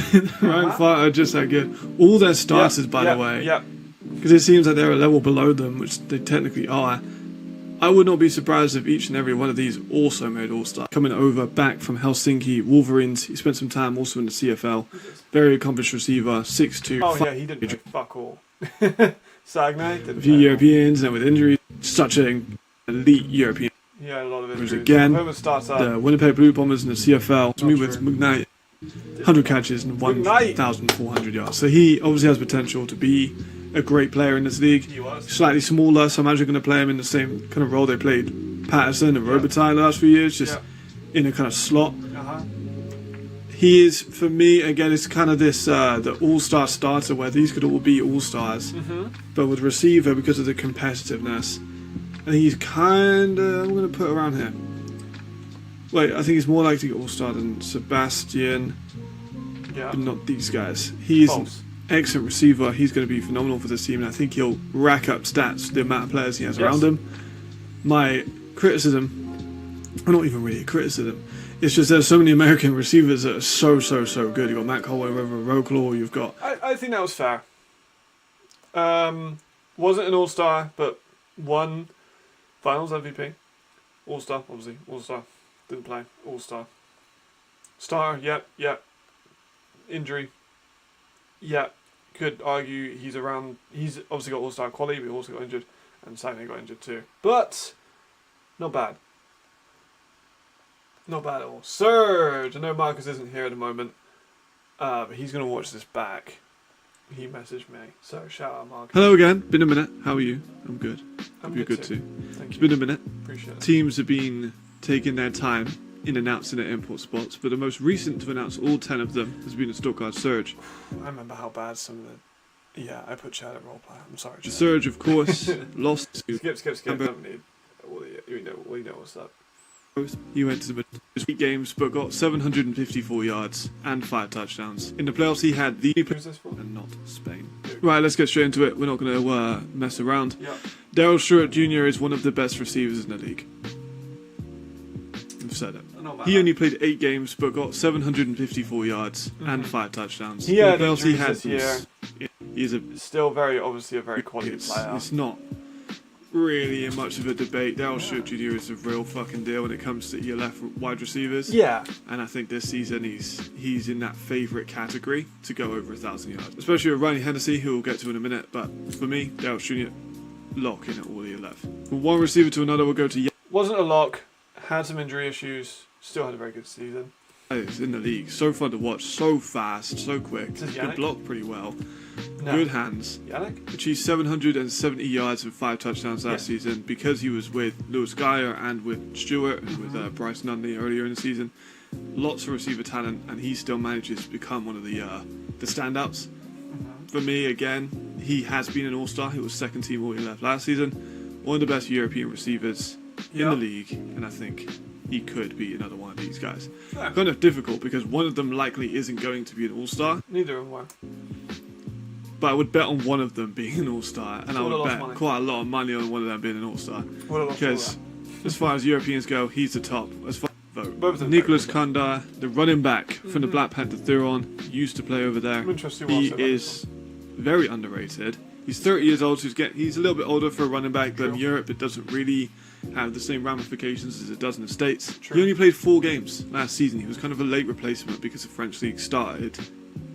Rhein-Fire are just that good. All their starters, by the way, because it seems like they're a level below them, which they technically are. I would not be surprised if each and every one of these also made All-Star. Coming over back from Helsinki Wolverines, he spent some time also in the CFL. Very accomplished receiver, 6'2". Oh yeah, he didn't play fuck all. Sagnay didn't. A few Europeans, and with injuries, such an elite European. Yeah, a lot of injuries. Again, the Winnipeg Blue Bombers in the CFL. To me, with McKnight, 100 catches and 1,400 yards. So he obviously has potential to be a great player in this league. He was. Slightly smaller, so I'm actually going to play him in the same kind of role they played Patterson and Robitaille the last few years, just in a kind of slot. He is, for me, again, it's kind of this the all-star starter where these could all be all-stars, but with receiver because of the competitiveness. And he's kind of, I'm going to put around here. Wait, I think he's more likely to get all-star than Sebastian, but not these guys. He's an excellent receiver. He's going to be phenomenal for this team, and I think he'll rack up stats, the amount of players he has around him. My criticism, or not even really a criticism, it's just there's so many American receivers that are so good. You've got Matt Colway, Reverend Rocklaw, you've got... I think that was fair. Wasn't an all-star, but won Finals MVP. All-Star, obviously. All-Star. Didn't play. All-Star. Star, yep. Injury. Yep. Could argue he's around. He's obviously got All-Star quality, but he also got injured. And Sagne got injured too. But, not bad. Not bad at all. Surge! I know Marcus isn't here at the moment. But he's going to watch this back. He messaged me. So, shout out Marcus. Hello again. Been a minute. How are you? I'm good. Hope you're good too. Thank It's you. been a minute. Appreciate it. Teams have been taking their time in announcing their import spots, but the most recent to announce all 10 of them has been the Stuttgart Surge. I remember how bad some of the... Yeah, I put Chad at roleplay. I'm sorry, The Chad. Surge, of course, lost to Skip. Don't need... We know what's up. He went to the 8 games but got 754 yards and 5 touchdowns. In the playoffs, he had the Who's this for? and not Spain. Right, let's get straight into it. We're not going to mess around. Yeah. Daryl Stewart Jr. is one of the best receivers in the league. I've said it. Not bad. He only played 8 games but got 754 yards and 5 touchdowns. He had In the playoffs, injuries this year. He's a Still obviously a very quality player. it's not really much of a debate. Daryl Stewart Jr. is a real fucking deal when it comes to ELF wide receivers. Yeah. And I think this season he's in that favourite category to go over 1,000 yards. Especially with Ronnie Hennessy, who we'll get to in a minute. But for me, Daryl Stewart Jr. lock in at all ELF. From one receiver to another, we'll go to Wasn't a lock. Had some injury issues. Still had a very good season. Yannick in the league. So fun to watch. So fast. So quick. This is Could Yannick? block pretty well. No. Good hands. Yannick? Achieved 770 yards and 5 touchdowns last season because he was with Lewis Geyer and with Stewart and with Bryce Nunley earlier in the season. Lots of receiver talent, and he still manages to become one of the standouts. For me, again, he has been an all-star. He was second team all he left last season. One of the best European receivers in the league, and I think he could be another one of these guys. Yeah. Kind of difficult because one of them likely isn't going to be an all-star. Neither of them were. But I would bet on one of them being an all-star, and I Would've would lost bet money. quite a lot of money on one of them being an all-star. Would've lost all Because as far as Europeans go, he's the top. As far as Both of them Nicholas very good. Kunda, the running back from the Black Panther Thuron, used to play over there. I'm interested He to watch it. is very underrated. He's 30 years old, so he's a little bit older for a running back, but in True. Europe it doesn't really have the same ramifications as it does in the States. True. He only played 4 games last season. He was kind of a late replacement because the French League started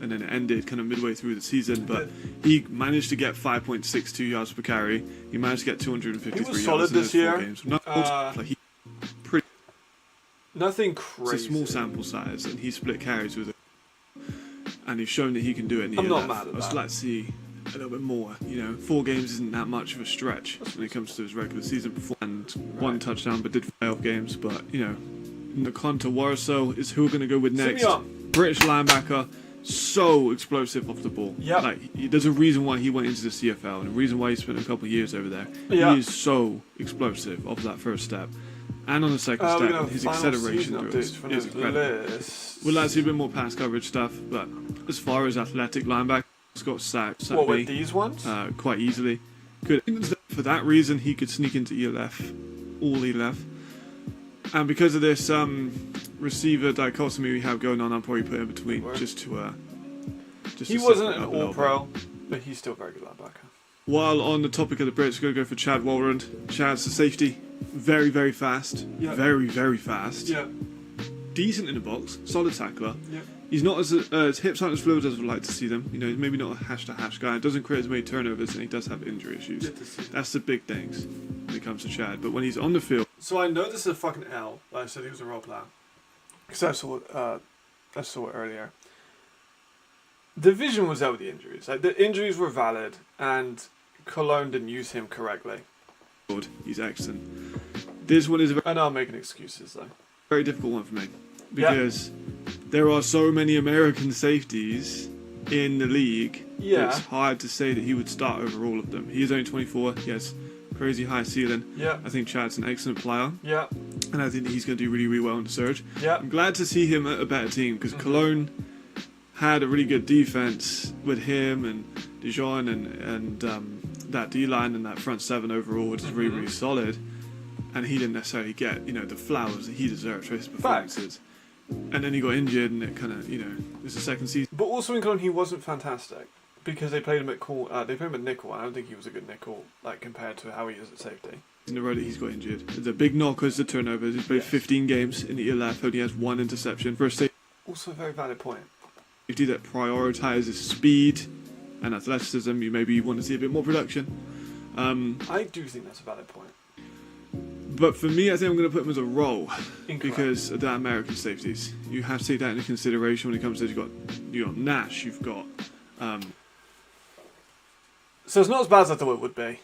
and then it ended kind of midway through the season, but he managed to get 5.62 yards per carry. He managed to get 253 He was yards solid in this those 4 year. games. Not like he pretty Nothing it's crazy. a small sample size, and he split carries with it, and he's shown that he can do it in the I'm not ELF. mad at I'd just that. like to see a little bit more. 4 games isn't that much of a stretch when it comes to his regular season performance. And 1 touchdown, but did fail games. But Nakonta Warso is who we're going to go with next. Simeon. British linebacker, so explosive off the ball. Yep. There's a reason why he went into the CFL, and a reason why he spent a couple of years over there. Yeah. He is so explosive off that first step. And on the second We're step, gonna have his final acceleration season through updates from is his incredible. list. We'd like to see a bit more pass coverage stuff, but as far as athletic linebacker, he's got sacked What with these ones? quite easily. For that reason, he could sneak into ELF, all ELF. And because of this receiver dichotomy we have going on, I'll probably put in between Word. just to He separate wasn't an up a little all-pro, but he's still a very good linebacker. While on the topic of the Brits, we're going to go for Chad Walrond. Chad's a safety. Very, very fast. Yeah. Very, very fast. Yeah. Decent in the box. Solid tackler. Yeah. He's not his hips aren't as fluid as we'd like to see them. He's maybe not a hash-to-hash guy. Doesn't create as many turnovers, and he does have injury issues. Good to see. That's the big things when it comes to Chad. But when he's on the field, So I know this is a fucking L. Like I said, he was a role player. Because I saw it earlier. The vision was out with the injuries. Like the injuries were valid, and Cologne didn't use him correctly. he's excellent. This one is a I know I'm making excuses though. very difficult one for me because there are so many American safeties in the league. Yeah. It's hard to say that he would start over all of them. He is only 24. He has crazy high ceiling. Yeah. I think Chad's an excellent player, Yeah. and I think that he's going to do really, really well in the Surge. Yeah. I'm glad to see him at a better team because Cologne had a really good defense with him and Dijon and that D-line and that front 7 overall, which is really, really solid. And he didn't necessarily get, the flowers that he deserved for his performances. And then he got injured, and it kind of, it's the second season. But also in Cologne, he wasn't fantastic because they played him at nickel. And I don't think he was a good nickel, like compared to how he is at safety. in the row that he's got injured. The big knockers, the turnovers. He's played 15 games in the ELF, only has 1 interception. For a safety Also a very valid point. that prioritizes speed and athleticism, you want to see a bit more production. I do think that's a valid point. But for me, I think I'm going to put him as a role Incorrect. because of the American safeties. You have to take that into consideration when it comes to you've got Nash, you've got So it's not as bad as I thought it would be.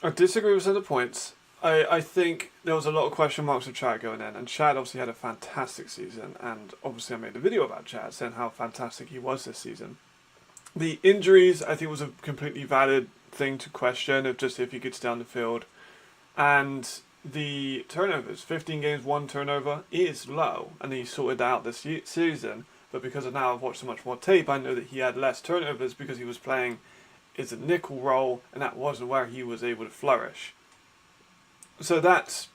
I disagree with some of the points. I think there was a lot of question marks with Chad going in, and Chad obviously had a fantastic season, and obviously I made a video about Chad saying how fantastic he was this season. The injuries, I think, was a completely valid thing to question, of just if he could stay on the field. And the turnovers, 15 games, 1 turnover, is low, and he sorted that out this season. But because of now I've watched so much more tape, I know that he had less turnovers because he was playing as a nickel role, and that wasn't where he was able to flourish. So that's,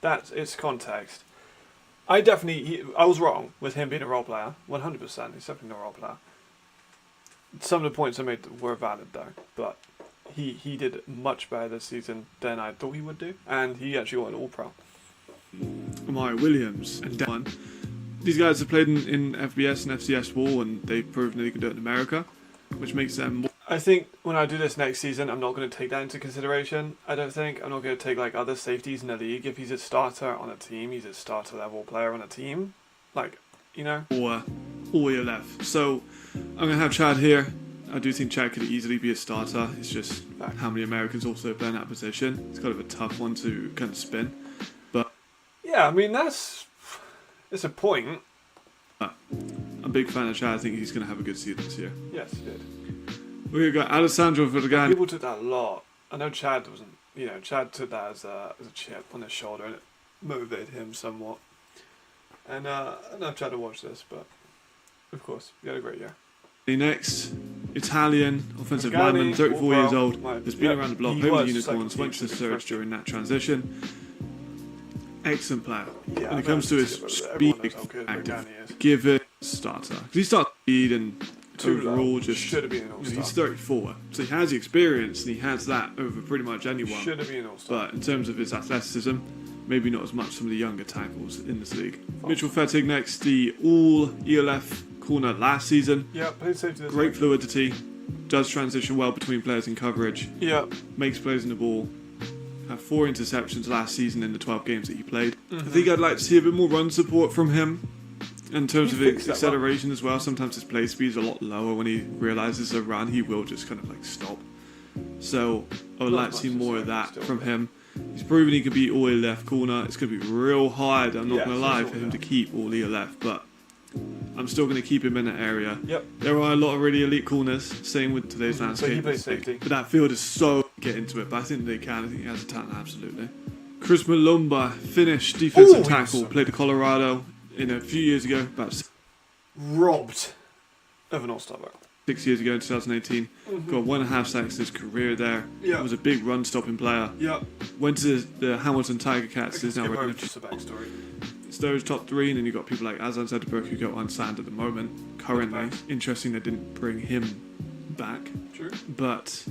that's its context. I was wrong with him being a role player, 100%. He's definitely not a role player. Some of the points I made were valid though, but he did much better this season than I thought he would do, and he actually got an All-Pro. Amari Williams and Dan. These guys have played in FBS and FCS ball, and they've proven that they can do it in America, which makes them more. I think when I do this next season, I'm not going to take that into consideration. I don't think. I'm not going to take like other safeties in the league. If he's a starter on a team, he's a starter level player on a team. Or all year left. So I'm going to have Chad here. I do think Chad could easily be a starter. It's just how many Americans also play in that position. It's kind of a tough one to kind of spin. But yeah, I mean, it's a point. I'm a big fan of Chad. I think he's going to have a good season this year. Yes, he did. We've got Alessandro Vergani. People took that a lot. I know Chad wasn't, Chad took that as a chip on his shoulder, and it motivated him somewhat. And I don't know if Chad will watch this, but of course, he had a great year. Next, Italian offensive Vergani, lineman, 34 years old, has been yep, around the block, he played with was unicorns, second went to the team surge first during that transition. Excellent player. Yeah, when it comes to his speed, everyone knows how good active, Vergani is. give it a starter. Because he starts speed and Too overall low. just. Should have been an all-star. He's 34, so he has the experience and he has that over pretty much anyone. Should have been an all-star. But in terms of his athleticism, maybe not as much some of the younger tackles in this league. Oh. Mitchell Fettig next, the all ELF corner last season. Yeah, played safety this Great week. fluidity, does transition well between players in coverage, Yeah. makes plays in the ball. Had 4 interceptions last season in the 12 games that he played. Mm-hmm. I think I'd like to see a bit more run support from him in terms He of fixed that acceleration as well. Sometimes his play speed is a lot lower when he realizes a run. He will just kind of like stop. So I would Not like to see much more as of well, that still. from him. He's proven he can be all left corner. It's going to be real hard, I'm not Yes, going to lie, for for him sure. to keep all left, but I'm still going to keep him in that area. Yep. There are a lot of really elite corners, same with today's But landscape. he plays safety. But that field is so get into it, but I think they can. I think he has a talent, absolutely. Chris Malumba, Finnish defensive Ooh, tackle, yes. played at Colorado in a few years ago, about Robbed of an all-star vote. 6 years ago in 2018. Got 1.5 sacks in his career there. Yeah. Was a big run-stopping player. Yep. Went to the Hamilton Tiger Cats. Is now Skip over working just a backstory. It's those top 3, and then you've got people like Azan Zedberg who go unsigned at the moment. Currently, Nice. interesting they didn't bring him back, True. but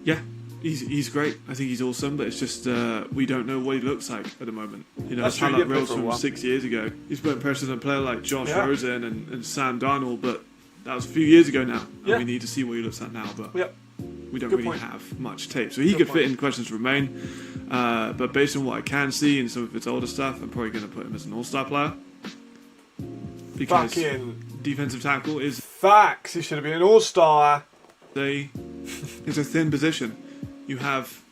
yeah, he's great. I think he's awesome, but it's just we don't know what he looks like at the moment. That's It's true, he highlight didn't play reels for a from while. 6 years ago. He's put in person a player like Josh Yeah. Rosen and Sam Darnold, but that was a few years ago now. Yeah. And we need to see what he looks like now, but Yep. we don't Good really point. have much tape. So he Good could point. fit in questions to remain. But based on what I can see in some of his older stuff, I'm probably going to put him as an all-star player. Because Fucking defensive tackle is facts. He should have been an all-star. it's a thin position. You have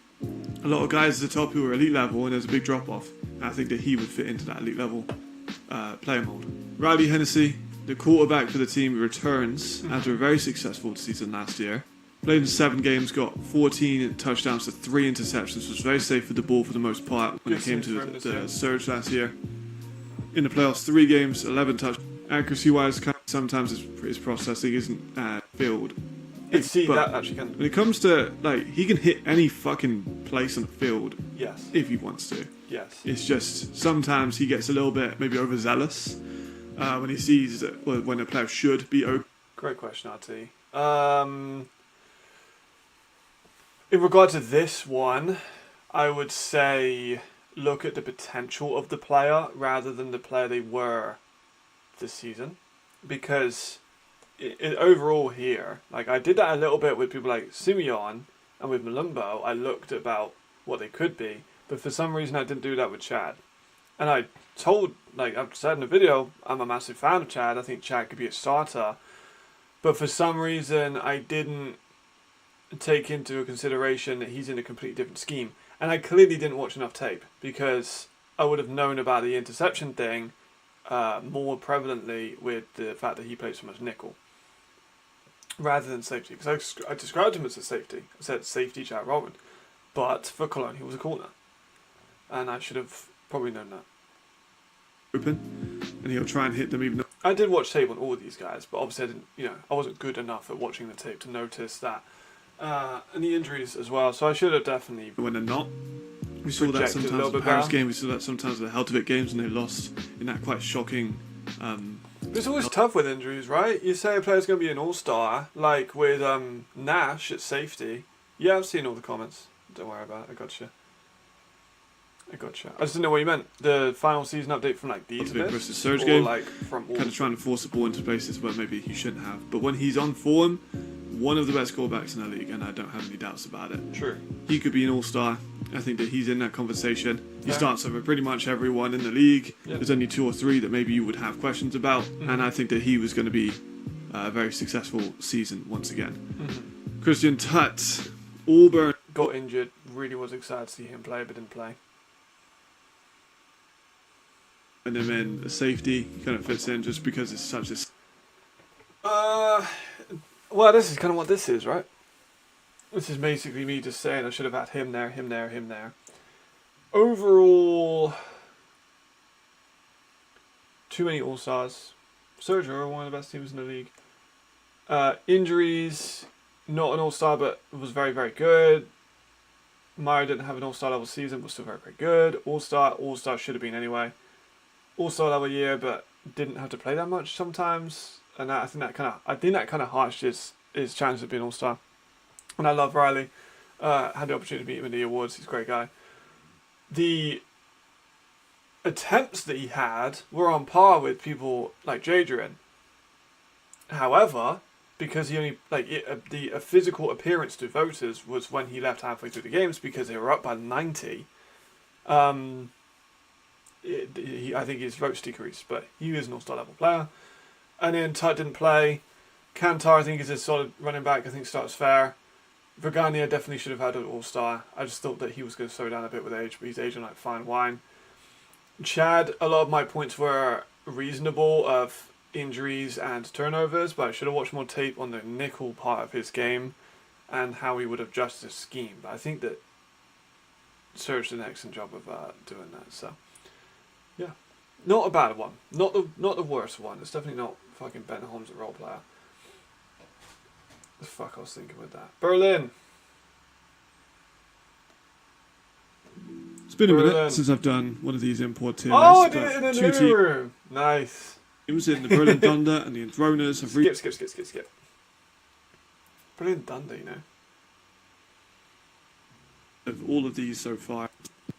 a lot of guys at the top who are elite level, and there's a big drop-off. And I think that he would fit into that elite level player mold. Riley Hennessy, the quarterback for the team, returns after a very successful season last year. Played in 7 games, got 14 touchdowns to 3 interceptions. Was very safe with the ball for the most part when Good it came season to for him this the year. surge last year. In the playoffs, 3 games, 11 touchdowns. Accuracy-wise, sometimes his processing isn't field. See, But that actually can. when it comes to, he can hit any fucking place on the field Yes. if he wants to. Yes. It's just sometimes he gets a little bit maybe overzealous when he sees that when a player should be open. Great question, RT. In regard to this one, I would say look at the potential of the player rather than the player they were this season. Because overall here, like I did that a little bit with people like Simeon and with Malumbo, I looked about what they could be. But for some reason I didn't do that with Chad. And I told, like I've said in the video, I'm a massive fan of Chad. I think Chad could be a starter. But for some reason I didn't take into consideration that he's in a completely different scheme. And I clearly didn't watch enough tape because I would have known about the interception thing more prevalently with the fact that he plays so much nickel rather than safety. Because I described him as a safety. I said safety Chad Robin. But for Cologne he was a corner. And I should have probably known that. Open, and he'll try and hit them even though I did watch tape on all of these guys, but obviously I didn't, I wasn't good enough at watching the tape to notice that. And the injuries as well, so I should have definitely when they're not. We saw that projected a sometimes little in the bit Paris better. game, we saw that sometimes in the Heltovik games, and they lost in that quite shocking. It's always tough with injuries, right? You say a player's going to be an all-star, like with Nash at safety. Yeah, I've seen all the comments. Don't worry about it, I gotcha. I just didn't know what you meant. The final season update from like these Heltovik bits, versus Surge or game. like from all Kind of trying to force the ball into places where maybe he shouldn't have. But when he's on form, one of the best quarterbacks in the league, and I don't have any doubts about it. True. He could be an all-star. I think that he's in that conversation. He Yeah. starts over pretty much everyone in the league. Yeah. There's only 2 or 3 that maybe you would have questions about, Mm-hmm. and I think that he was going to be a very successful season once again. Mm-hmm. Christian Tutt, Auburn. Got injured. Really was excited to see him play, but didn't play. And him in a safety kind of fits in just because it's such a. Well, this is kind of what this is, right? This is basically me just saying I should have had him there, him there, him there. Overall, too many All-Stars. Surge are one of the best teams in the league. Injuries, not an All-Star, but was very, very good. Meyer didn't have an All-Star level season, but still very, very good. All-Star should have been anyway. All-Star level year, but didn't have to play that much sometimes. And I think that kind of harshed his chances of being All-Star. And I love Riley. Had the opportunity to meet him in the awards. He's a great guy. The attempts that he had were on par with people like Jadrian. However, because he only the physical appearance to voters was when he left halfway through the games because they were up by 90. I think his votes decreased, but he is an all-star level player. And then Tut didn't play. Kantar, I think, is a solid running back. I think starts fair. Vergania definitely should have had an all-star. I just thought that he was going to slow down a bit with age, but he's aging like fine wine. Chad, a lot of my points were reasonable of injuries and turnovers, but I should have watched more tape on the nickel part of his game and how he would have adjusted his scheme. But I think that Serge did an excellent job of doing that. So, yeah, not a bad one. Not the worst one. It's definitely not fucking Ben Holmes, a role player. The fuck I was thinking with that. Berlin. It's been a Berlin. minute since I've done one of these import tier Oh, I lists, did it in but the 2 living room. Nice. teams in the Berlin Thunder and the Enthroners have reached Skip. Berlin Thunder, you know. of all of these so far.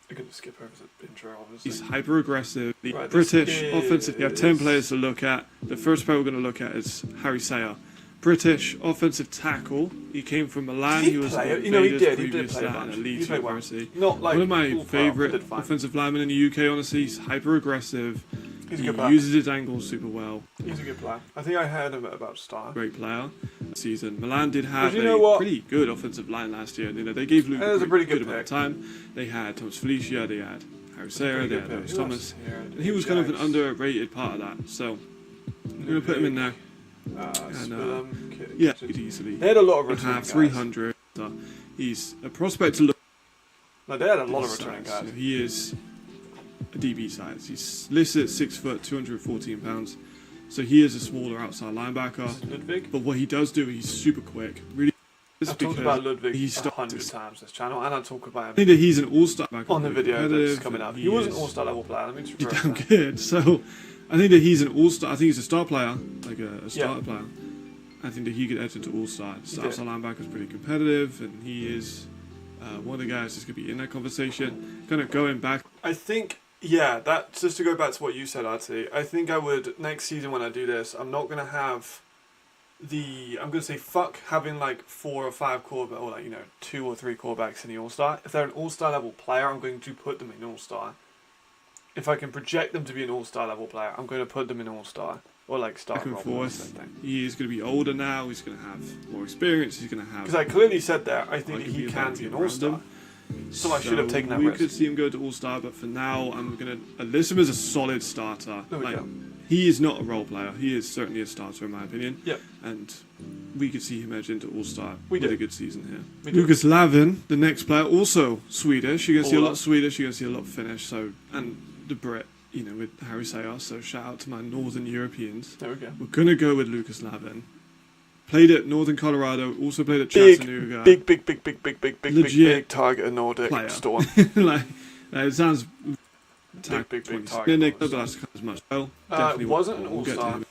I'm going to skip over the intro, obviously. He's hyper aggressive. The Right, this British offensive. You have 10 is- players to look at. The first player we're going to look at is Harry Sayer. British offensive tackle. He came from Milan. Did he was play at it? You know, he Invaders did. He did previous play a to bunch. that, Leeds He played well. University. Not like One of my all-pro, but favourite did fine. offensive linemen in the UK, honestly. He's hyper aggressive. He's a He good player. uses his angles super well. He's a good player. I think I heard him at about start. Great player. Season. Milan did have you know what? a pretty good offensive line last year. You know, they gave Luke It was a pretty good amount of pick. time. They had Thomas Felicia, they had Harry Sayer, Pretty they good had pick. Lewis Who else Thomas. is here? And he was kind of an Jags. underrated part of that. So I'm going to put him in there. Spillum, Yeah, he could easily They had a lot of would returning have guys. 300. So he's a prospect to look No, they had a lot at. of returning size. guys. He is a DB size. He's listed at 6 foot, 214 pounds. So he is a smaller outside linebacker. This is Ludwig. But what he does do, he's super quick. Really, I've talked about Ludwig he's 100 times this channel, and I talk I about him think that he's an all-star back on the video that's coming up. He was an is all-star level player. Let me just pretty reverse damn that. good. So I think that he's an all-star. I think he's a star player, like a starter player. I think that he could edge into all-star. The did. outside linebacker is pretty competitive, and he is one of the guys is going to be in that conversation. Kind of going back. I think, yeah, that just to go back to what you said, Artie, I think I would, next season when I do this, I'm not going to have I'm going to say fuck having like 4 or 5 quarterbacks, or like, 2 or 3 quarterbacks in the All-Star. If they're an All-Star level player, I'm going to put them in All-Star. If I can project them to be an All-Star level player, I'm going to put them in All-Star. Or like start Back and Rob forth. thing. He's going to be older now. He's going to have more experience. He's going to have. Because I clearly said there, I think that arguably he a can better be an team around All-Star. him. So I should have taken that we risk. could see him go to All-Star, but for now, I'm going to list him as a solid starter. There we go. He is not a role player. He is certainly a starter, in my opinion. Yep. And we could see him edge into All-Star We with do. a good season here. We do. Lucas Lavin, the next player, also Swedish. You're going to see a All lot up. Swedish. You're going to see a lot Finnish. So, and the Brit, with Harry Sayers. So shout out to my Northern Europeans. There we go. We're going to go with Lucas Lavin. Played at Northern Colorado. Also played at Big, Chattanooga. big target Nordic player. storm. like, it sounds big target. target. But that's as much. Well, It definitely wasn't an we'll get to All-Star. him.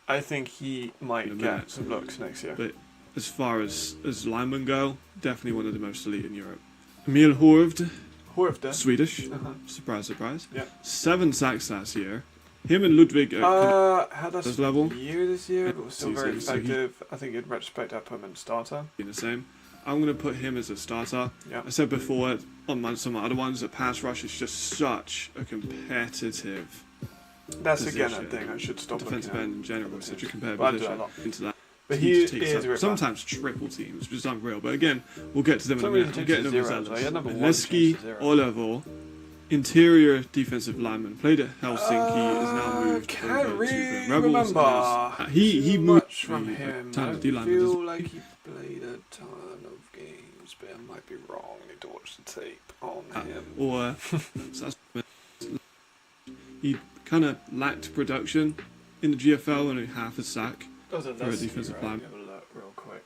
I think he In might a get minute. some looks next year. But as far as linemen go, definitely one of the most elite in Europe. Emil Horvd, Horfda. Swedish. Uh-huh. Surprise, surprise. Yeah. 7 sacks last year. Him and Ludwig Had this us level. year this year, but was still very Season, so he- effective. I think in retrospect, I put him in starter. in the same. I'm going to put him as a starter. Yeah. I said before on some other ones that pass rush is just such a competitive That's again a position. thing I should stop looking defensive at. end in general. Such a competitive But I do position that a lot. into that. But He he just takes is up a ripper. sometimes triple teams, which is unreal. But again, we'll get to them in a Somebody minute. I'm takes getting a them zero, as so he had number one Leski chance to zero. Olevo, interior defensive lineman, played at Helsinki, is now moved Can't over to really the Rebels. remember and he too moved much from to him. ton I of D-linemen. feel like he played a ton of games, but I might be wrong. I need to watch the tape on him. Or so that's- he kind of lacked production in the GFL, only half a sack. For a defensive line. Have a look real quick.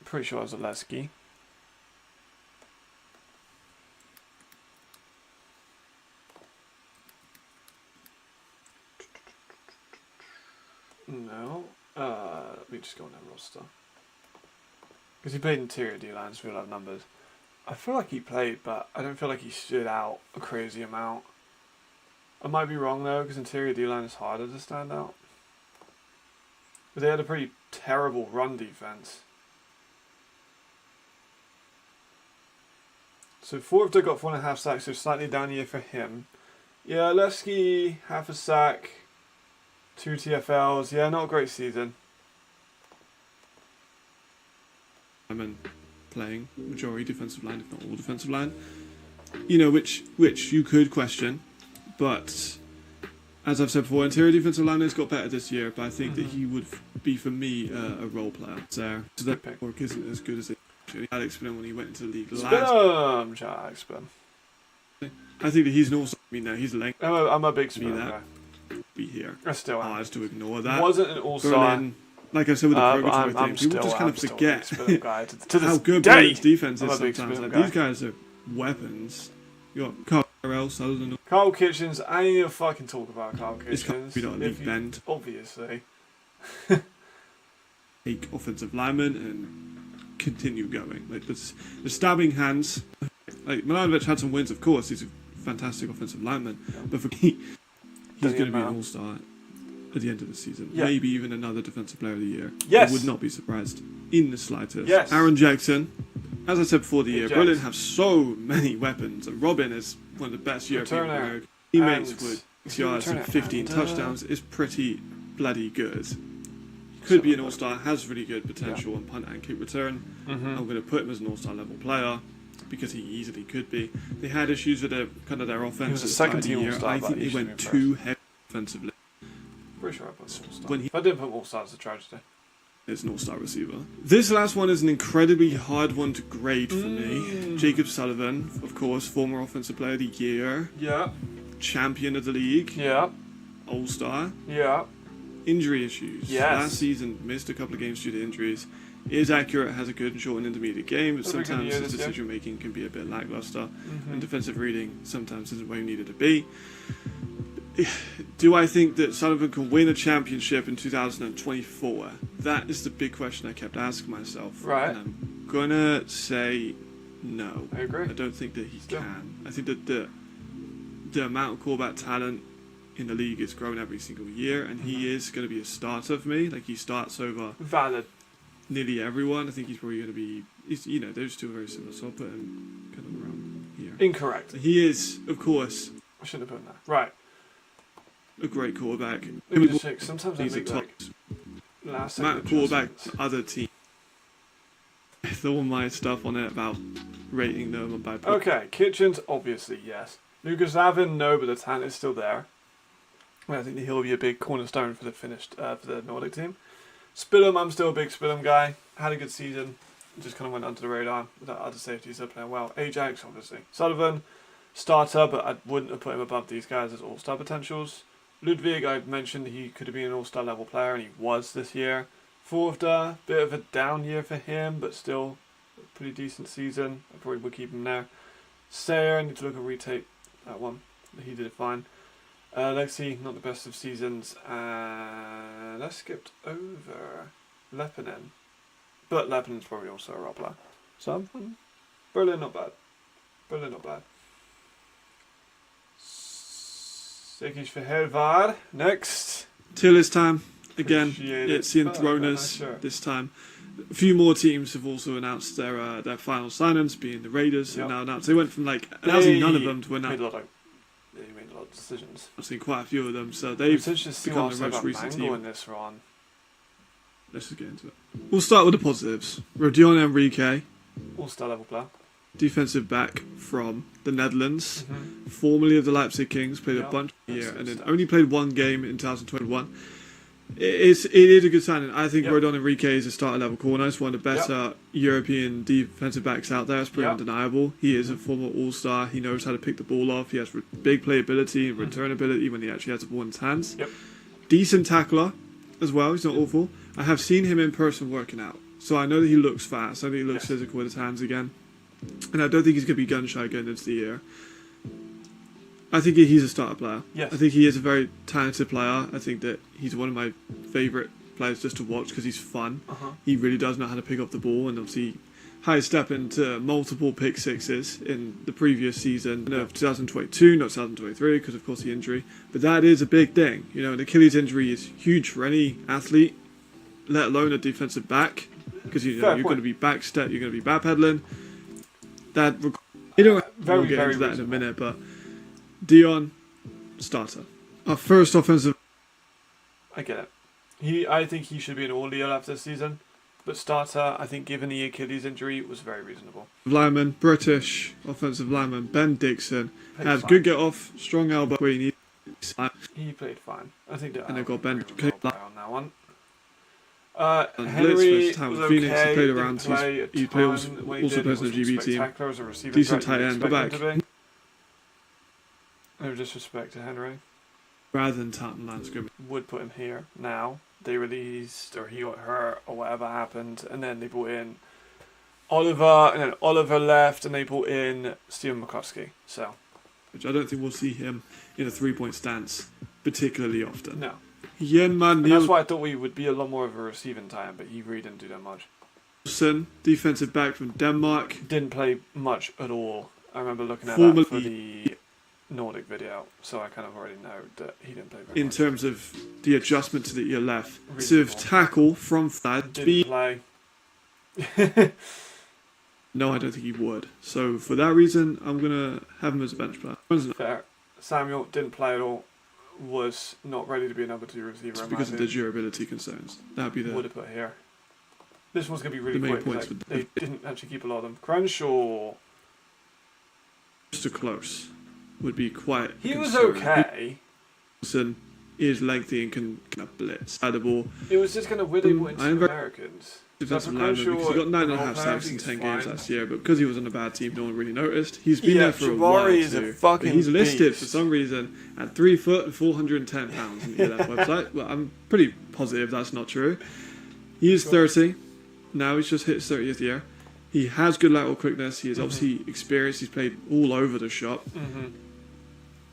Pretty sure it was a Lesky. No. Let me just go on that roster. Because he played interior D-line, so we'll have numbers. I feel like he played, but I don't feel like he stood out a crazy amount. I might be wrong though, because interior D-line is harder to stand out. But they had a pretty terrible run defense. So Forvda got 4.5 sacks, so slightly down year for him. Yeah, Lesky, half a sack, 2 TFLs. Yeah, not a great season. linemen playing majority defensive line, if not all defensive line. Which you could question, but as I've said before, interior defensive line has got better this year. But I think that he would be for me a role player there. So that pick. work isn't as good as it. Alex Spin when he went into the league Spin last. him, Jack, spin. I think that he's also. I mean, now he's length I'm a big spin that. guy. be here. I still am. Hard to ignore that. Wasn't an all-star. Berlin, like I said with the but Purgatory I'm thing, people just kind I'm of still a forget big spin guy. To how this good day, Berlin's defense I'm is a big sometimes. spin Like, guy. these guys are weapons. You got Carl Farrell, Sutherland. Carl Kitchens, I ain't gonna fucking talk about Carl It's Kitchens. not a If league you- bend. Obviously. Take offensive lineman and continue going. Like the stabbing hands. Like Milanovic had some wins, of course. He's a fantastic offensive lineman, but for me, he's Doesn't going to be an matter. all-star at the end of the season. Yeah. Maybe even another defensive player of the year. Yes. I would not be surprised in the slightest. Yes. Aaron Jackson. As I said before the year, Jax. Berlin have so many weapons, and Robin is one of the best European Returner. players. Teammates And- with Is 6 he yards and returner? 15 And, touchdowns is pretty bloody good. Could be an all-star, has really good potential on punt and kick return. I'm going to put him as an all-star level player because he easily could be. They had issues with their offense. was a at the start of the second-team year. all-star, I but think he they should went be too heavy offensively. Pretty sure I put an all-star. When he- If I didn't put all-star, it's a tragedy. It's an all-star receiver. This last one is an incredibly hard one to grade for me. Jacob Sullivan, of course, former offensive player of the year, Yeah, champion of the league, yeah, all-star. yeah. Injury issues. Yes. Last season, missed a couple of games due to injuries. Is accurate, has a good and short and intermediate game, but Had a good sometimes year his this year. decision making can be a bit lackluster. Mhm. And defensive reading sometimes isn't where you need it to be. do I think that Sullivan can win a championship in 2024? That is the big question I kept asking myself. Right. And I'm gonna say no. I agree. I don't think that he Still. can. I think that the amount of quarterback talent in the league is growing every single year, and he is going to be a starter for me. Like, he starts over Valid. nearly everyone. I think he's probably going to be, those two are very similar, so I'll put him kind of around here. Incorrect. He is, of course, I shouldn't have put him there. Right. a great quarterback. Let me just check. Sometimes I He's a make top last amount second of quarterback adjustments. other team. All my stuff on it about rating them and by Okay, Kitchens, obviously, yes. Lucas Lavin, no, but the talent is still there. I think he'll be a big cornerstone for the Nordic team. Spillum, I'm still a big Spillum guy. Had a good season. Just kind of went under the radar. The other safeties are playing well. Ajax, obviously. Sullivan, starter, but I wouldn't have put him above these guys as all-star potentials. Ludwig, I mentioned he could have been an all-star level player, and he was this year. Forvda, bit of a down year for him, but still a pretty decent season. I probably would keep him there. Sayer, I need to look at retake that one. He did it fine. Lexi, not the best of seasons. And I skipped over Lepinen. But Lepinen's probably also a role player. So, Berlin, not bad. Berlin, not bad. Sekish for Helvar. Next. Till this time, again, Appreciate it's it. the Enthroners Sure. this time. A few more teams have also announced their final signings, being the Raiders have Yep. now announced. They went from announcing none of them to Made a announcing lot of, they made a lot of decisions. quite a few of them. So It's they've interesting to see become what the else most about recent Mango team. in this run. Let's just get into it. We'll start with the positives. Rodion Enrique, All-star level player. defensive back from the Netherlands, Mm-hmm. formerly of the Leipzig Kings, played a Yep. bunch of That's year, good and then stuff. only played one game in 2021. It is a good signing. I think Yep. Rodon Enrique is a starter level corner. He's one of the better European defensive backs out there. It's pretty Yep. undeniable. He is a former All-Star. He knows how to pick the ball off. He has big playability and return ability when he actually has the ball in his hands. Yep. Decent tackler as well. He's not awful. I have seen him in person working out, so I know that he looks fast. I know he looks Yes. physical with his hands again, and I don't think he's going to be gun shy going into the year. I think he's a starter player. Yes. I think he is a very talented player. I think that he's one of my favourite players just to watch because he's fun. Uh-huh. He really does know how to pick up the ball, and obviously high step into multiple pick sixes in the previous season of 2022, not 2023, because of course the injury. But that is a big thing. You know, an Achilles injury is huge for any athlete, let alone a defensive back, because Fair you're point. going to be backstep, you're going to be backpedaling. You know, Very, we'll get very into that in a reasonable. minute, but Dion, starter. Our first offensive. I get it. I think he should be an all-year after this season. But starter, I think given the Achilles injury, was very reasonable. Lineman, British offensive lineman Ben Dixon Played has fine. good get off, strong elbow where you need. He played fine. I think that And they've got I Ben agree with Rob on that one. Henry Blitz was versus Town okay. Phoenix. He played didn't around. play a He ton also when he also did. plays He in the wasn't GB team. spectacular as a receiving Decent threat tight you'd end, go expect him back. to be. No disrespect to Henry. Rather than Taunton line scrimmage. Would put him here now. They released, or he got hurt, or whatever happened, and then they brought in Oliver, and then Oliver left, and they brought in Steven McCoskey. So, Which I don't think we'll see him in a 3-point stance particularly often. no. Yenman And that's why I thought we would be a lot more of a receiving time, but he really didn't do that much. Nielsen, defensive back from Denmark. Didn't play much at all. I remember looking at that for the Nordic video, so I kind of already know that he didn't play very In much. terms of the adjustment to the your left. Reasonable. Sort of tackle from Thad. Didn't play. No, I don't think he would. So for that reason, I'm going to have him as a bench player. Fair. Samuel didn't play at all. Was not ready to be a number 2 receiver. Just in my because of the opinion. durability concerns. That would be Would the have put here. This one's going to be really the main quick. 'cause, points like, with- they didn't actually keep a lot of them. Crenshaw. just a close. Would be quite. He was concerning. okay. Wilson is lengthy and can blitz. Had the ball. It was just kind of weird they brought in I am 2 very- Americans. Defensive So for lineman Crenshaw, because he got 9.5 role player, sacks in he's 10 games fine. last year, but because he was on a bad team, no one really noticed. He's been Yeah, there for a while Jabari is a too. fucking But he's listed for beast. some reason at 3 foot and 410 pounds on the ELF website. Well, I'm pretty positive that's not true. He is 30. Now he's just hit his 30th year. He has good lateral quickness. He is obviously experienced. He's played all over the shop. Mm-hmm.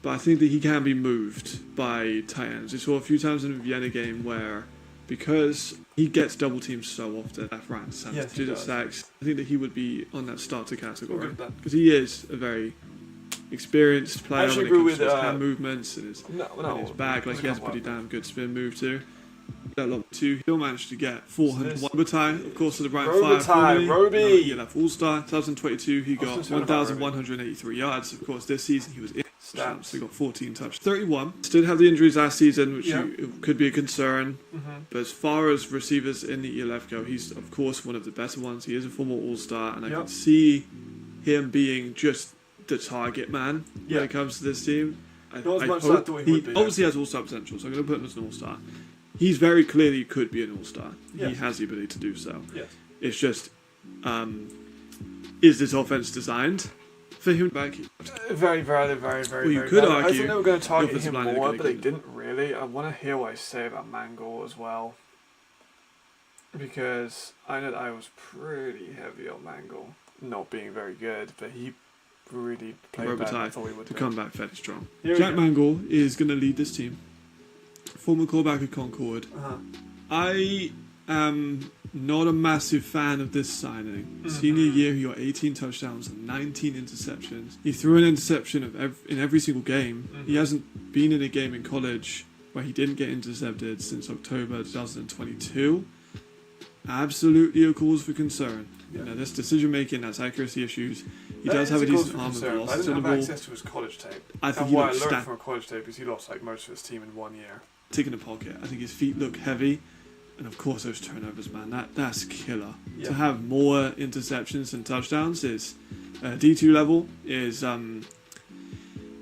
but I think that he can be moved by tight ends. We saw a few times in the Vienna game where, because he gets double teamed so often, left, right, and centre, Yes, he due to does. sacks, I think that he would be on that starter category We'll give that. because he is a very experienced player when actually it comes agree to his with, hand movements and his, No, his back. Like, he has a pretty down. damn good spin move too. That lot too. He'll manage to get 400. So Robitaille, of course, to the Brian Robitaille, Fire. Roby. Yeah, that All-Star. 2022, he got Austin Sewell about Roby. 1,183 yards. Of course, this season he was in. Stats. So he got 14 touchdowns. 31. Did have the injuries last season, which Yeah. could be a concern. Mm-hmm. But as far as receivers in the ELF go, he's, of course, one of the better ones. He is a former All-Star, and I Yep. can see him being just the target man Yeah. when it comes to this team. Not as much as I hope thought he would be, yeah. obviously has All-Star potential, so I'm going to put him as an All-Star. He's very clearly could be an All-Star. Yes. He has the ability to do so. Yes. It's just, is this offense designed for him back? Very, Well, you very could valid. I argue think they were going to target offensive him line are more, gonna but they get- didn't really. I want to hear what I say about Mangle as well. Because I know that I was pretty heavy on Mangle. Not being very good, but he really played better than I Robitaille thought he would to do. come back fairly strong. Here we Jack go. Mangle is going to lead this team. Former quarterback of Concord. Uh-huh. I am not a massive fan of this signing. Mhm. Senior year, he got 18 touchdowns and 19 interceptions. He threw an interception in every single game. He Mhm. hasn't been in a game in college where he didn't get intercepted since October 2022. Absolutely a cause for concern. Yeah. You know, this decision making has accuracy issues. He That does is have a cause decent for arm and concern. I velocity didn't on the have ball. access to his college tape. I think And he what I looks learned from a college tape is he lost like most of his team in 1 year. taking a pocket. I think his feet look heavy, and of course those turnovers, man. That's killer. Yeah. To have more interceptions than touchdowns is D2 level is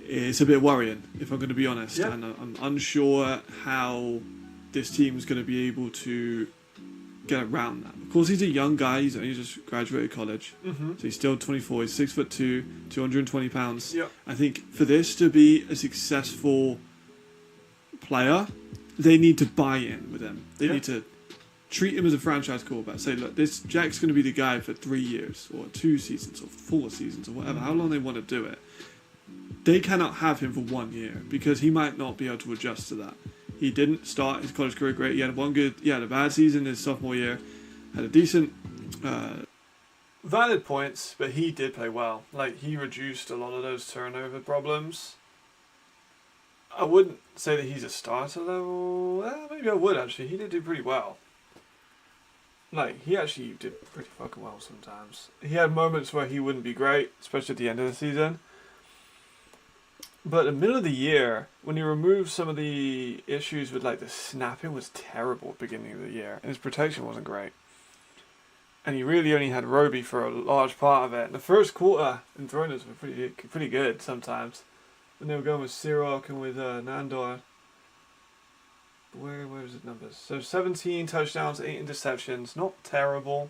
it's a bit worrying, if I'm going to be honest. Yeah. And I'm unsure how this team is going to be able to get around that. Of course, he's a young guy. He's only just graduated college, Mm-hmm. so he's still 24. He's 6'2", 220 pounds. Yep. I think for this to be a successful player, they need to buy in with him. They Yeah. need to treat him as a franchise quarterback. Say, look, this Jack's going to be the guy for 3 years or 2 seasons or 4 seasons or whatever, how long they want to do it. They cannot have him for 1 year because he might not be able to adjust to that. He didn't start his college career great. He had a bad season his sophomore year, had a decent. Valid points, but he did play well. Like, he reduced a lot of those turnover problems. I wouldn't say that he's a starter level. Maybe I would actually. He did do pretty well. Like, he actually did pretty fucking well sometimes. He had moments where he wouldn't be great, especially at the end of the season. But in the middle of the year, when you remove some of the issues with like the snapping was terrible at the beginning of the year, and his protection wasn't great. And he really only had Roby for a large part of it. And the first quarter and throwers were pretty good sometimes. When they were going with Sirok and with Nandor. Where was the numbers? So 17 touchdowns, 8 interceptions. Not terrible.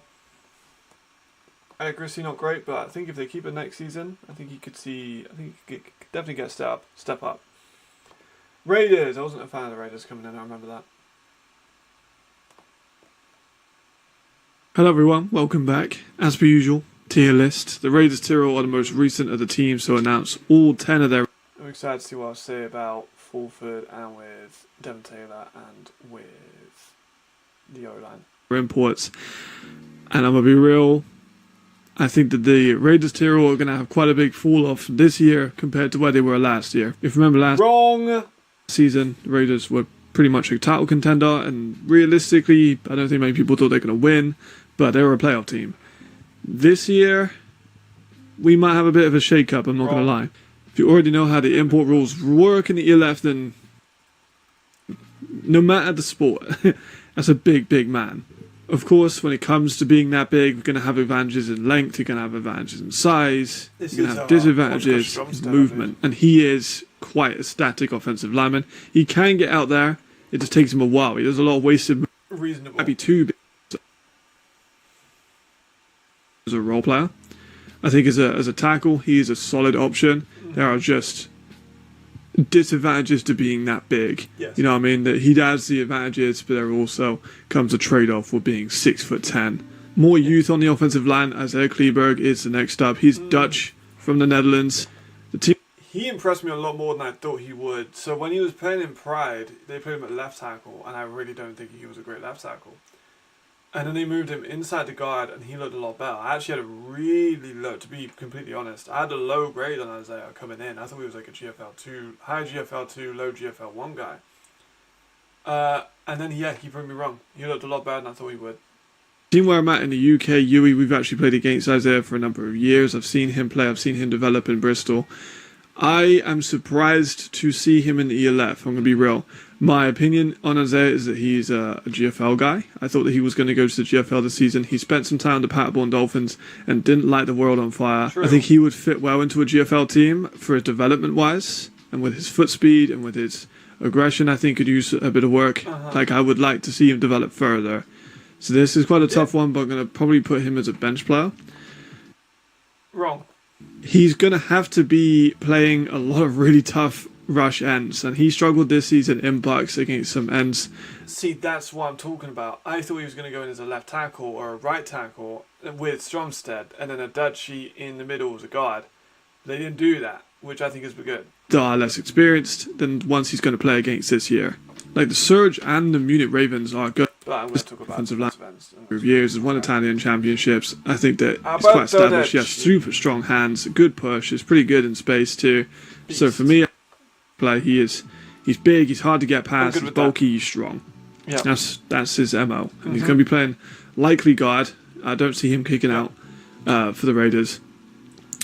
Accuracy not great, but I think if they keep it next season, I think he could definitely get step up. Raiders. I wasn't a fan of the Raiders coming in. I remember that. Hello everyone, welcome back. As per usual, tier list. The Raiders tier are the most recent of the teams to announce all 10 of their I'm excited to see what I'll say about Fulford and with Devon Taylor and with the O-line. imports. And I'm going to be real, I think that the Raiders tier are going to have quite a big fall off this year compared to where they were last year. If you remember last Wrong! season, the Raiders were pretty much a title contender, and realistically, I don't think many people thought they were going to win, but they were a playoff team. This year, we might have a bit of a shake-up, I'm not going to lie. If you already know how the import rules work in the ELF, then no matter the sport, that's a big, big man. Of course, when it comes to being that big, we're going to have advantages in length, you're going to have advantages in size, This you're going is to have our disadvantages podcast in movement. And he is quite a static offensive lineman. He can get out there, it just takes him a while. He does a lot of wasted movement. Reasonable. Might be too big as a role player. I think as a tackle, he is a solid option. There are just disadvantages to being that big. Yes. You know what I mean? That he has the advantages, but there also comes a trade-off with being 6'10". More youth on the offensive line. Isaiah Kleberg is the next up. He's Dutch from the Netherlands. The team he impressed me a lot more than I thought he would. So when he was playing in Pride, they put him at left tackle, and I really don't think he was a great left tackle. And then they moved him inside the guard, and he looked a lot better. I actually had a really low, to be completely honest, I had a low grade on Isaiah coming in. I thought he was like a GFL 2, high GFL 2, low GFL 1 guy. And then, yeah, he proved me wrong. He looked a lot better than I thought he would. Team where I'm at in the UK, Yui, we've actually played against Isaiah for a number of years. I've seen him play, I've seen him develop in Bristol. I am surprised to see him in the ELF, I'm going to be real. My opinion on Isaiah is that he's a GFL guy. I thought that he was going to go to the GFL this season. He spent some time with the Paderborn Dolphins and didn't light the world on fire. True. I think he would fit well into a GFL team for his development-wise, and with his foot speed and with his aggression, I think could use a bit of work. Like, I would like to see him develop further. So this is quite a tough one, but I'm going to probably put him as a bench player. Wrong. He's going to have to be playing a lot of really tough rush ends, and he struggled this season in Bucks against some ends. See, that's what I'm talking about. I thought he was going to go in as a left tackle or a right tackle with Stromstead, and then a Dutchie in the middle as a guard. They didn't do that, which I think is good. They are less experienced than ones he's going to play against this year. Like, the Surge and the Munich Ravens are good. But I'm going to talk about Offensive line. defense. Years, has won Italian championships. I think that he's quite established. He has super strong hands, good push. He's pretty good in space too. Beast. So for me, he's big. He's hard to get past. He's bulky. He's strong. Yeah, that's his mo. And he's going to be playing likely guard. I don't see him kicking out for the Raiders,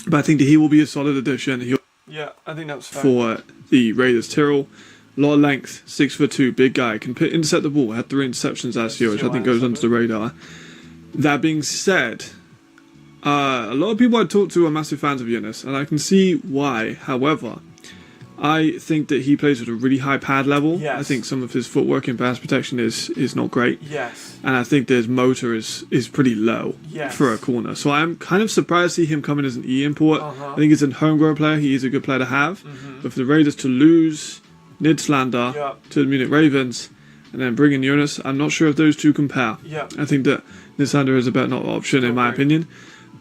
but I think that he will be a solid addition. Yeah, I think that's fair. For the Raiders. Tyrrell, a lot of length, 6'2", big guy, can intercept the ball. Had 3 interceptions last year, which I think goes under the radar. That being said, a lot of people I talk to are massive fans of Yunus, and I can see why. However, I think that he plays at a really high pad level. Yes. I think some of his footwork and pass protection is not great. Yes. And I think that his motor is pretty low for a corner. So I'm kind of surprised to see him come in as an E import. I think as a homegrown player, he is a good player to have. But for the Raiders to lose Nidslander to the Munich Ravens and then bring in Yunus, I'm not sure if those two compare. Yeah. I think that Nidslander is a better option in my opinion.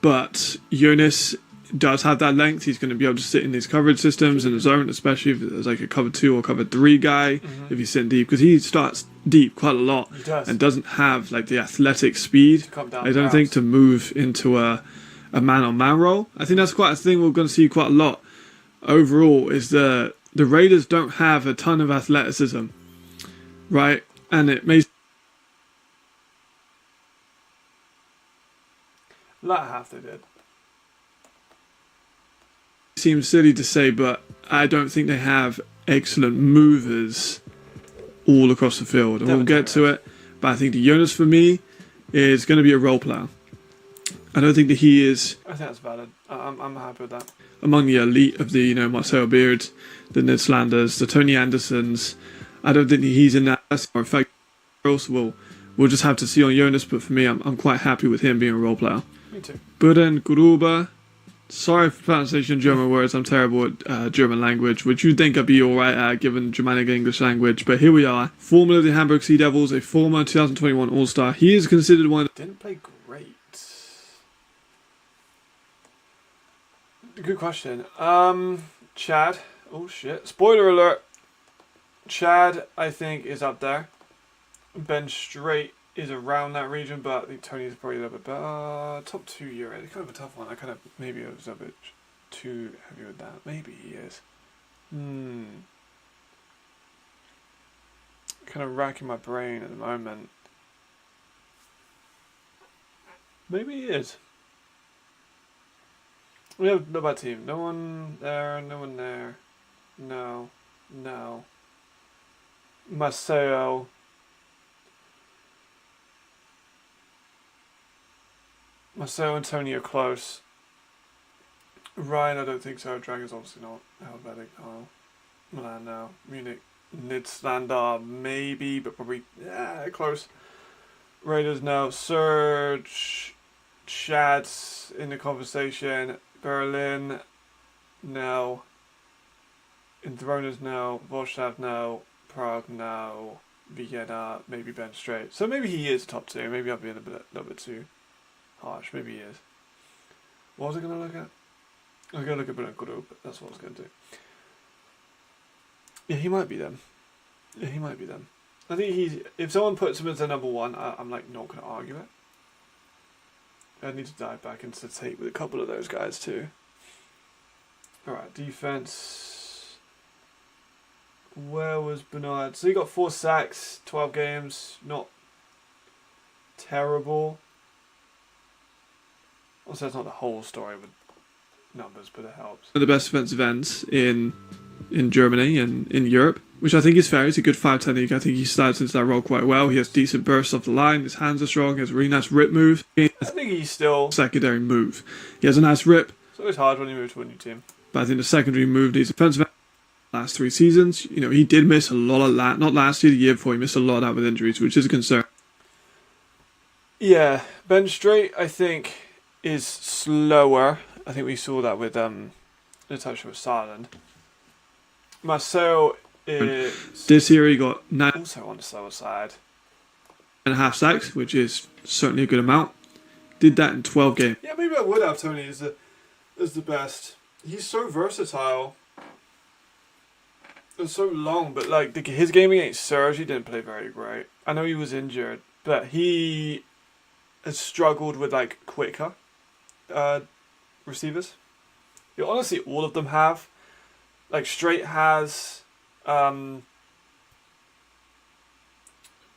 But Yunus does have that length. He's going to be able to sit in these coverage systems in the zone, especially if it's like a cover 2 or cover 3 guy, if he's sitting deep, because he starts deep quite a lot and doesn't have like the athletic speed, I don't think, to move into a man-on-man role. I think that's quite a thing we're going to see quite a lot overall, is the Raiders don't have a ton of athleticism, right? And it may Latter half they did. seem silly to say, but I don't think they have excellent movers all across the field. And we'll get to it. But I think the Jonas for me is going to be a role player. I don't think that he is. I think that's valid. I'm happy with that. Among the elite of the, Marcel Beard, the Ned Slanders, the Tony Andersons. I don't think that he's in that. In fact, also we'll just have to see on Jonas. But for me, I'm quite happy with him being a role player. Me too. Buren Gruber. Sorry for pronunciation of German words. I'm terrible at German language, which you'd think I'd be alright at given Germanic English language. But here we are. Former of the Hamburg Sea Devils, a former 2021 All-Star. He is considered one. Didn't play great. Good question. Chad. Oh shit. Spoiler alert. Chad, I think, is up there. Ben Straight is around that region, but I think Tony is probably a little bit better. Top 2 year, it's kind of a tough one. Maybe I was a bit too heavy with that. Maybe he is. Kind of racking my brain at the moment. Maybe he is. We have no bad team. No one there, no one there. No. Maceo. Marcel and Tony are close. Ryan, I don't think so. Dragon's obviously not. Helvetic, no. Milan, no. Munich, Nidslander, maybe, but probably close. Raiders, no. Surge, Chad's in the conversation. Berlin, no. Enthroners, no. Volshav, no. Prague, no. Vienna, maybe Ben Straight. So maybe he is top 2. Maybe I've been a little bit too harsh. Maybe he is. What was I going to look at? I'm going to look at Benancoro, but that's what I was going to do. Yeah, he might be them. Yeah, he might be them. I think if someone puts him as their number one, I'm like not going to argue it. I need to dive back into the tape with a couple of those guys too. Alright, defense. Where was Bernard? So he got 4 sacks, 12 games. Not terrible. Also, that's not the whole story with numbers, but it helps. One of the best defensive ends in Germany and in Europe, which I think is fair. He's a good 5'10". I think he slides into that role quite well. He has decent bursts off the line. His hands are strong. He has a really nice rip move. I think he's still Secondary move. He has a nice rip. It's always hard when you move to a new team. But I think the secondary move needs defensive end. Last 3 seasons, you know, he did miss a lot of that. Not last year, the year before. He missed a lot of that with injuries, which is a concern. Yeah, Ben Straight, I think, is slower. I think we saw that with Natasha with Sarland. Marcel is This year he got also on the slower side. 9.5 sacks, which is certainly a good amount. Did that in 12 games. Yeah, maybe I would have Tony as the best. He's so versatile. And so long, but like his game against Serge, he didn't play very great. I know he was injured, but he has struggled with like quicker receivers. You know, honestly, all of them have. Like Straight has,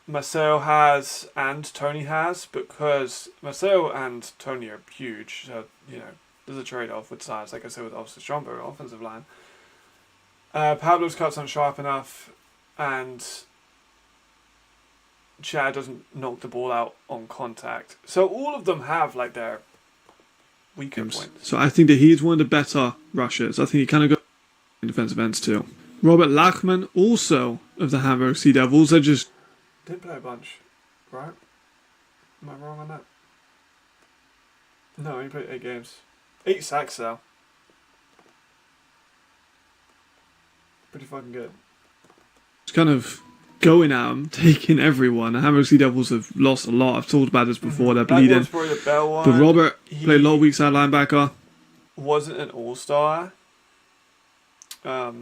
Marcel has, and Tony has, because Marcel and Tony are huge. So you know, there's a trade-off with size. Like I said, with obviously Stromberg offensive line. Pablo's cuts aren't sharp enough, and Chad doesn't knock the ball out on contact. So all of them have like their weaker points. So I think that he's one of the better rushers. I think he kind of got in defensive ends too. Robert Lachman, also of the Hamburg Sea Devils, they just didn't play a bunch, right? Am I wrong on that? No, he played 8 games. 8 sacks though. Pretty fucking good. it's kind of going at him, taking everyone. The Hamburg Sea Devils have lost a lot. I've talked about this before. They're bleeding. That was probably the Bell one. But Robert played a lot of weak side linebacker. Wasn't an all-star. But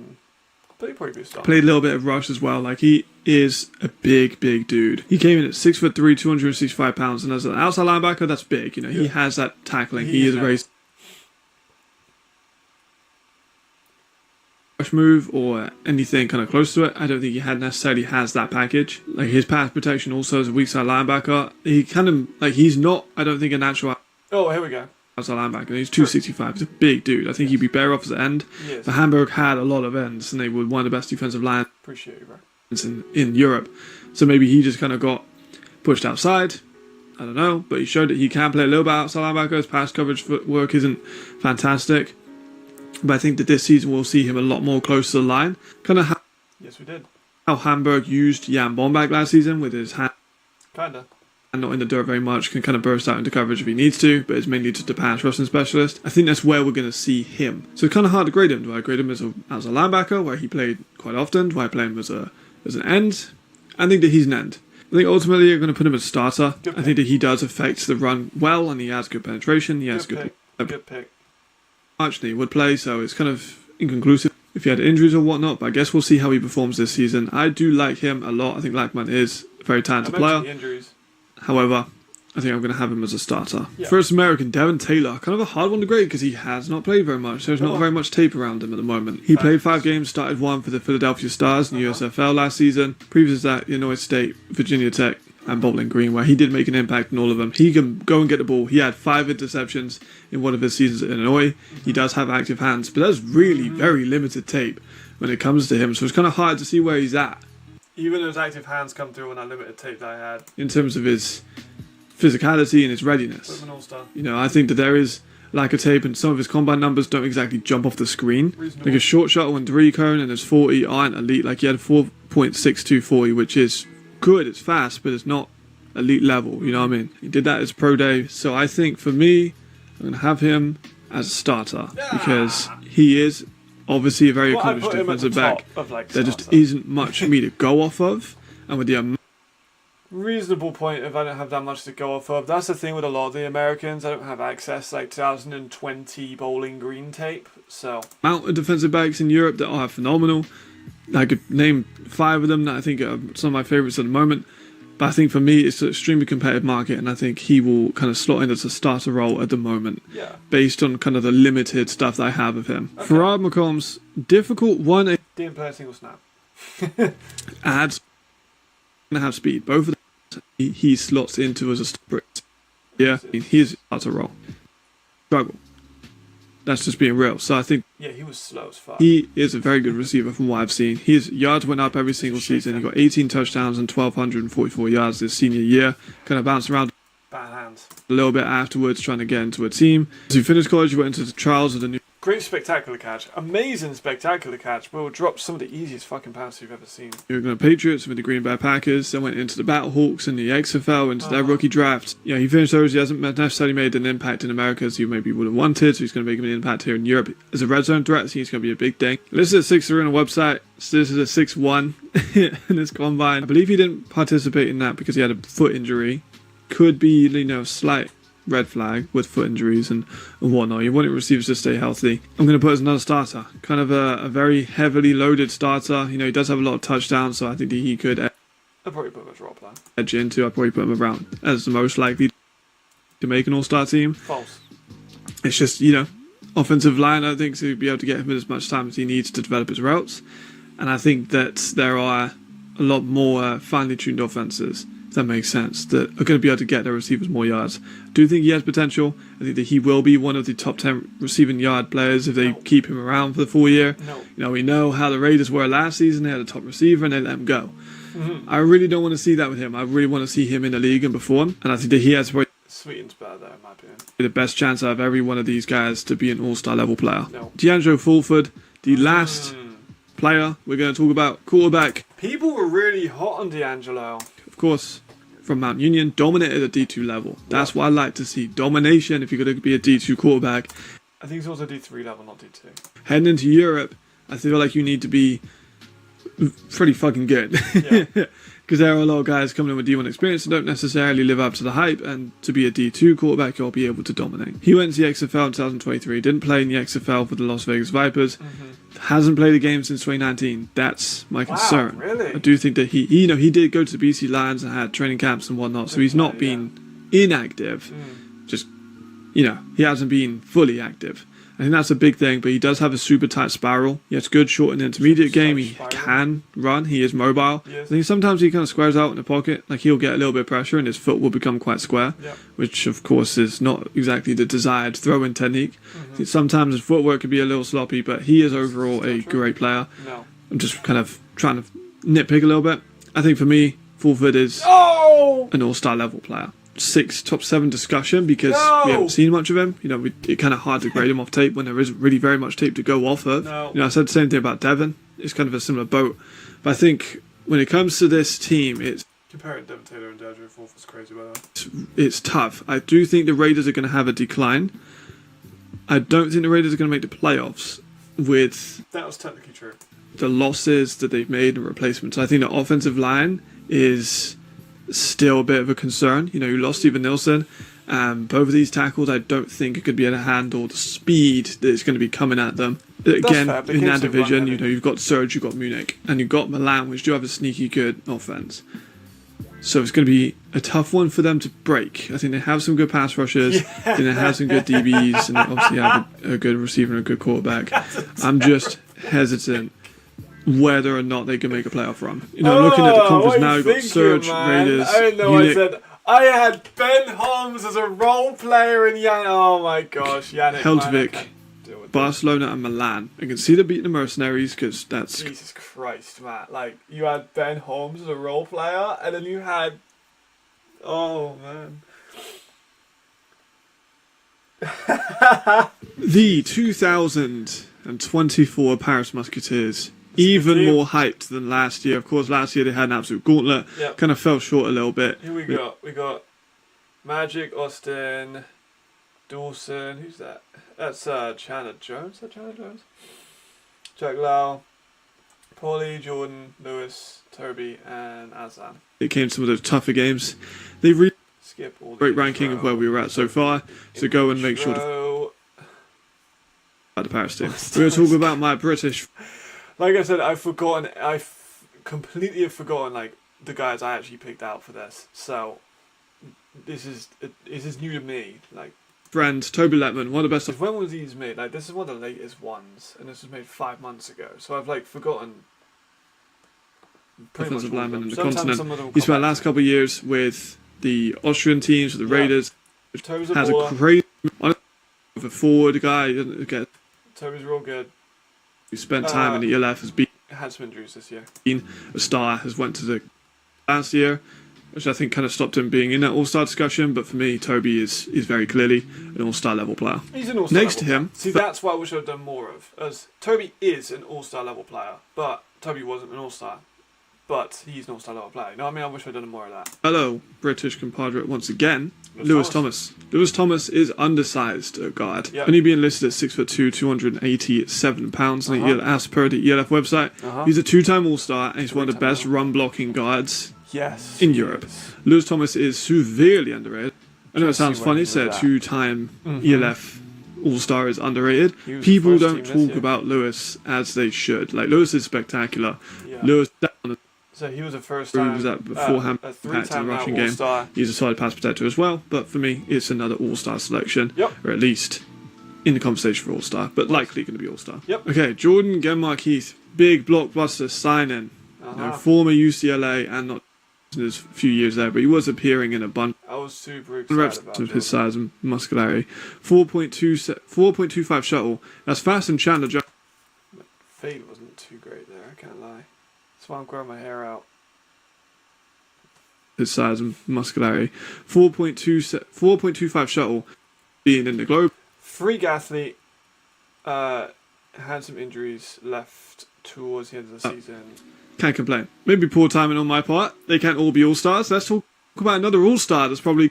he probably be a star. Played a little bit of rush as well. Like, he is a big, big dude. He came in at 6'3", 265 pounds, and as an outside linebacker, that's big. You know, he has that tackling. He is a very rush move or anything kind of close to it. I don't think he necessarily has that package. Like, his pass protection also as a weak side linebacker. He kind of like he's not. I don't think a natural. Oh, here we go. Outside linebacker. He's 265. He's a big dude. I think he'd be better off as an end. Yes. But Hamburg had a lot of ends, and they were one of the best defensive lines Appreciate you, bro. in Europe. So maybe he just kind of got pushed outside. I don't know, but he showed that he can play a little bit outside linebacker. His pass coverage footwork isn't fantastic, but I think that this season we'll see him a lot more close to the line. Kind of Yes, we did. how Hamburg used Jan Bombach last season with his hand Kinda. not in the dirt very much, can kind of burst out into coverage if he needs to, but is mainly just a pass rushing specialist. I think that's where we're going to see him. So it's kind of hard to grade him. Do I grade him as a linebacker, where he played quite often? Do I play him as an end? I think that he's an end. I think ultimately you're going to put him as a starter. I think that he does affect the run well, and he has good penetration. He has good pick. Much that he would play, so it's kind of inconclusive if he had injuries or whatnot, but I guess we'll see how he performs this season. I do like him a lot. I think Lachman is a very talented player. The injuries. However, I think I'm going to have him as a starter. Yeah. First American, Devin Taylor. Kind of a hard one to grade because he has not played very much. There's not very much tape around him at the moment. He played 5 games, started 1 for the Philadelphia Stars in the USFL last season. Previous to that, Illinois State, Virginia Tech, and Bowling Green, where he did make an impact in all of them. He can go and get the ball. He had 5 interceptions in one of his seasons at Illinois. He does have active hands, but that's really very limited tape when it comes to him. So it's kind of hard to see where he's at. Even those active hands come through on that limited tape that I had. In terms of his physicality and his readiness. An all-star. You know, I think that there is lack of tape, and some of his combine numbers don't exactly jump off the screen. Reasonable. Like his short shot on 3 cone and his 40 aren't elite. Like he had a 4.62 40, which is good, it's fast, but it's not elite level, you know what I mean? He did that as pro day, so I think for me, I'm going to have him as a starter because he is obviously a very accomplished defensive back. Of, like, there just isn't much for me to go off of, and with the reasonable point if I don't have that much to go off of. That's the thing with a lot of the Americans. I don't have access to like 2020 Bowling Green tape, so. Amount of defensive backs in Europe that are phenomenal. I could name 5 of them that I think are some of my favourites at the moment. But I think for me, it's an extremely competitive market, and I think he will kind of slot in as a starter role at the moment, Yeah. based on kind of the limited stuff that I have of him. Okay. Farad McCombs, difficult one. Didn't play a single snap. Adds going to have speed. Both of them he slots into as a stopper. Yeah, he's a starter role. Struggle. That's just being real. So I think Yeah, he was slow as fuck. he is a very good receiver from what I've seen. His yards went up every single season. He got 18 touchdowns and 1,244 yards this senior year. Kind of bounced around Bad hands. a little bit afterwards, trying to get into a team. As he finished college, he went into the trials of the new Great spectacular catch. Amazing spectacular catch. Will drop some of the easiest fucking passes you've ever seen. New England Patriots with the Green Bay Packers. Then went into the Battlehawks and the XFL, into their rookie draft. Yeah, he finished those. He hasn't necessarily made an impact in America as you maybe would have wanted, so he's going to make an impact here in Europe. As a red zone threat, I think he's going to be a big thing. Listed at 6'3" on the website. So this is a 6'1" in this combine. I believe he didn't participate in that because he had a foot injury. Could be, slight red flag with foot injuries and whatnot. You want your receivers to stay healthy. I'm going to put as another starter. Kind of a very heavily loaded starter. He does have a lot of touchdowns, so I think that he could I'll probably put him as role player. edge into. I'd probably put him around as the most likely to make an all-star team. False. It's just, offensive line, I think, to be able to get him as much time as he needs to develop his routes. And I think that there are a lot more finely tuned offenses, if that makes sense, that are going to be able to get their receivers more yards. I do think he has potential. I think that he will be one of the top 10 receiving yard players if they keep him around for the full year. No. We know how the Raiders were last season. They had a top receiver and they let him go. I really don't want to see that with him. I really want to see him in the league and perform. And I think that he has probably Sweeten's better though, in my opinion. the best chance out of every one of these guys to be an all-star level player. No. D'Angelo Fulford, the last player we're going to talk about, quarterback, People were really hot on D'Angelo. of course, from Mount Union, dominated at D2 level. That's what I like to see. Domination if you're going to be a D2 quarterback. I think he's also D3 level, not D2. Heading into Europe, I feel like you need to be pretty fucking good. Yeah. Because there are a lot of guys coming in with D1 experience that don't necessarily live up to the hype, and to be a D2 quarterback, you'll be able to dominate. He went to the XFL in 2023, didn't play in the XFL for the Las Vegas Vipers, hasn't played a game since 2019. That's my concern. Really? I do think that he did go to the BC Lions and had training camps and whatnot, so he's not been inactive. Just, he hasn't been fully active. I think that's a big thing, but he does have a super tight spiral. He has good short and intermediate game. He can run. He is mobile. Yes. I think sometimes he kind of squares out in the pocket. Like he'll get a little bit of pressure and his foot will become quite square, Yep. which of course is not exactly the desired throwing technique. I think sometimes his footwork could be a little sloppy, but he is overall a great player. No. I'm just kind of trying to nitpick a little bit. I think for me, Fulford is Oh! an all-star level player. 6 top 7 discussion because No! we haven't seen much of him. It's kind of hard to grade him off tape when there isn't really very much tape to go off of. No. I said the same thing about Devon. It's kind of a similar boat. But I think when it comes to this team, Comparing Devin Taylor and D'Angelo Fulford is crazy, by the way. it's tough. I do think the Raiders are going to have a decline. I don't think the Raiders are going to make the playoffs with That was technically true. the losses that they've made and replacements. I think the offensive line is still a bit of a concern. You lost Steven Nilsson. Both of these tackles, I don't think it could be able to handle the speed that is going to be coming at them. Again, fair, but in that Kingsley division, run heavy. you've got Surge, you've got Munich, and you've got Milan, which do have a sneaky good offense. So it's going to be a tough one for them to break. I think they have some good pass rushers. I think they have some good DBs, and they obviously have a good receiver and a good quarterback. I'm just hesitant whether or not they can make a playoff run. Looking at the conference now, you've got Surge, Raiders, I don't know. Munich, I said I had Ben Holmes as a role player in Yannick. Oh my gosh, Yannick. Heldvik, Barcelona, and Milan. I can see them beating the Mercenaries because that's Jesus Christ, Matt. Like, you had Ben Holmes as a role player, and then you had. Oh, man. the 2024 Paris Musketeers. Even team. more hyped than last year. Of course, last year they had an absolute gauntlet. Yep. Kind of fell short a little bit. Who we got? We got Magic, Austin, Dawson. Who's that? That's Chandler Jones. Is that Chandler Jones? Jack Lau, Paulie, Jordan, Lewis, Toby, and Azan. It came to some of those tougher games. They really Skip all the great ranking of where we were at so far. So go and make sure to about the Paris team. We're going to talk about my British. Like I said, I've forgotten. Completely have forgotten like the guys I actually picked out for this. So this is new to me. Like Friend Toby Letman, one of the best. when was these made? Like this is one of the latest ones, and this was made 5 months ago. So I've like forgotten. Offensive lineman in the Sometimes continent. He spent the last couple of years with the Austrian teams, with the Raiders. Toby's Has a crazy of a forward guy. He doesn't get. Toby's real good. He spent time in the ELF, has been Had some injuries this year. a star, has went to the last year, which I think kind of stopped him being in that all-star discussion. But for me, Toby is very clearly an all-star level player. He's an all-star Next to level him, player. See, that's what I wish I'd done more of. As Toby is an all-star level player, but Toby wasn't an all-star. But he's an all-star level player. You know what I mean? I wish I'd done more of that. fellow British compadre once again, Lewis Thomas. Lewis Thomas is undersized at guard, Yep. only being listed at 6'2", 287 pounds, as per the ELF website. He's a two-time All-Star and he's one of the best run-blocking guards Yes. in Europe. Lewis Thomas is severely underrated. I know it sounds see where funny he to say a was at. two-time ELF All-Star is underrated. He was People the first don't team this talk year. about Lewis as they should. Like, Lewis is spectacular. Yeah. Lewis down So he was a first Who time. was that beforehand a impact in three-time the now rushing game. All-Star. He's a solid pass protector as well, but for me, it's another All-Star selection, Yep. or at least in the conversation for All-Star, but likely going to be All-Star. Yep. Okay, Jordan Genmark Heath, big blockbuster signing. Former UCLA and not in his few years there, but he was appearing in a bunch I was super of excited reps about of his Jordan. size and muscularity. 4.25 shuttle. That's fast and Chandler Jones. Fade wasn't too great there, I can't lie. That's why I'm growing my hair out. His size and muscularity. 4.25 shuttle being in the globe. Freak athlete. Had some injuries left towards the end of the season. Can't complain. Maybe poor timing on my part. They can't all be all-stars. Let's talk about another all-star that's probably...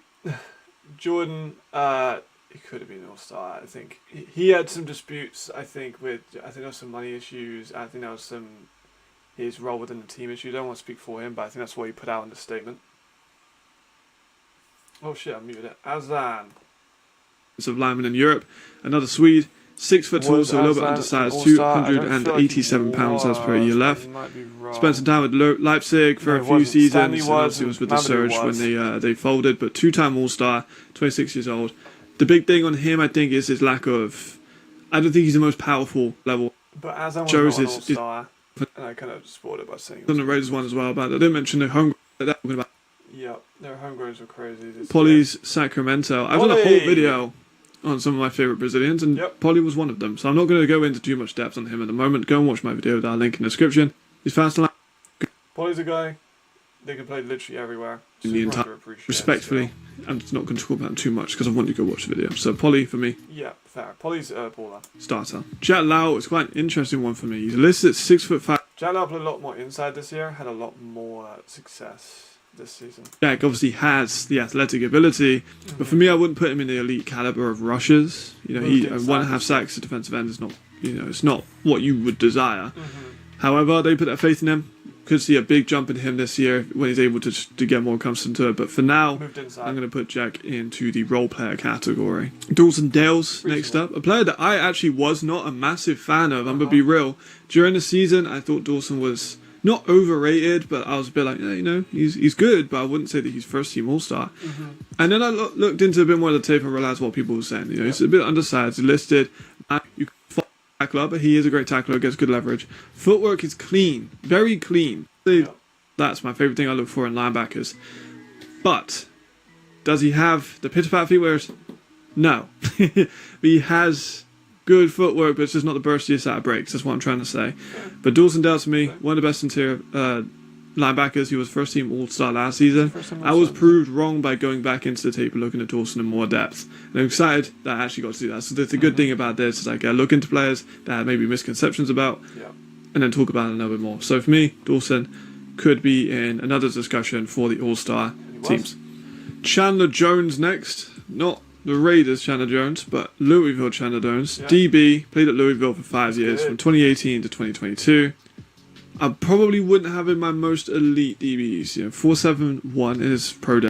Jordan, he could have been an all-star. I think he had some disputes. I think there was some money issues. I think there was his role within the team issues. I don't want to speak for him, but I think that's what he put out in the statement. Oh shit! I muted it. Azan. of linemen in Europe. Another Swede, 6 foot tall, so a little bit undersized, 287 pounds as per year left. Spent some time with Leipzig for a few seasons, and obviously was with the Surge when they folded, but two-time All-Star, 26 years old. The big thing on him, I think, is his lack of... I don't think he's the most powerful level. But Azan was Shows not an his- all-star, and I kind of spoiled it by saying. On the Raiders one as well, but I didn't mention the home... That we're about Yeah, their homegrowns were crazy. Poli's Sacramento. I've done a whole Poli! video on some of my favourite Brazilians, and Yep. Poli was one of them. So I'm not going to go into too much depth on him at the moment. Go and watch my video with our link in the description. He's fast and Poli's a guy. They can play literally everywhere. In the Super entire- underappreciated respectfully. still. I'm just not going to talk about him too much because I want you to go watch the video. So Poli, for me, Yeah, fair. Poli's a baller. starter. Jack Lau is quite an interesting one for me. He's listed at 6'5". Jack Lau played a lot more inside this year. Had a lot more success this season. Jack obviously has the athletic ability, but for me, I wouldn't put him in the elite caliber of rushers. You know, he Moved 1.5 inside. sacks at defensive end is not, it's not what you would desire. However, they put that faith in him. Could see a big jump in him this year when he's able to get more accustomed to it. But for now, Moved inside. I'm going to put Jack into the role player category. Dawson Dales next up. A player that I actually was not a massive fan of. I'm going to be real. During the season, I thought Dawson was not overrated, but I was a bit like, yeah, he's good, but I wouldn't say that he's first team All-Star. And then I looked into a bit more of the tape and realised what people were saying. He's a bit undersized, listed. You can follow tackler, but he is a great tackler, gets good leverage. Footwork is clean, very clean. That's my favourite thing I look for in linebackers. But does he have the pit-a-pat feet? Whereas no, but he has good footwork, but it's just not the burstiest out of breaks. That's what I'm trying to say. But Dawson Dales, to me, one of the best interior linebackers. He was first team All-Star last season. I was proved wrong by going back into the tape and looking at Dawson in more depth. And I'm excited that I actually got to do that. So the good thing about this is I get a look into players that I had maybe misconceptions about, and then talk about it a little bit more. So for me, Dawson could be in another discussion for the All-Star teams. Chandler Jones next. Not the Raiders Chandler Jones, but Louisville Chandler Jones. DB, played at Louisville for 5 years, from 2018 to 2022. I probably wouldn't have in my most elite DBs. 471 is pro day.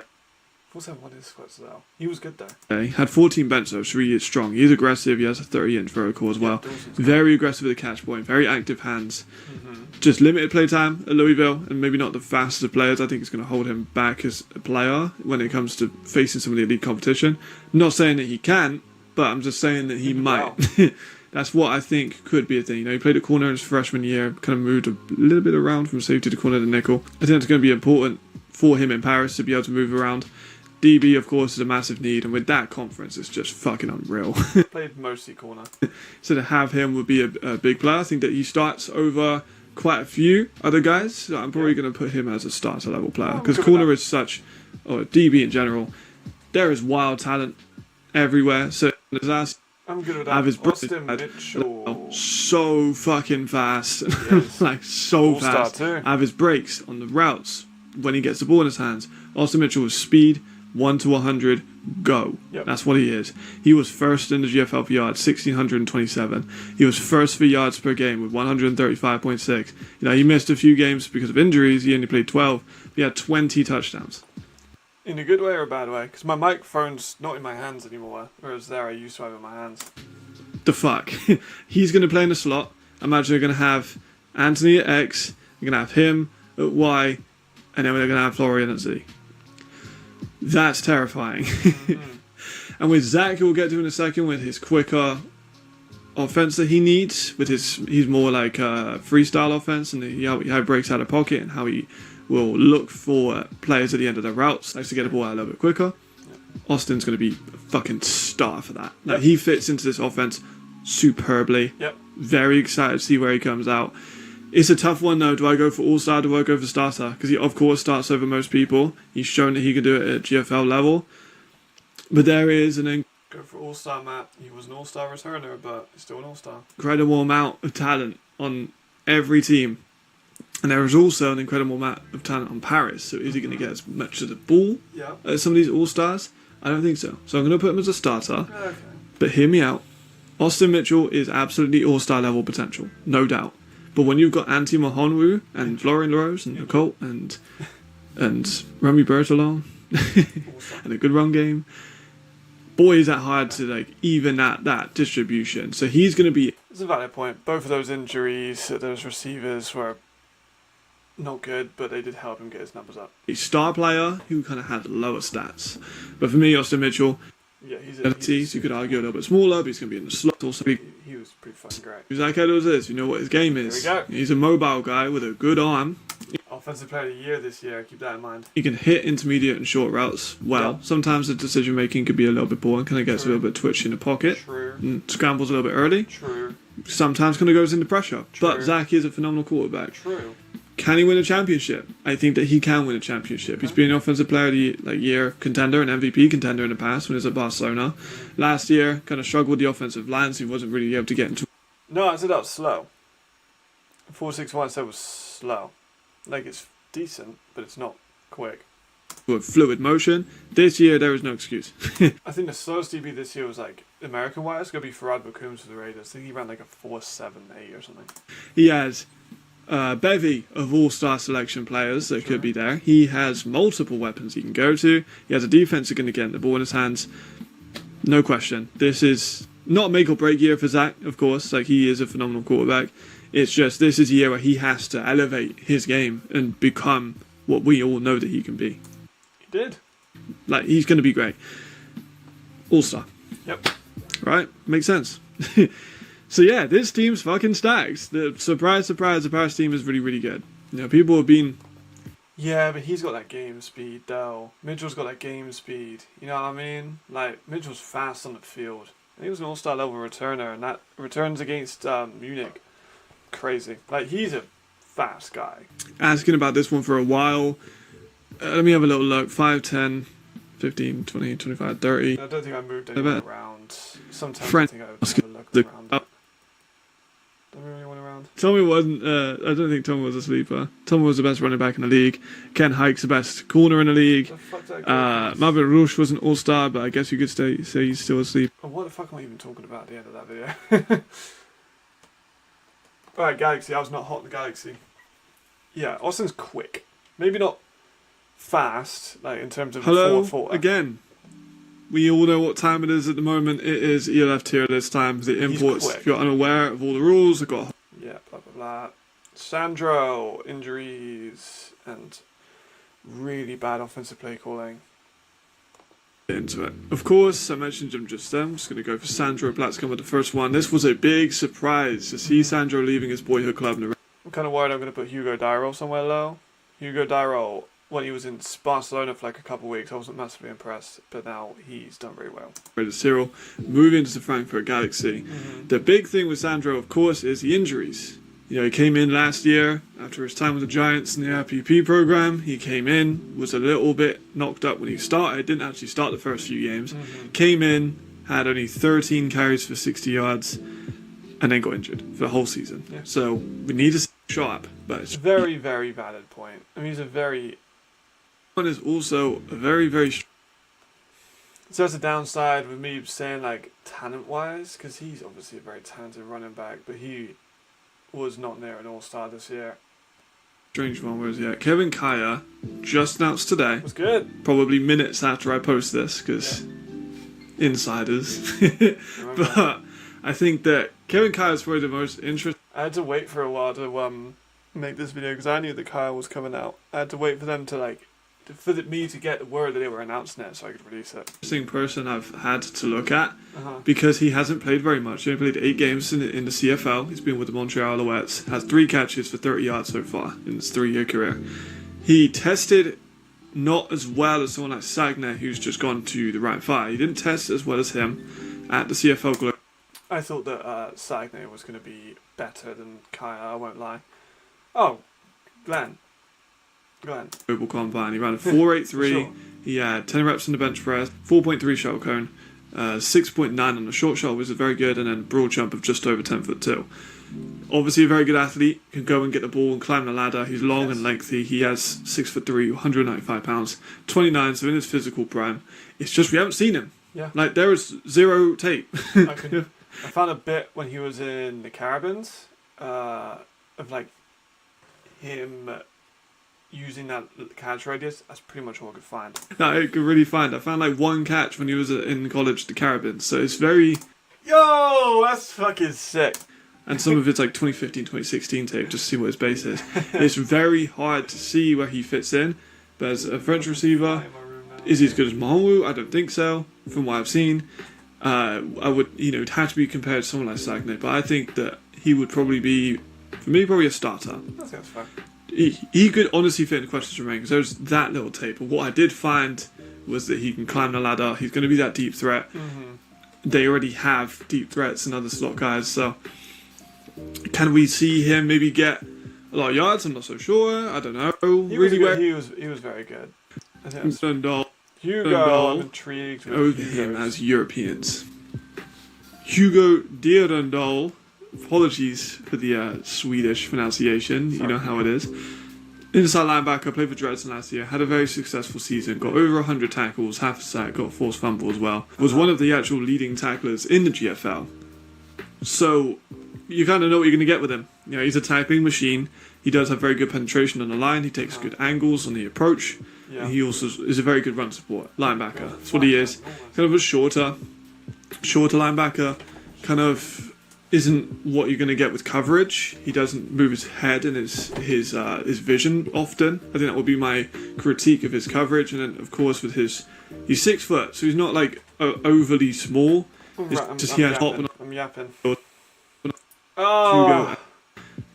471 is quite slow. He was good though. Okay. Had 14 bench though, so he is strong. He's aggressive. He has a 30-inch vertical as well. Dawson's Very aggressive with the catch point. Very active hands. Mm-hmm. Just limited play time at Louisville, and maybe not the fastest of players. I think it's going to hold him back as a player when it comes to facing some of the elite competition. Not saying that he can, but I'm just saying that he might. That's what I think could be a thing. He played at corner in his freshman year, kind of moved a little bit around from safety to corner to nickel. I think it's going to be important for him in Paris to be able to move around. DB, of course, is a massive need, and with that conference, it's just fucking unreal. Played mostly corner. So to have him would be a big player. I think that he starts over quite a few other guys. So I'm probably going to put him as a starter level player because corner is such, or DB in general, there is wild talent everywhere. So there's I'm good with have his that. Austin Mitchell. so fucking fast, Yes. like so All-star fast. too. Have his breaks on the routes when he gets the ball in his hands. Austin Mitchell was speed 1 to 100 go. Yep. That's what he is. He was first in the GFL for yards, 1,627. He was first for yards per game with 135.6. He missed a few games because of injuries. He only played 12. But he had 20 touchdowns. In a good way or a bad way? Because my microphone's not in my hands anymore, whereas there I used to have it in my hands. The fuck? He's going to play in the slot. Imagine they're going to have Anthony at X, you're going to have him at Y, and then we're going to have Florian at Z. That's terrifying. And with Zach, we'll get to in a second, with his quicker offense that he needs, he's more like a freestyle offense, and how he breaks out of pocket and how he will look for players at the end of their routes, likes to get the ball out a little bit quicker. Austin's going to be a fucking star for that. Like, he fits into this offense superbly. Yep. Very excited to see where he comes out. It's a tough one though. Do I go for all-star? Do I go for starter? Because he of course starts over most people. He's shown that he can do it at GFL level. But there is an Go for all-star, Matt. He was an all-star returner, but he's still an all-star. incredible amount of talent on every team. And there is also an incredible amount of talent on Paris. So is he going to get as much of the ball Yeah. as some of these all-stars? I don't think so. So I'm going to put him as a starter. Okay. But hear me out. Austin Mitchell is absolutely all-star level potential. No doubt. But when you've got Antti Mahonwu and Florian LaRose and Colt and Remy Bertolon and a good run game, boy, is that hard to even at that distribution. So he's going to be... It's a valid point. Both of those injuries, those receivers were not good, but they did help him get his numbers up. a star player who kind of has lower stats. But for me, Austin Mitchell, Yeah, he's so you could argue a little bit smaller, but he's going to be in the slot also. he was pretty fucking great. Zach Edwards is, you know what his game is. Here we go. He's a mobile guy with a good arm. Offensive player of the year this year, keep that in mind. He can hit intermediate and short routes well. Yeah. Sometimes the decision making could be a little bit boring, kind of gets True. a little bit twitchy in the pocket. True. And scrambles a little bit early. True. Sometimes kind of goes into pressure. But True. Zach is a phenomenal quarterback. True. Can he win a championship? I think that he can win a championship. He's been an offensive player of the year contender, an MVP contender in the past when he was at Barcelona. Last year, kind of struggled with the offensive lines. He wasn't really able to get into No, I said that was slow. 4.61 I said was slow. It's decent, but it's not quick. a fluid motion. This year, there is no excuse. I think the slowest DB this year was American-wise, going to be Farad Bakooms for the Raiders. I think he ran a 4.78 or something. He has a bevy of all-star selection players that could be there. He has multiple weapons he can go to. He has a defense that's going to get the ball in his hands. No question. This is not a make or break year for Zach, of course. He is a phenomenal quarterback. It's just this is a year where he has to elevate his game and become what we all know that he can be. He did. He's going to be great. All-star. Yep. Right? Makes sense. So yeah, this team's fucking stacked. The surprise, the Paris team is really, really good. People have been... Yeah, but he's got that game speed, though. Mitchell's got that game speed. You know what I mean? Mitchell's fast on the field. And he was an all-star level returner, and that returns against Munich. Crazy. He's a fast guy. Asking about this one for a while. Let me have a little look. 5'10", 15, 20, 25, 30. I don't think I moved anyone around. Sometimes Friend- I think I would have a look around. Don't move anyone around. Tommy wasn't... I don't think Tommy was a sleeper. Tommy was the best running back in the league. Ken Hike's the best corner in the league. What the fuck did I go Marvin Rouge was an all-star, but I guess you could say he's still asleep. Oh, what the fuck am I even talking about at the end of that video? Alright, Galaxy. I was not hot in the Galaxy. Yeah, Austin's quick. Maybe not fast, like in terms of Hello forward. again. We all know what time it is at the moment. It is ELF tier list time. The imports, quick. if you're unaware of all the rules, I've got Yeah, blah blah blah. Sandro, injuries, and really bad offensive play calling. into it. Of course, I mentioned him just then. I'm just going to go for Sandro Blatzcombe with the first one. This was a big surprise to see Sandro leaving his boyhood club. I'm kind of worried I'm going to put Hugo Dyrol somewhere low. Hugo Dyrol, when he was in Barcelona for like a couple of weeks, I wasn't massively impressed, but now he's done very well. Cyril, moving to the Frankfurt Galaxy. The big thing with Sandro, of course, is the injuries. You know, he came in last year after his time with the Giants in the RPP program. He came in, was a little bit knocked up when he started, didn't actually start the first few games. Came in, had only 13 carries for 60 yards, and then got injured for the whole season. Yeah. So we need to see him sharp, but it's Very, very valid point. I mean, he's a very... one is also a very, very So that's a downside with me saying, like, talent-wise, because he's obviously a very talented running back, but he was not near an all-star this year. strange one. Whereas, yeah, Kevin Kaya just announced today, Was good. probably minutes after I post this, because insiders. Remember. But I think that Kevin Kaya is probably the most interesting. I had to wait for a while to make this video because I knew that Kyle was coming out. I had to wait for them to me to get the word that they were announcing it so I could release it. Person I've had to look at Uh-huh. because he hasn't played very much. He only played 8 games in the CFL. He's been with the Montreal Alouettes. Has 3 catches for 30 yards so far in his 3-year career. He tested not as well as someone like Sagne, who's just gone to the Ryan Fire. He didn't test as well as him at the CFL Global I thought that Sagne was going to be better than Kyle, I won't lie. Oh, Glenn. Combine. He ran a 4.83. Sure. He had 10 reps in the bench press, 4.3 shuttle cone, 6.9 on the short shuttle, which is very good, and then broad jump of just over 10'2". Obviously a very good athlete, can go and get the ball and climb the ladder. He's long and lengthy. He has 6'3", 195 pounds, 29, so in his physical prime. It's just we haven't seen him. Yeah. Like there is 0 tape. I found a bit when he was in the Caribbeans of like him using that catch radius. That's pretty much all I could find. No, I could really find. I found like 1 catch when he was in college, the Caribbean. So it's very. Yo, that's fucking sick. And some of it's like 2015, 2016 tape, just to see what his base is. It's very hard to see where he fits in. But as a French receiver, is he as good as Mahomu? I don't think so, from what I've seen. I would, it'd have to be compared to someone like Sagne, but I think that he would probably be, for me, probably a starter. That sounds fun. He could honestly fit in the questions remain because there's that little tape. But what I did find was that he can climb the ladder. He's going to be that deep threat. They already have deep threats and other slot guys, so can we see him maybe get a lot of yards? I'm not so sure. I don't know. He was very good. I think that's Hugo Hugo, I'm intrigued with over him as Europeans. Hugo Dyrendal. Apologies for the Swedish pronunciation. You know how it is. Inside linebacker, played for Dresden last year. Had a very successful season. Got over 100 tackles, half a sack, got a forced fumble as well. Was one of the actual leading tacklers in the GFL. So you kind of know what you're going to get with him. You know, he's a tackling machine. He does have very good penetration on the line. He takes good angles on the approach. Yeah. He also is a very good run support linebacker. That's what he is. Kind of a shorter linebacker. Kind of isn't what you're going to get with coverage. He doesn't move his head and his vision often. I think that would be my critique of his coverage. And then, of course, with he's 6 foot, so he's not like overly small. I'm yapping. Hugo.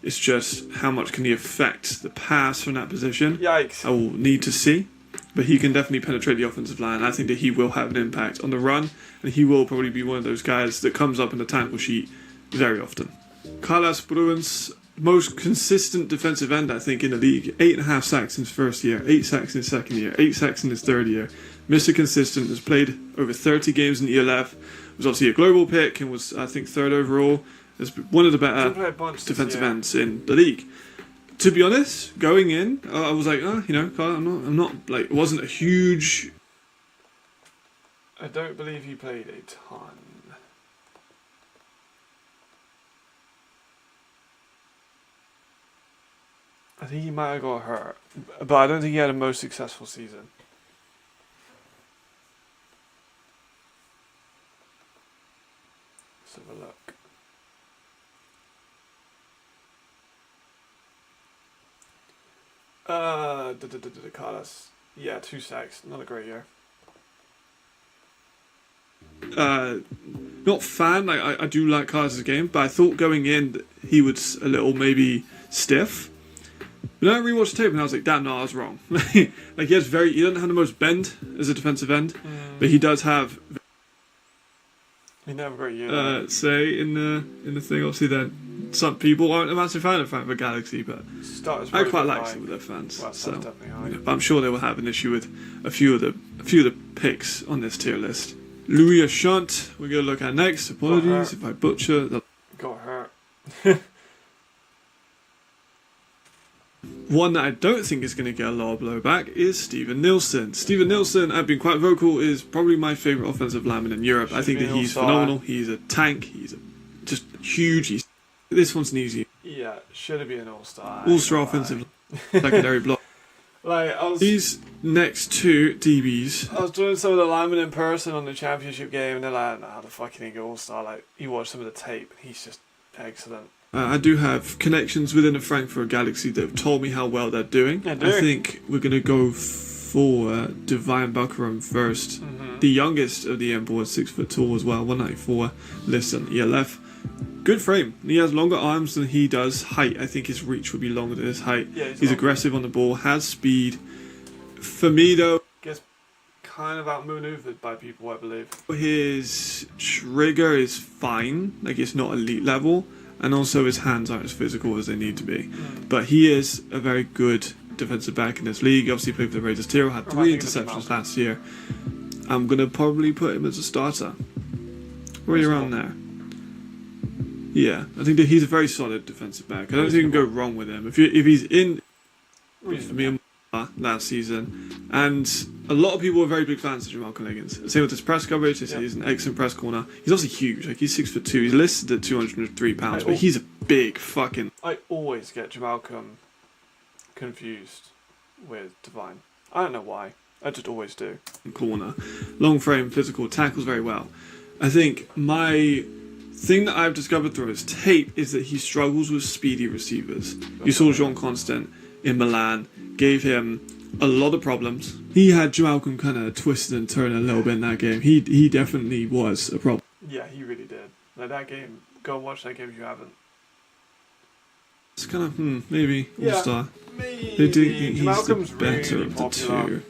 It's just how much can he affect the pass from that position. Yikes. I will need to see. But he can definitely penetrate the offensive line. I think that he will have an impact on the run. And he will probably be one of those guys that comes up in the tackle sheet very often. Carlos Bruins, most consistent defensive end, I think, in the league. 8.5 sacks in his first year, 8 sacks in his second year, 8 sacks in his third year. Mr. Consistent, has played over 30 games in ELF. Was obviously a global pick and was, I think, 3rd overall. Is one of the better defensive ends in the league. To be honest, going in, I was like, I'm not like, it wasn't a huge. I don't believe he played a ton. I I think he might have got hurt, but I don't think he had a most successful season. Let's have a look. Carlos. Yeah, 2 sacks. Not a great year. Not fan. I do like Carlos' game, but I thought going in that he was a little maybe stiff. But then I rewatched the tape and I was like, damn, no, I was wrong. Like he doesn't have the most bend as a defensive end, but he does have. He didn't have a great year. Say in the thing, obviously, then some people aren't a massive fan of the Galaxy, but I quite like some of their fans. Well, so, definitely high. but I'm sure they will have an issue with a few of the picks on this tier list. Louis Ashant, we're going to look at next. Apologies if I butcher that. Got hurt. One that I don't think is going to get a lot of blowback is Steven Nilsson. Steven Nilsson, I've been quite vocal, is probably my favourite offensive lineman in Europe. I think that he's phenomenal. He's a tank. He's just huge. This one's an easy. Yeah, should have been an all-star. All-star offensive secondary block. These next two DBs. I was doing some of the linemen in person on the championship game, and they're like, "Nah, the fucking get all-star." Like, you watch some of the tape, and he's just excellent. I do have connections within the Frankfurt Galaxy that have told me how well they're doing. I think we're going to go for Divine Buckram first. Mm-hmm. The youngest of the imports, 6 foot tall as well, 194, lists on ELF. Good frame. He has longer arms than he does height. I think his reach would be longer than his height. Yeah, he's aggressive on the ball, has speed. For me, though, gets kind of outmaneuvered by people, I believe. His trigger is fine. Like, it's not elite level. And also his hands aren't as physical as they need to be. But he is a very good defensive back in this league. Obviously played for the Raiders Tiro, had 3 interceptions last year. I'm going to probably put him as a starter. Right around there. Yeah, I think that he's a very solid defensive back. I don't think you can go wrong with him. If he's in for me last season, and a lot of people are very big fans of Jamal Liggins. Same with his press coverage. They say he's an excellent press corner. He's also huge. Like, he's 6 foot 2. He's listed at 203 pounds, but he's a big fucking. I always get Jamal confused with Divine. I don't know why. I just always do. Corner, long frame, physical, tackles very well. I think my thing that I've discovered through his tape is that he struggles with speedy receivers. You saw Jean Constant in Milan, gave him a lot of problems. He had Malcolm kind of twisted and turned a little bit in that game. He definitely was a problem. Yeah, he really did. Like, that game, go and watch that game if you haven't. It's kind of, maybe, all-star. Maybe. They do think he's Malcolm's the better really of the popular.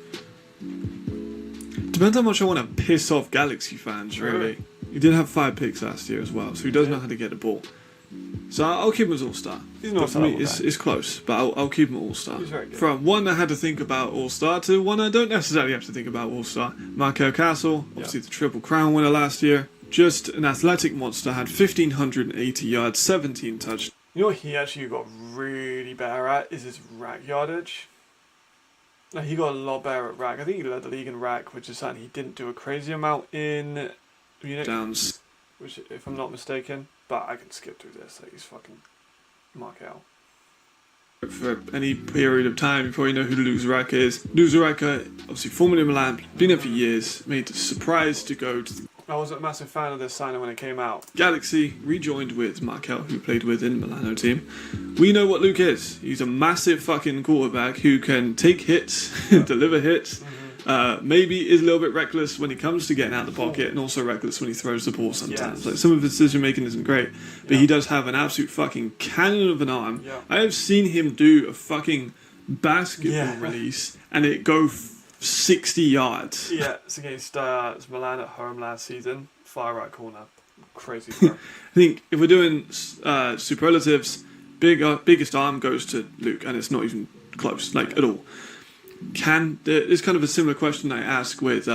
two. Depends how much I want to piss off Galaxy fans, really. He did have 5 picks last year as well, so he does know how to get the ball. So I'll keep him as all-star. He's not for me, it's close, but I'll keep him all-star. He's very good. From one I had to think about all-star to one I don't necessarily have to think about all-star. Markel Castle, obviously the Triple Crown winner last year. Just an athletic monster, had 1,580 yards, 17 touchdowns. You know what he actually got really better at is his rack yardage. Like, he got a lot better at rack. I think he led the league in rack, which is something he didn't do a crazy amount in Munich. Downs. Which, if I'm not mistaken, but I can skip through this. Like, he's fucking Markel. For any period of time, you probably know who Lou Zaraka is. Lou Zaraka, obviously formerly in Milan, been there for years, made the surprise to go to the I wasn't a massive fan of this signing when it came out. Galaxy, rejoined with Markel, who played with in the Milano team. We know what Luke is. He's a massive fucking quarterback who can take hits, deliver hits. Maybe is a little bit reckless when he comes to getting out of the pocket, and also reckless when he throws the ball sometimes. Like, some of his decision making isn't great, but he does have an absolute fucking cannon of an arm. I have seen him do a fucking basketball release and it go 60 yards. Yeah, it's against Milan at home last season. Far right corner. Crazy throw. I think if we're doing superlatives, biggest arm goes to Luke, and it's not even close, like, at all. It's kind of a similar question I ask with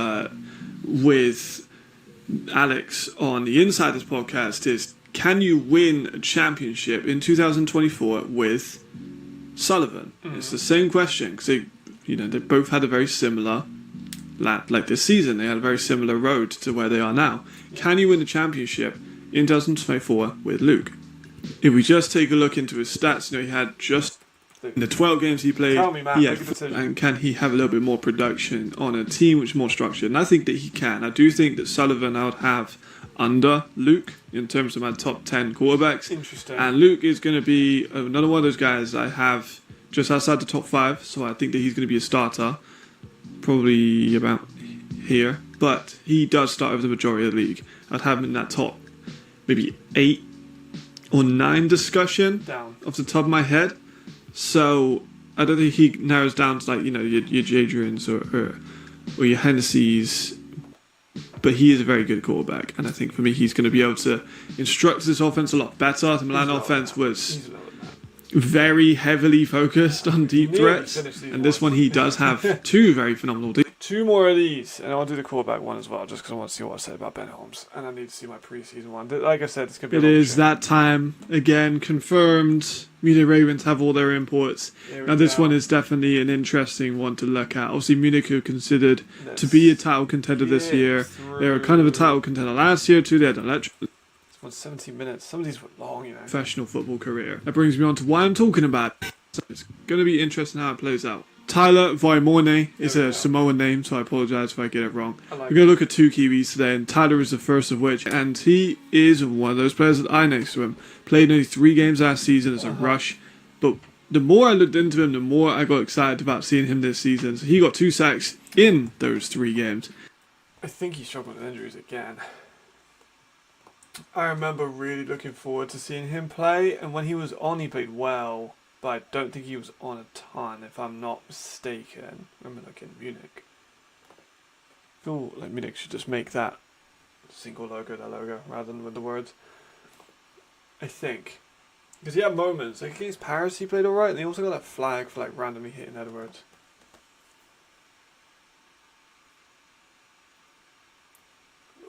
Alex on the Insiders podcast is, can you win a championship in 2024 with Sullivan? It's the same question, because they both had a very similar, like this season, they had a very similar road to where they are now. Can you win the championship in 2024 with Luke? If we just take a look into his stats, he had just In the 12 games he played, Tell me, Matt, make a decision. and can he have a little bit more production on a team which is more structured? And I think that he can. I do think that Sullivan I would have under Luke in terms of my top 10 quarterbacks. Interesting. And Luke is going to be another one of those guys I have just outside the top 5, so I think that he's going to be a starter, probably about here. But he does start over the majority of the league. I'd have him in that top maybe 8 or 9 discussion Down. off the top of my head. So I don't think he narrows down to like, you know, your Jadrians or your Hennessy's. But he is a very good quarterback, and I think for me he's going to be able to instruct this offense a lot better. The Milan offense was very heavily focused on deep threats, and this one he does have 2 very phenomenal deep. 2 more of these, and I'll do the quarterback one as well, just because I want to see what I said about Ben Holmes, and I need to see my preseason one. Like I said, it's going to be. It is that time again, confirmed. Munich Ravens have all their imports. Now this one is definitely an interesting one to look at. Obviously, Munich are considered to be a title contender this year. They were kind of a title contender last year too. They had an electric. 17 minutes. Some of these were long, you know. Professional football career. That brings me on to why I'm talking about it. So it's going to be interesting how it plays out. Tyler Voimone is a Samoan name, so I apologise if I get it wrong. We're going to look at 2 Kiwis today, and Tyler is the first of which, and he is one of those players that I next to him. Played only 3 games last season as a rush, but the more I looked into him, the more I got excited about seeing him this season. So he got 2 sacks in those 3 games. I think he struggled with injuries again. I remember really looking forward to seeing him play, and when he was on, he played well, but I don't think he was on a ton, if I'm not mistaken. I remember like in Munich. I feel like Munich should just make that single logo their logo, rather than with the words. I think. Because he had moments, like against Paris he played alright, and he also got that flag for like randomly hitting Edwards.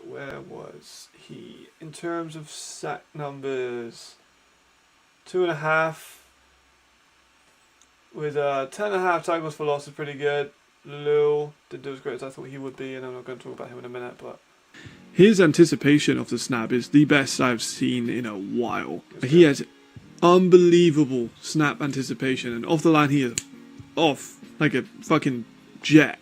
Where was he in terms of sack numbers? 2.5 with 10.5 tackles for loss is pretty good. Lou didn't do as great as I thought he would be, and I'm not going to talk about him in a minute. But his anticipation of the snap is the best I've seen in a while. He has unbelievable snap anticipation, and off the line he is off like a fucking jet.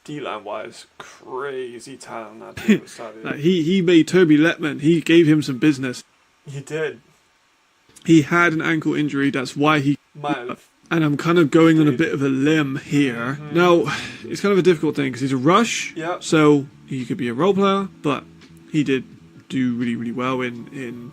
D-line wise, crazy talent on that team. Like he made Toby Letman. He gave him some business. He did. He had an ankle injury. That's why he. Might have. And I'm kind of going on a bit of a limb here. Mm-hmm. Now, it's kind of a difficult thing because he's a rush. Yep. So he could be a role player, but he did do really, really well in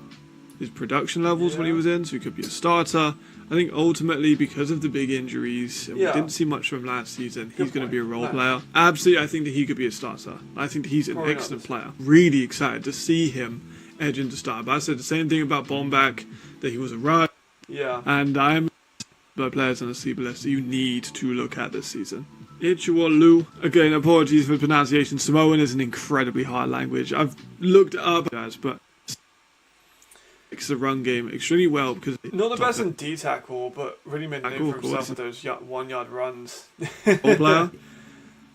his production levels when he was in. So he could be a starter. I think ultimately because of the big injuries, and we didn't see much from him last season, he's going to be a role player. Absolutely, I think that he could be a starter. I think that he's an excellent player. Really excited to see him edge into starter. But I said the same thing about Bombach, that he was a rush. Yeah. And I'm by players on the CB list that you need to look at this season. Ichiwalu. Again, apologies for the pronunciation. Samoan is an incredibly hard language. I've looked it up, guys, but it's the run game extremely well because not the best in D tackle, but really made a name for himself with those 1 yard runs. All player.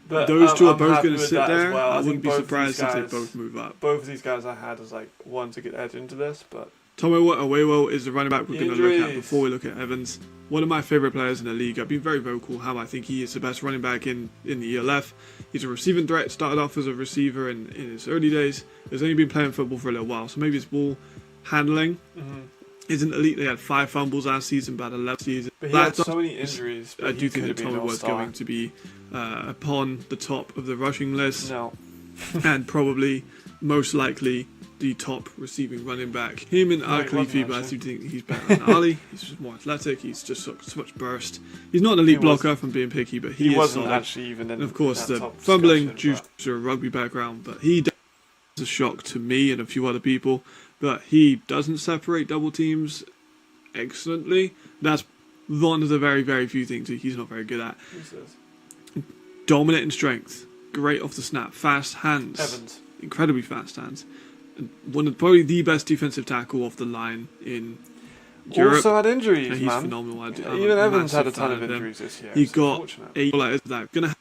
But those 2 are both going to sit there. Well. I wouldn't be surprised if they both move up. Both of these guys I had as like one to get edge into this, but Tomo Awebo is the running back we're going to look at before we look at Evans. One of my favourite players in the league. I've been very vocal how I think he is the best running back in the ELF. He's a receiving threat, started off as a receiver in his early days. He's only been playing football for a little while, so maybe his ball handling isn't elite. They had 5 fumbles last season, about 11 season. But he had so many injuries. I do think that Tommy was going to be upon the top of the rushing list. No. And probably, most likely, the top receiving running back. Him and Ali Khalifi, but I do think he's better than Ali. He's just more athletic. He's just so much burst. He's not an elite blocker, if I'm being picky, but he wasn't solid. Actually even in. And of course, the fumbling due to a rugby background, but he does a shock to me and a few other people. But he doesn't separate double teams excellently. That's one of the very, very few things that he's not very good at. Dominant in strength, great off the snap, fast hands, Evans. Incredibly fast hands. And one of probably the best defensive tackle off the line in Europe. Also had injuries, and he's man. phenomenal. Even Evans had a ton of injuries this year. He got 8 that. Gonna have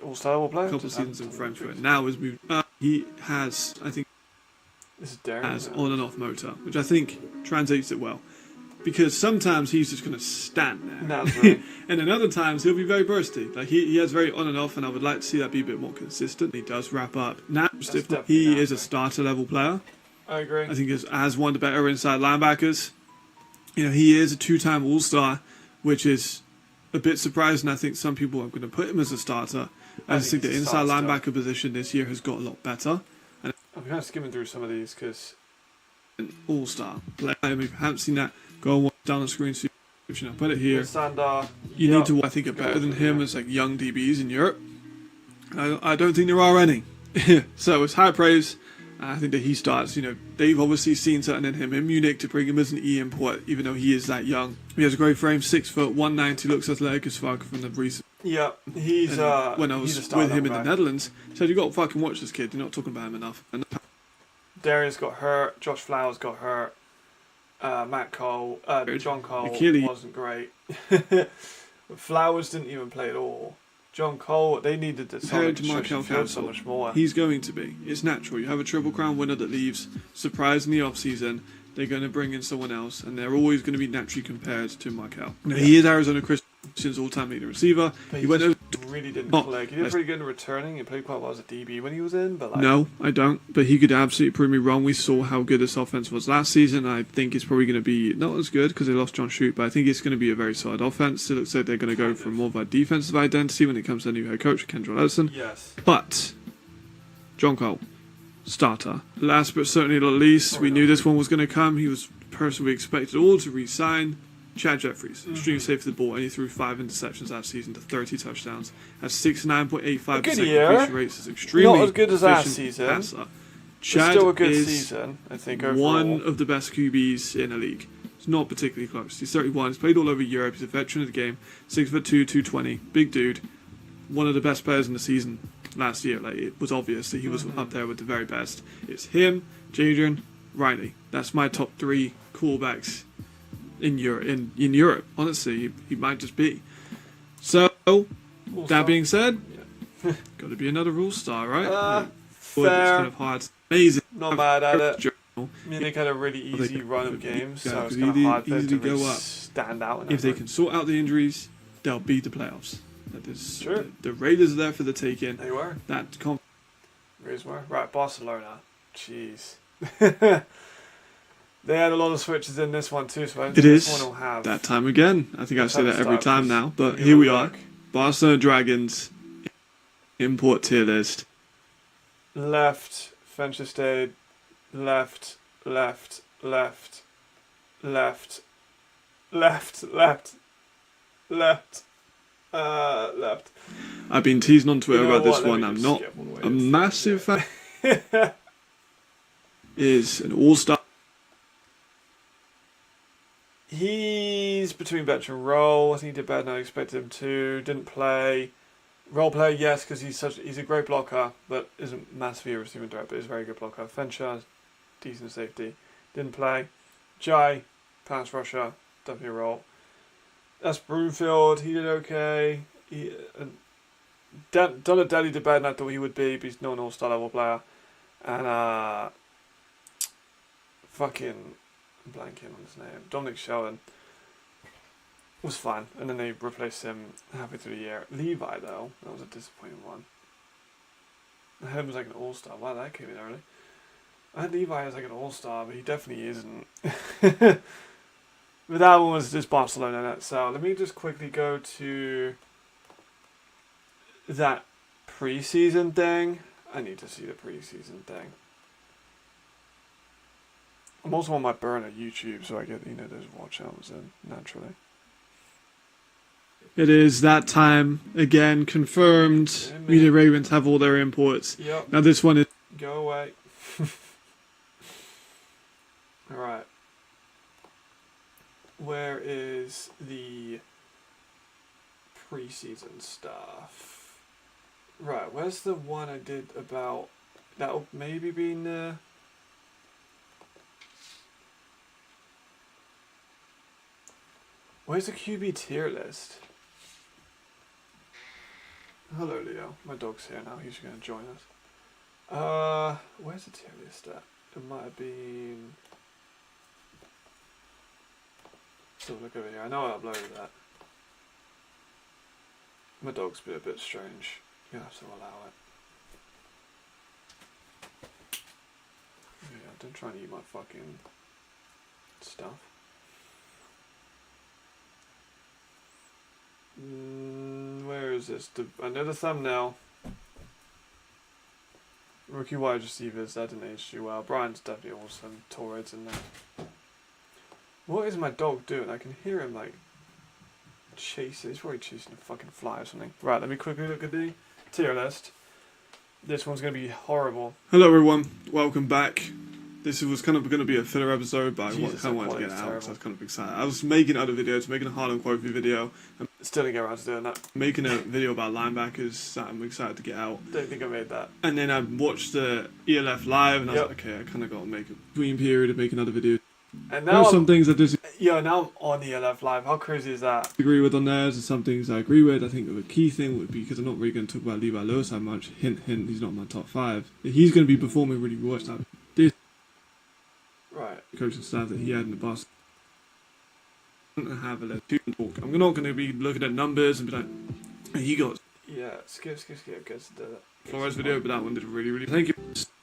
all-star player. A couple of seasons in Frankfurt. Now has moved. He has, I think, this is Darren, has on and off motor, which I think translates it well. because sometimes he's just going to stand there. That's right. And then other times he'll be very bursty. Like he has very on and off, and I would like to see that be a bit more consistent. He does wrap up. Now, definitely he is nasty. a starter level player. I agree. I think as one of the better inside linebackers. You know, he is a 2-time All-Star, which is a bit surprising. I think some people are going to put him as a starter. I just think the he's a inside starter linebacker position this year has got a lot better. I'm kind of skimming through some of these because An All-Star player. I mean, if you haven't seen that, go and watch down the screen. I'll put it here. Sander, You need to, I think, are better than him as like young DBs in Europe. I don't think there are any. So it's high praise. I think that he starts. You know, they've obviously seen something in him. In Munich to bring him as an import, even though he is that young. He has a great frame, 6 foot, 190, looks athletic as fuck from the recent. Yeah, he's when I he's a was star with him in level the guy. Netherlands, said you got to fucking watch this kid. You're not talking about him enough. And Darius got hurt. Josh Flowers got hurt. Matt Cole, John Cole Achilles. wasn't great. Flowers didn't even play at all. John Cole, they needed to compared to stretch Markel the field so Cancel, much more. he's going to be. It's natural. You have a Triple Crown winner that leaves. Surprise in the off season. They're going to bring in someone else, and they're always going to be naturally compared to Markel. Now, he is Arizona Christian's all-time leading receiver. But He went over. really didn't Oh, click. He did that's- pretty good in returning. He played quite well as a DB when he was in, but like No, I don't. But he could absolutely prove me wrong. We saw how good this offense was last season. I think it's probably going to be not as good because they lost John Shute, but I think it's going to be a very solid offense. It looks like they're going to go for more of a defensive identity when it comes to the new head coach, Kendra Edison. yes. But John Cole, starter. Last but certainly not least, we knew this one was going to come. He was the person we expected all to re-sign. Chad Jeffries, extremely safe for the ball, and he threw 5 interceptions last season to 30 touchdowns. Has 69.85% good year. completion rates. Is extremely Not as good as last efficient season. passer. But Chad still a good is season, I think, overall. one of the best QBs in the league. It's not particularly close. He's 31. He's played all over Europe. He's a veteran of the game. 6'2", 220. Big dude. One of the best players in the season last year. Like, it was obvious that he was up there with the very best. It's him, Jadrian, Riley. That's my top 3 quarterbacks in Europe. In Europe, honestly, he might just be. So, All-star. that being said, got to be another rule star, right? It's fair. kind of hard. Amazing. Not mad at it. Journal. Munich had a really They easy could- run of games, yeah, so it's could kind of hard for them to easily go really up. stand out. In If they that can sort out the injuries, they'll beat the playoffs. That is, Sure. the Raiders are there for the taking. They were. That Raiders were. Right, Barcelona. Jeez. They had a lot of switches in this one too, so I think It this is one will have. that time again. I think I Let's say have a that every start, time please. now, but Give here it we a are. look. Barcelona Dragons import tier list. Left, Fenchestead. Left, left, left, left, left, left, left, left. I've been teasing on Twitter You know about this what? Let one. me I'm just not skip all the way a to this. massive fan. Is an all-star. He's between bench and roll. I think he did better than I expected him to. Didn't play. Role player, yes, because he's a great blocker, but isn't massively a receiving threat, but he's a very good blocker. Fencher, decent safety. Didn't play. Jai, pass rusher, definitely a role. That's Broomfield. He did okay. Donatelli did better than I thought he would be, but he's not an all-star level player. And fucking I'm blanking on his name. Dominic Sheldon was fine, and then they replaced him halfway through the year. Levi, though, that was a disappointing one. I had him as like an all-star. Wow, that came in early. I had Levi as like an all-star, but he definitely isn't. But that one was just Barcelona in it. So let me just quickly go to that preseason thing. I need to see the preseason thing. I'm also on my burner YouTube, so I get those watch hours in naturally. It is that time again. Confirmed. Yeah, man. Media Ravens have all their imports. Yep. Now this one is. Go away. Alright. Where is the preseason stuff? Right, where's the one I did about... That'll maybe be in the... Where's the QB tier list? Hello, Leo. My dog's here now. He's going to join us. Where's the tier list at? It might have been... Still look over here. I know I uploaded that. My dog's been a bit strange. You have to allow it. Yeah, don't try and eat my fucking stuff. Where is this? Another thumbnail. Rookie wide receivers, that didn't age too well. Brian's definitely awesome. Torres in there. What is my dog doing? I can hear him like chasing. He's probably chasing a fucking fly or something. Right, let me quickly look at the tier list. This one's going to be horrible. Hello everyone, welcome back. This was kind of going to be a filler episode, but I Jesus, kind of wanted to that get quality's it out, terrible. so I was kind of excited. I was making other videos, making a Harlem Quote video, and Still didn't get around to doing that. making a video about linebackers that I'm excited to get out. Don't think I made that. And then I watched the ELF live, and I was Yep. like, okay, I kind of got to make a between period of making another video. And There now are some things I now I'm on the LF Live. How crazy is that? disagree with on there, and some things I agree with. I think the key thing would be, because I'm not really going to talk about Levi Lewis that much, hint, hint, he's not my top 5. He's going to be performing really well. This Right. coaching staff that he had in the past. I'm going to have a little talk. I'm not going to be looking at numbers and be like, "Hey, he got Yeah, skip. Gets to do that. Flores video, but that one did really. Thank you.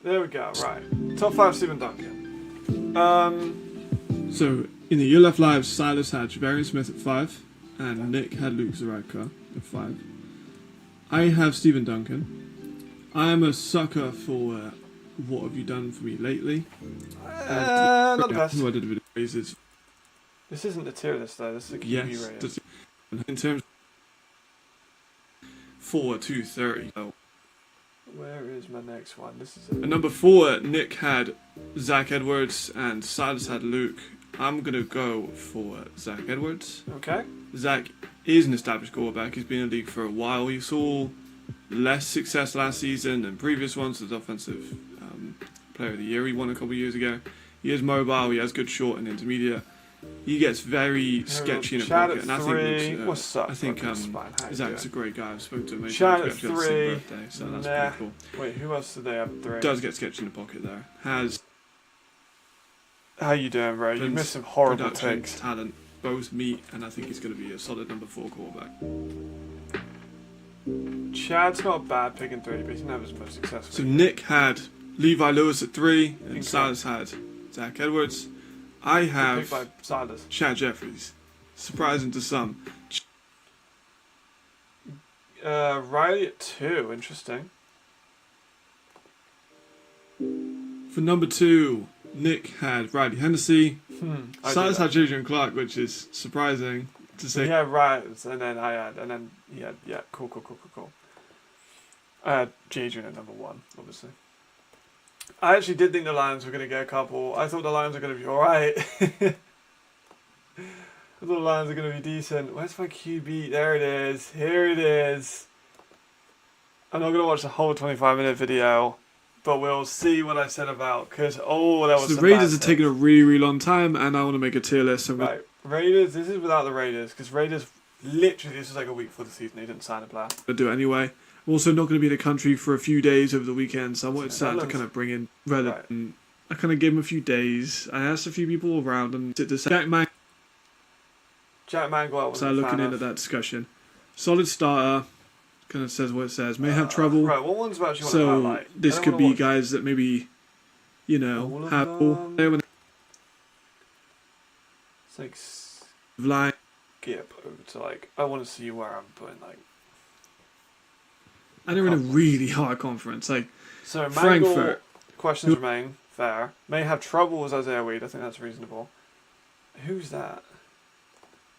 There we go, right. Top 5 Stephen Duncan. So, in the ELF Live, Silas had Javarian Smith at 5, and Nick had Luke Zaraka at 5. I have Stephen Duncan. I am a sucker for What Have You Done For Me Lately? Not the best. Who I did a video raises. This isn't the tier list though, this is a QB Yes, rating. just in terms 4 to 30. So, Where is my next one? This is at it. number 4, Nick had Zach Edwards, and Silas had Luke. I'm gonna go for Zach Edwards. Okay. Zach is an established quarterback. He's been in the league for a while. He saw less success last season than previous ones as offensive player of the year. He won a couple of years ago. He is mobile. He has good short and intermediate. He gets very sketchy in the Chad pocket, at and I 3. think Luke's, What's up? I think fucking spine? How you Zach's a doing? great guy. I've spoken to him. Chad at actually on the 3. same birthday, so that's Nah. pretty cool. Wait, who else did they have at 3? Does get sketchy in the pocket there. Has How you doing, bro? You Prince, missed some horrible production, takes. talent, both meet, and I think he's going to be a solid number 4 quarterback. Chad's not a bad pick in 3, but he's never his most successful. So Nick had Levi Lewis at 3, and Okay. Silas had Zach Edwards. I Good pick have by Silas. Chad Jeffries. Surprising to some. Riley at 2, interesting. For number 2, Nick had Riley Hennessy. I Silas did had Jadrian Clark, which is surprising to that. say. Yeah, right. And then he had, yeah, cool. I had Jadrian at number 1, obviously. I actually did think the Lions were going to get a couple. I thought the Lions were going to be alright. I thought the Lions were going to be decent. Where's my QB? There it is. Here it is. I'm not going to watch the whole 25-minute video, but we'll see what I said about, because, that was So the some Raiders bad are taking a takes. really long time, and I want to make a tier list. So I'm gonna- Right, Raiders, this is without the Raiders, because Raiders, literally, this was like a week before the season, they didn't sign a player. to do it anyway. I'm also not going to be in the country for a few days over the weekend, so I wanted Sam to Netherlands. kind of bring in relevant. I kind of gave him a few days. I asked a few people around, and to say Jack Mack Jack Mangold was started looking into that discussion. Solid starter, kind of says what it says. May have trouble. Right, what ones about you want to So highlight? this I don't could wanna be watch- guys that maybe, All of have them? It's like, line. skip over to like, I want to see where I'm putting like. And they're in a really hard conference. Like So Mangold, Frankfurt. questions remain, fair. May have trouble with Isaiah Weed, I think that's reasonable. Who's that?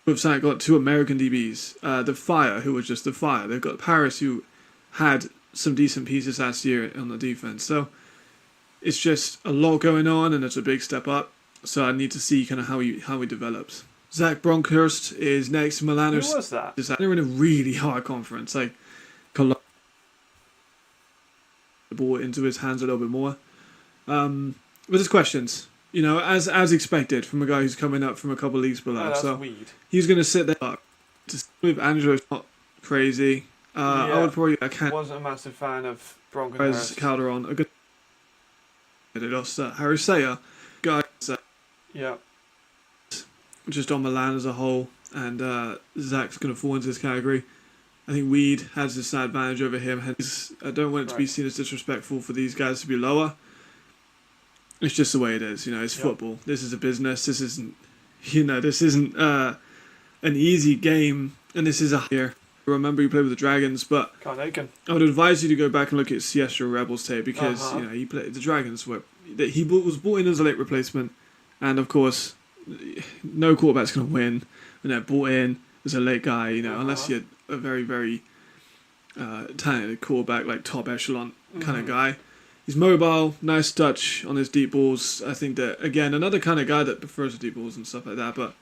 we've got 2 American DBs. The Fire, who was just the Fire. They've got Paris, who had some decent pieces last year on the defense. So it's just a lot going on, and it's a big step up. So I need to see kind of how he develops. Zach Bronkhurst is next. Who Milano was that? they're in a really hard conference. Like, the ball into his hands a little bit more. But there's questions, as expected from a guy who's coming up from a couple leagues below. Oh, that's So Weed. he's going to sit there. Just with Andrew's not crazy. I Yeah. would probably I Wasn't a massive fan of as Bronconhurst. Calderon. A good. They lost Harry Sayer, guy. Yeah. just on Milan as a whole, and Zach's going to fall into this category. I think Weed has this advantage over him. Hence, I don't want it to be seen as disrespectful for these guys to be lower. It's just the way it is. It's football. This is a business. This isn't, this isn't an easy game, and this is a year. Remember, you played with the Dragons, but I would advise you to go back and look at Siestra Rebels tape because he played the Dragons. He was brought in as a late replacement, and of course, no quarterback's going to win when they're brought in as a late guy. Unless you're a very, very talented quarterback, like top echelon kind of guy. He's mobile, nice touch on his deep balls. I think that, again, another kind of guy that prefers the deep balls and stuff like that, but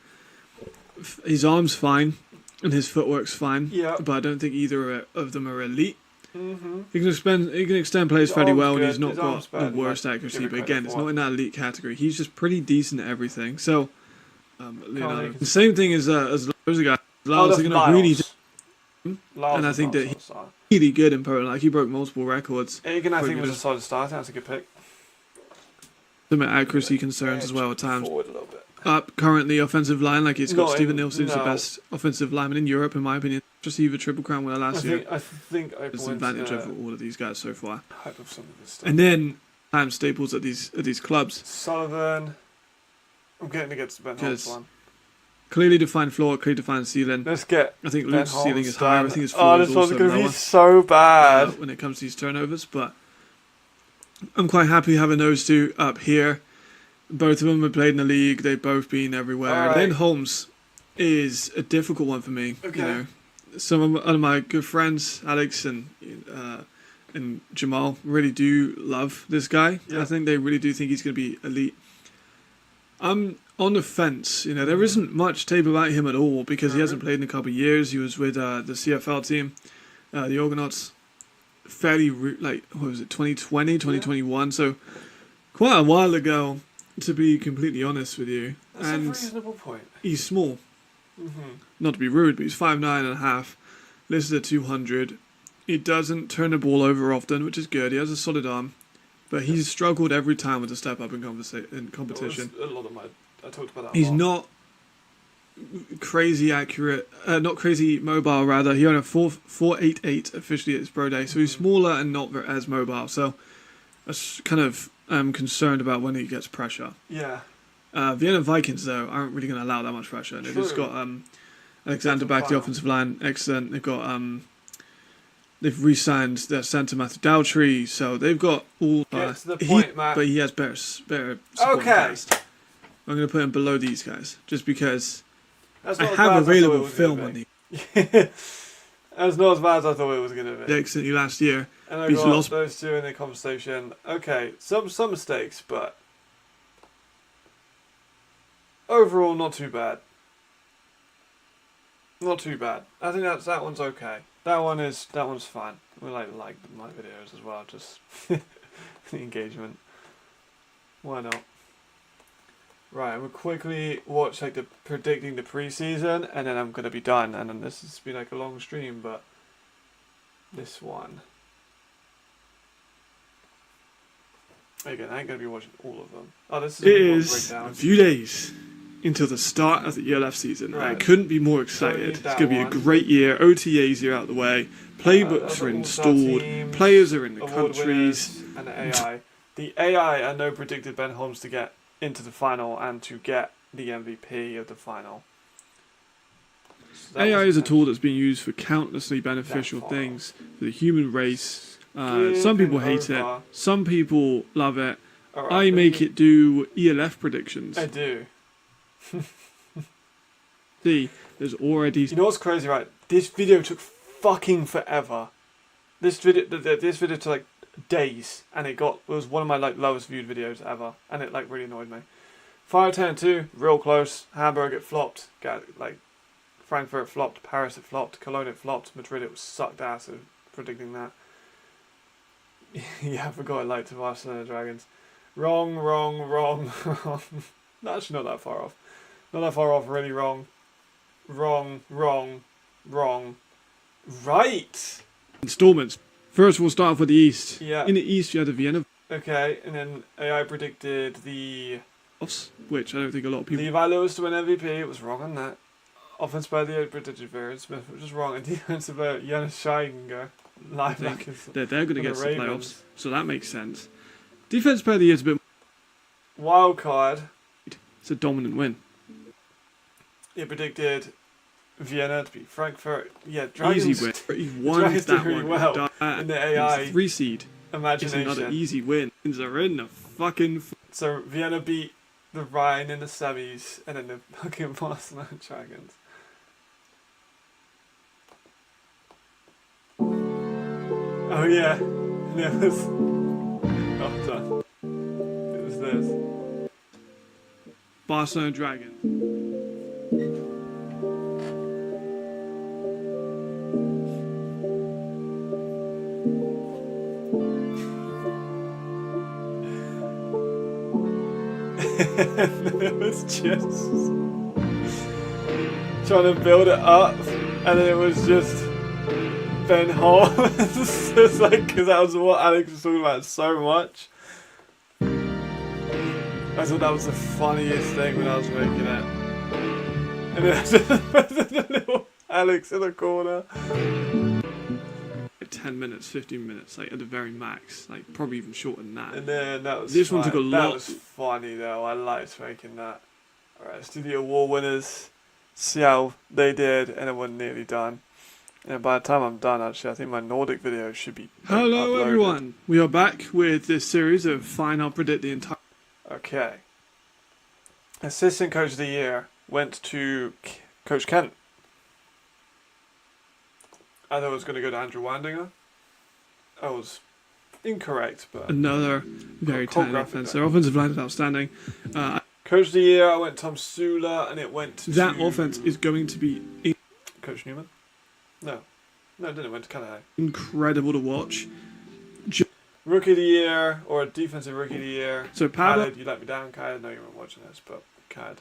his arm's fine and his footwork's fine. Yeah. But I don't think either of them are elite. Mm-hmm. He can extend plays fairly well, and he's not got the worst accuracy, but again, it's not in that elite category. He's just pretty decent at everything. So, Leonardo. The same thing as there's a guy. Lyles are going to really... And I think that he's really good in Poland. Like, he broke multiple records. Egan, I think, was a solid start. That's a good pick. Some accuracy concerns as well at times. Forward a little bit. Up currently offensive line, like it's got Steven Nielsen, who's the best offensive lineman in Europe, in my opinion. Just even Triple Crown winner last year. I think there's an advantage over all of these guys so far. Hype of some of this stuff. And then time staples at these clubs. Sullivan. I'm getting against Ben Holmes one. Clearly defined floor, clearly defined ceiling. Let's get. I think Luke's ceiling is higher. I think his floor is also lower. This one's going to be so bad when it comes to these turnovers, but I'm quite happy having those two up here. Both of them have played in the league. They've both been everywhere. Right. Ben Holmes is a difficult one for me. Okay. Some of my good friends, Alex and Jamal, really do love this guy. Yeah. I think they really do think he's going to be elite. I'm on the fence. There isn't much tape about him at all because he hasn't played in a couple of years. He was with the CFL team, the Argonauts, fairly, 2020, 2021, so quite a while ago, to be completely honest with you. That's a reasonable point. He's small. Not to be rude, but he's 5'9.5", listed at 200. He doesn't turn the ball over often, which is good. He has a solid arm. But he's struggled every time with a step up in competition. A lot of I talked about that. He's not crazy accurate, not crazy mobile. Rather, he only had 4.88 officially at his pro day, so he's smaller and not as mobile. So that's kind of concerned about when he gets pressure. Yeah. Vienna Vikings though aren't really going to allow that much pressure. They've just got Alexander back the offensive line, excellent. They've got they've re-signed their centre Matthew Daltrey, so they've got all. Get to the point, Matt. But he has better supporting guys. I'm going to put him below these guys just because I have available film on these. That's not as bad as I thought it was going to be. Excellently last year. And I got those two in the conversation. Okay, some mistakes, but overall not too bad. Not too bad. I think that one's okay. That one's fine. We like my videos as well, just the engagement. Why not? Right, we'll quickly watch the predicting the preseason, and then I'm gonna be done. And then this has been a long stream, but this one. Again, I ain't gonna be watching all of them. Oh, this is a few days until the start of the ELF season. Right. I couldn't be more excited. It's going to be a great year. OTAs are out the way. Playbooks are installed. Players are in the countries. And the AI. The AI, I know, predicted Ben Holmes to get into the final and to get the MVP of the final. So AI is a tool that's being used for countlessly beneficial things for the human race. Some people hate it. Some people love it. Right, I make it do ELF predictions. I do. See, there's already... You know what's crazy, right? This video took fucking forever. This video took days, and it was one of my lowest viewed videos ever, and it really annoyed me. Fire 10-2, real close. Hamburg, it flopped. Frankfurt it flopped. Paris it flopped. Cologne it flopped. Madrid it was sucked ass at predicting that. Yeah, I forgot I liked Barcelona Dragons. Wrong. Actually, not that far off. Not that far off, really wrong. Wrong. Right! Installments. First, we'll start off with the East. Yeah. In the East, you had the Vienna. Okay, and then AI predicted the playoffs, which I don't think a lot of people. Levi Lewis to win MVP, was wrong on that. Offense by the British Variant Smith, which was wrong. And defense by Jonas Scheidinger. Linebackers. They're going to the get to the Ravens. playoffs, so that makes sense. Defense player of the year is a bit. Wild card. It's a dominant win. It predicted Vienna to beat Frankfurt. Yeah, Dragons. Easy win. He won Dragons that did really one. well in the AI It's a 3 seed. It's imagination. another easy win. They're in the fucking. So Vienna beat the Rhine in the semis, and then the fucking Barcelona Dragons. Oh yeah, and it was. Oh, done. It was this. Barcelona Dragons. It was just trying to build it up, and then it was just Ben Hall. It's like, because that was what Alex was talking about so much. I thought that was the funniest thing when I was making it. And then the little Alex in the corner. 10 minutes, 15 minutes, like at the very max, like probably even shorter than that. And then that was This one took a That lot. was funny though. I liked making that. Alright, let's do the award winners. See how they did, and then we're nearly done. And by the time I'm done, actually, I think my Nordic video should be Hello uploaded. everyone, we are back with this series of Fine, I'll predict the entire. Okay. Assistant Coach of the Year went to Coach Kent. I thought it was going to go to Andrew Wandinger. I was incorrect, but... Another very Cole talented Graphic offense. there. Their offensive line is outstanding. Coach of the Year, I went Tom Sula, and it went to... That offense is going to be Coach Newman? No. No, it didn't. It went to Callahan. incredible to watch. Rookie of the Year, or Defensive Rookie of the Year. So Powder, Khaled, you let me down, Khaled. No, you weren't watching this, but Khaled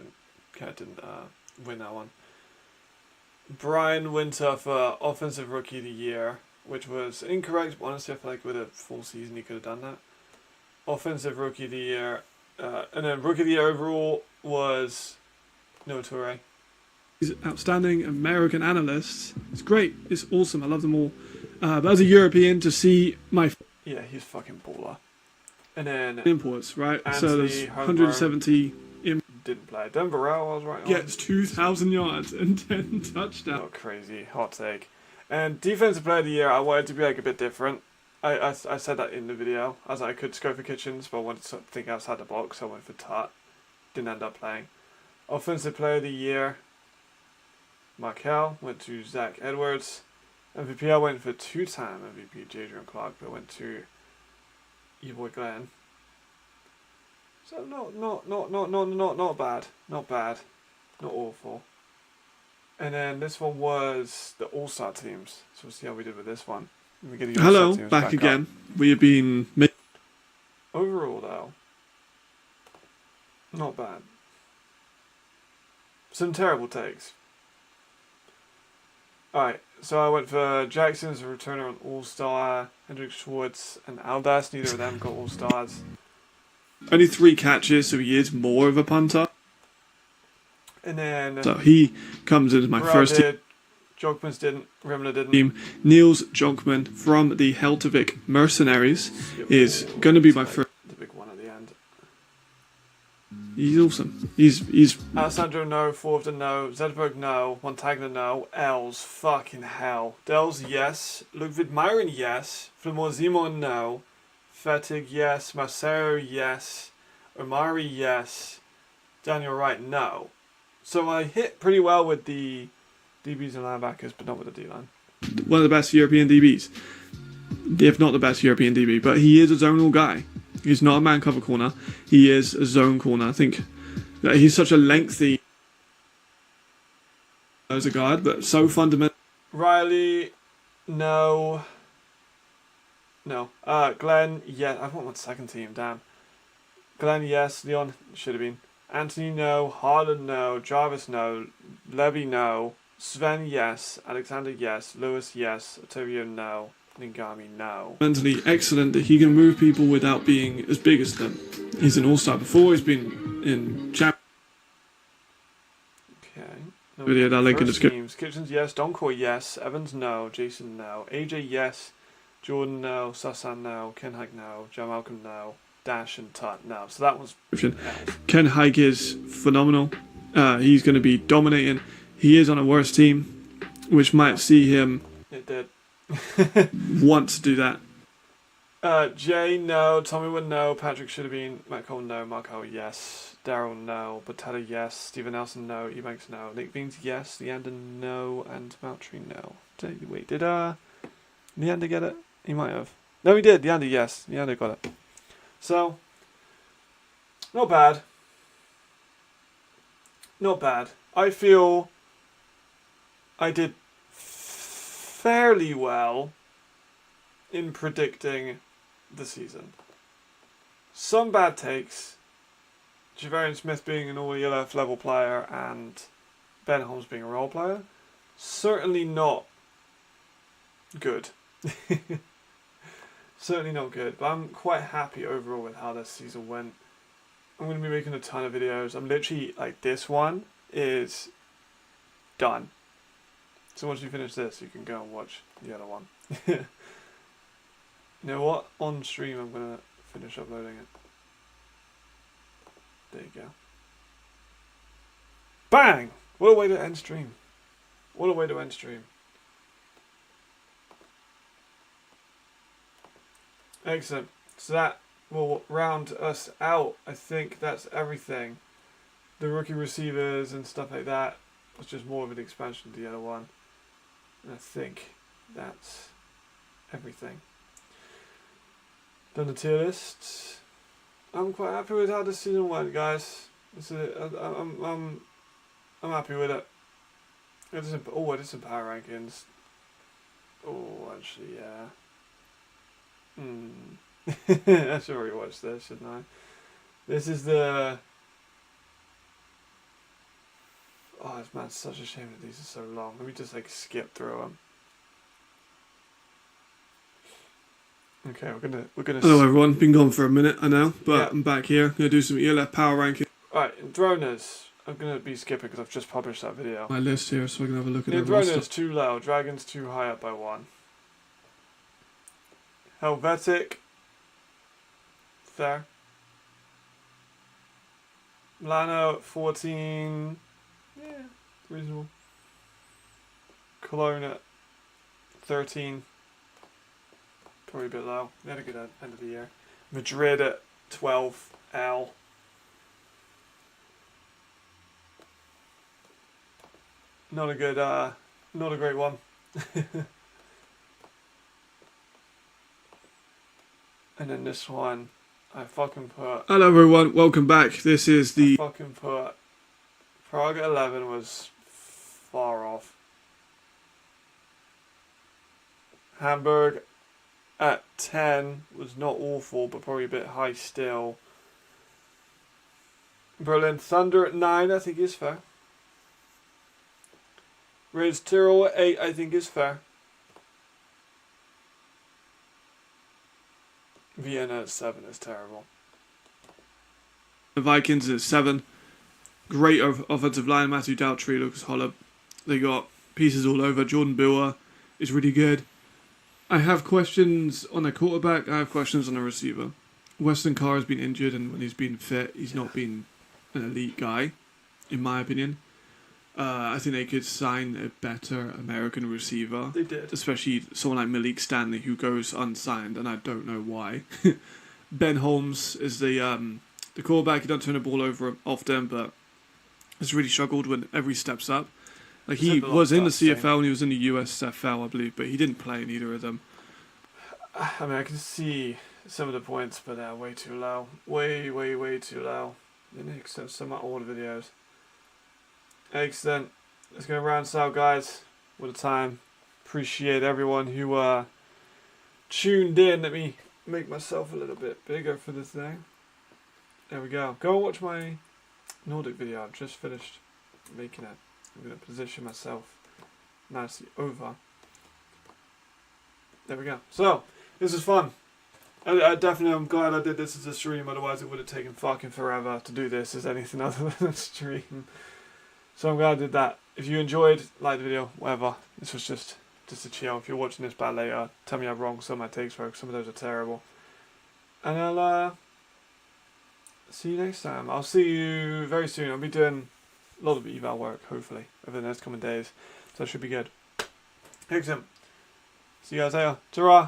didn't win that one. Brian Winter for Offensive Rookie of the Year, which was incorrect, but honestly I feel like with a full season he could have done that. Offensive Rookie of the Year, and then Rookie of the Year overall was Noah Toure. he's outstanding American analysts. It's great. It's awesome. I love them all. But as a European, to see my Yeah, he's fucking baller. And then imports, right? So Anthony there's Homer. 170 didn't play. Denver Burrell, I was right on. gets 2,000 yards and 10 touchdowns. Not crazy. Hot take. And Defensive Player of the Year, I wanted to be like a bit different. I said that in the video. I was like, I could go for Kitchens, but I wanted to think outside the box, so I went for Tart. Didn't end up playing. Offensive Player of the Year, Markel went to Zach Edwards. MVP, I went for two-time MVP Jadrian Clark, but went to your boy Glenn. So not bad. Not bad. Not awful. And then this one was the All-Star teams. So we'll see how we did with this one. We're getting All-Star Hello, teams back up. again. We have been. Overall, though, not bad. Some terrible takes. Alright, so I went for Jackson as a returner on All-Star, Hendrik Schwartz and Aldas. Neither of them got All-Stars. Only 3 catches, so he is more of a punter. And then So he comes into my Burrell first did, Jogmans didn't, Rimler didn't. team. Niels Jonkman from the Heltavik Mercenaries is going to be my first. The big one at the end. He's awesome. He's Alessandro no, Forvda no, Zedberg no, Montagna no, Els fucking hell. Dels yes, Ludwig Myron yes, Flamor Zimon no, Fettig yes, Marcero yes, Omari yes, Daniel Wright no. So I hit pretty well with the DBs and linebackers, but not with the D-line. one of the best European DBs, if not the best European DB. But he is a zonal guy. He's not a man cover corner. He is a zone corner. I think that he's such a lengthy as a guard, but so fundamental. Riley, no. No. Glenn, yeah. I want my second team, damn. Glenn, yes. Leon, should have been. Anthony, no. Harlan, no. Jarvis, no. Levy, no. Sven, yes. Alexander, yes. Lewis, yes. Otavio, no. Ningami now. Mentally excellent that he can move people without being as big as them. He's an all-star before. He's been in champ. Okay. No, Video that link in the first description. teams. Kitchens, yes. Donkor, yes. Evans, no. Jason, no. AJ, yes. Jordan, no. Sasan, no. Ken Hike, no. Joe Malcolm, no. Dash and Tut, no. So that was Ken Hike is phenomenal. He's going to be dominating. He is on a worse team, which might see him It did. want to do that. Jay, no. Tommy Wood, no. Patrick should have been. Matt Cole, no. Marco, yes. Daryl, no. Batata, yes. Stephen Nelson, no. Ebanks, no. Nick Beans, yes. Leander, no. And Maltree, no. Wait, did Leander get it? He might have. No, he did. Leander, yes. Leander got it. So, not bad. Not bad. I feel I did fairly well in predicting the season. Some bad takes. Javarian Smith being an all-ELF level player and Ben Holmes being a role player. Certainly not good. Certainly not good, but I'm quite happy overall with how this season went. I'm going to be making a ton of videos. I'm literally, like, this one is done. So once you finish this, you can go and watch the other one. You know what? On stream, I'm going to finish uploading it. There you go. Bang! What a way to end stream. What a way to end stream. Excellent. So that will round us out. I think that's everything. The rookie receivers and stuff like that was just more of an expansion of the other one. And I think that's everything. Done the tier list. I'm quite happy with how this season went, guys. I'm happy with it. I did some power rankings. Oh, actually, yeah. I should already watch this, shouldn't I? This is the... Oh, it's man, such a shame that these are so long. Let me just like skip through them. Okay, we're gonna. Hello everyone, been gone for a minute I know, but Yeah. I'm back here. Gonna do some ELF power ranking. Alright, in Droners, I'm gonna be skipping because I've just published that video. My list here so I can have a look at In everyone's Droners, stuff. too low. Dragons too high up by 1. Helvetic. Fair. Lano 14. Yeah, reasonable. Cologne at 13. Probably a bit low. We had a good end of the year. Madrid at 12. L. Not a good, not a great one. And then this one, I fucking put. Hello everyone, welcome back. This is the Fucking put. Prague at 11 was far off. Hamburg at 10 was not awful, but probably a bit high still. Berlin Thunder at 9, I think is fair. Rays Tyrrell at 8, I think is fair. Vienna at 7 is terrible. Vikings at 7. Great offensive line, Matthew Daltrey, Lucas Hollop. They got pieces all over. Jordan Bua is really good. I have questions on a quarterback. I have questions on a receiver. Weston Carr has been injured, and when he's been fit, he's not been an elite guy, in my opinion. I think they could sign a better American receiver. They did. Especially someone like Malik Stanley, who goes unsigned, and I don't know why. Ben Holmes is the quarterback. He doesn't turn the ball over often, but has really struggled whenever he steps up. Like he was in the CFL and he was in the USFL, I believe, but he didn't play in either of them. I mean, I can see some of the points, but they're way too low. Way too low. They need to sum up all the videos. Excellent. Let's go round this out, guys. What a time. Appreciate everyone who tuned in. Let me make myself a little bit bigger for this thing. There we go. Go and watch my Nordic video. I've just finished making it. I'm going to position myself nicely over. there we go. So, this is fun. I definitely, I'm glad I did this as a stream, otherwise it would have taken fucking forever to do this as anything other than a stream. So I'm glad I did that. If you enjoyed, like the video, whatever. This was just a chill. If you're watching this back later, tell me I'm wrong. Some of my takes were, some of those are terrible. And I'll see you next time. I'll see you very soon. I'll be doing a lot of eval work, hopefully, over the next coming days. So it should be good. Excellent. See you guys later. Ta-ra!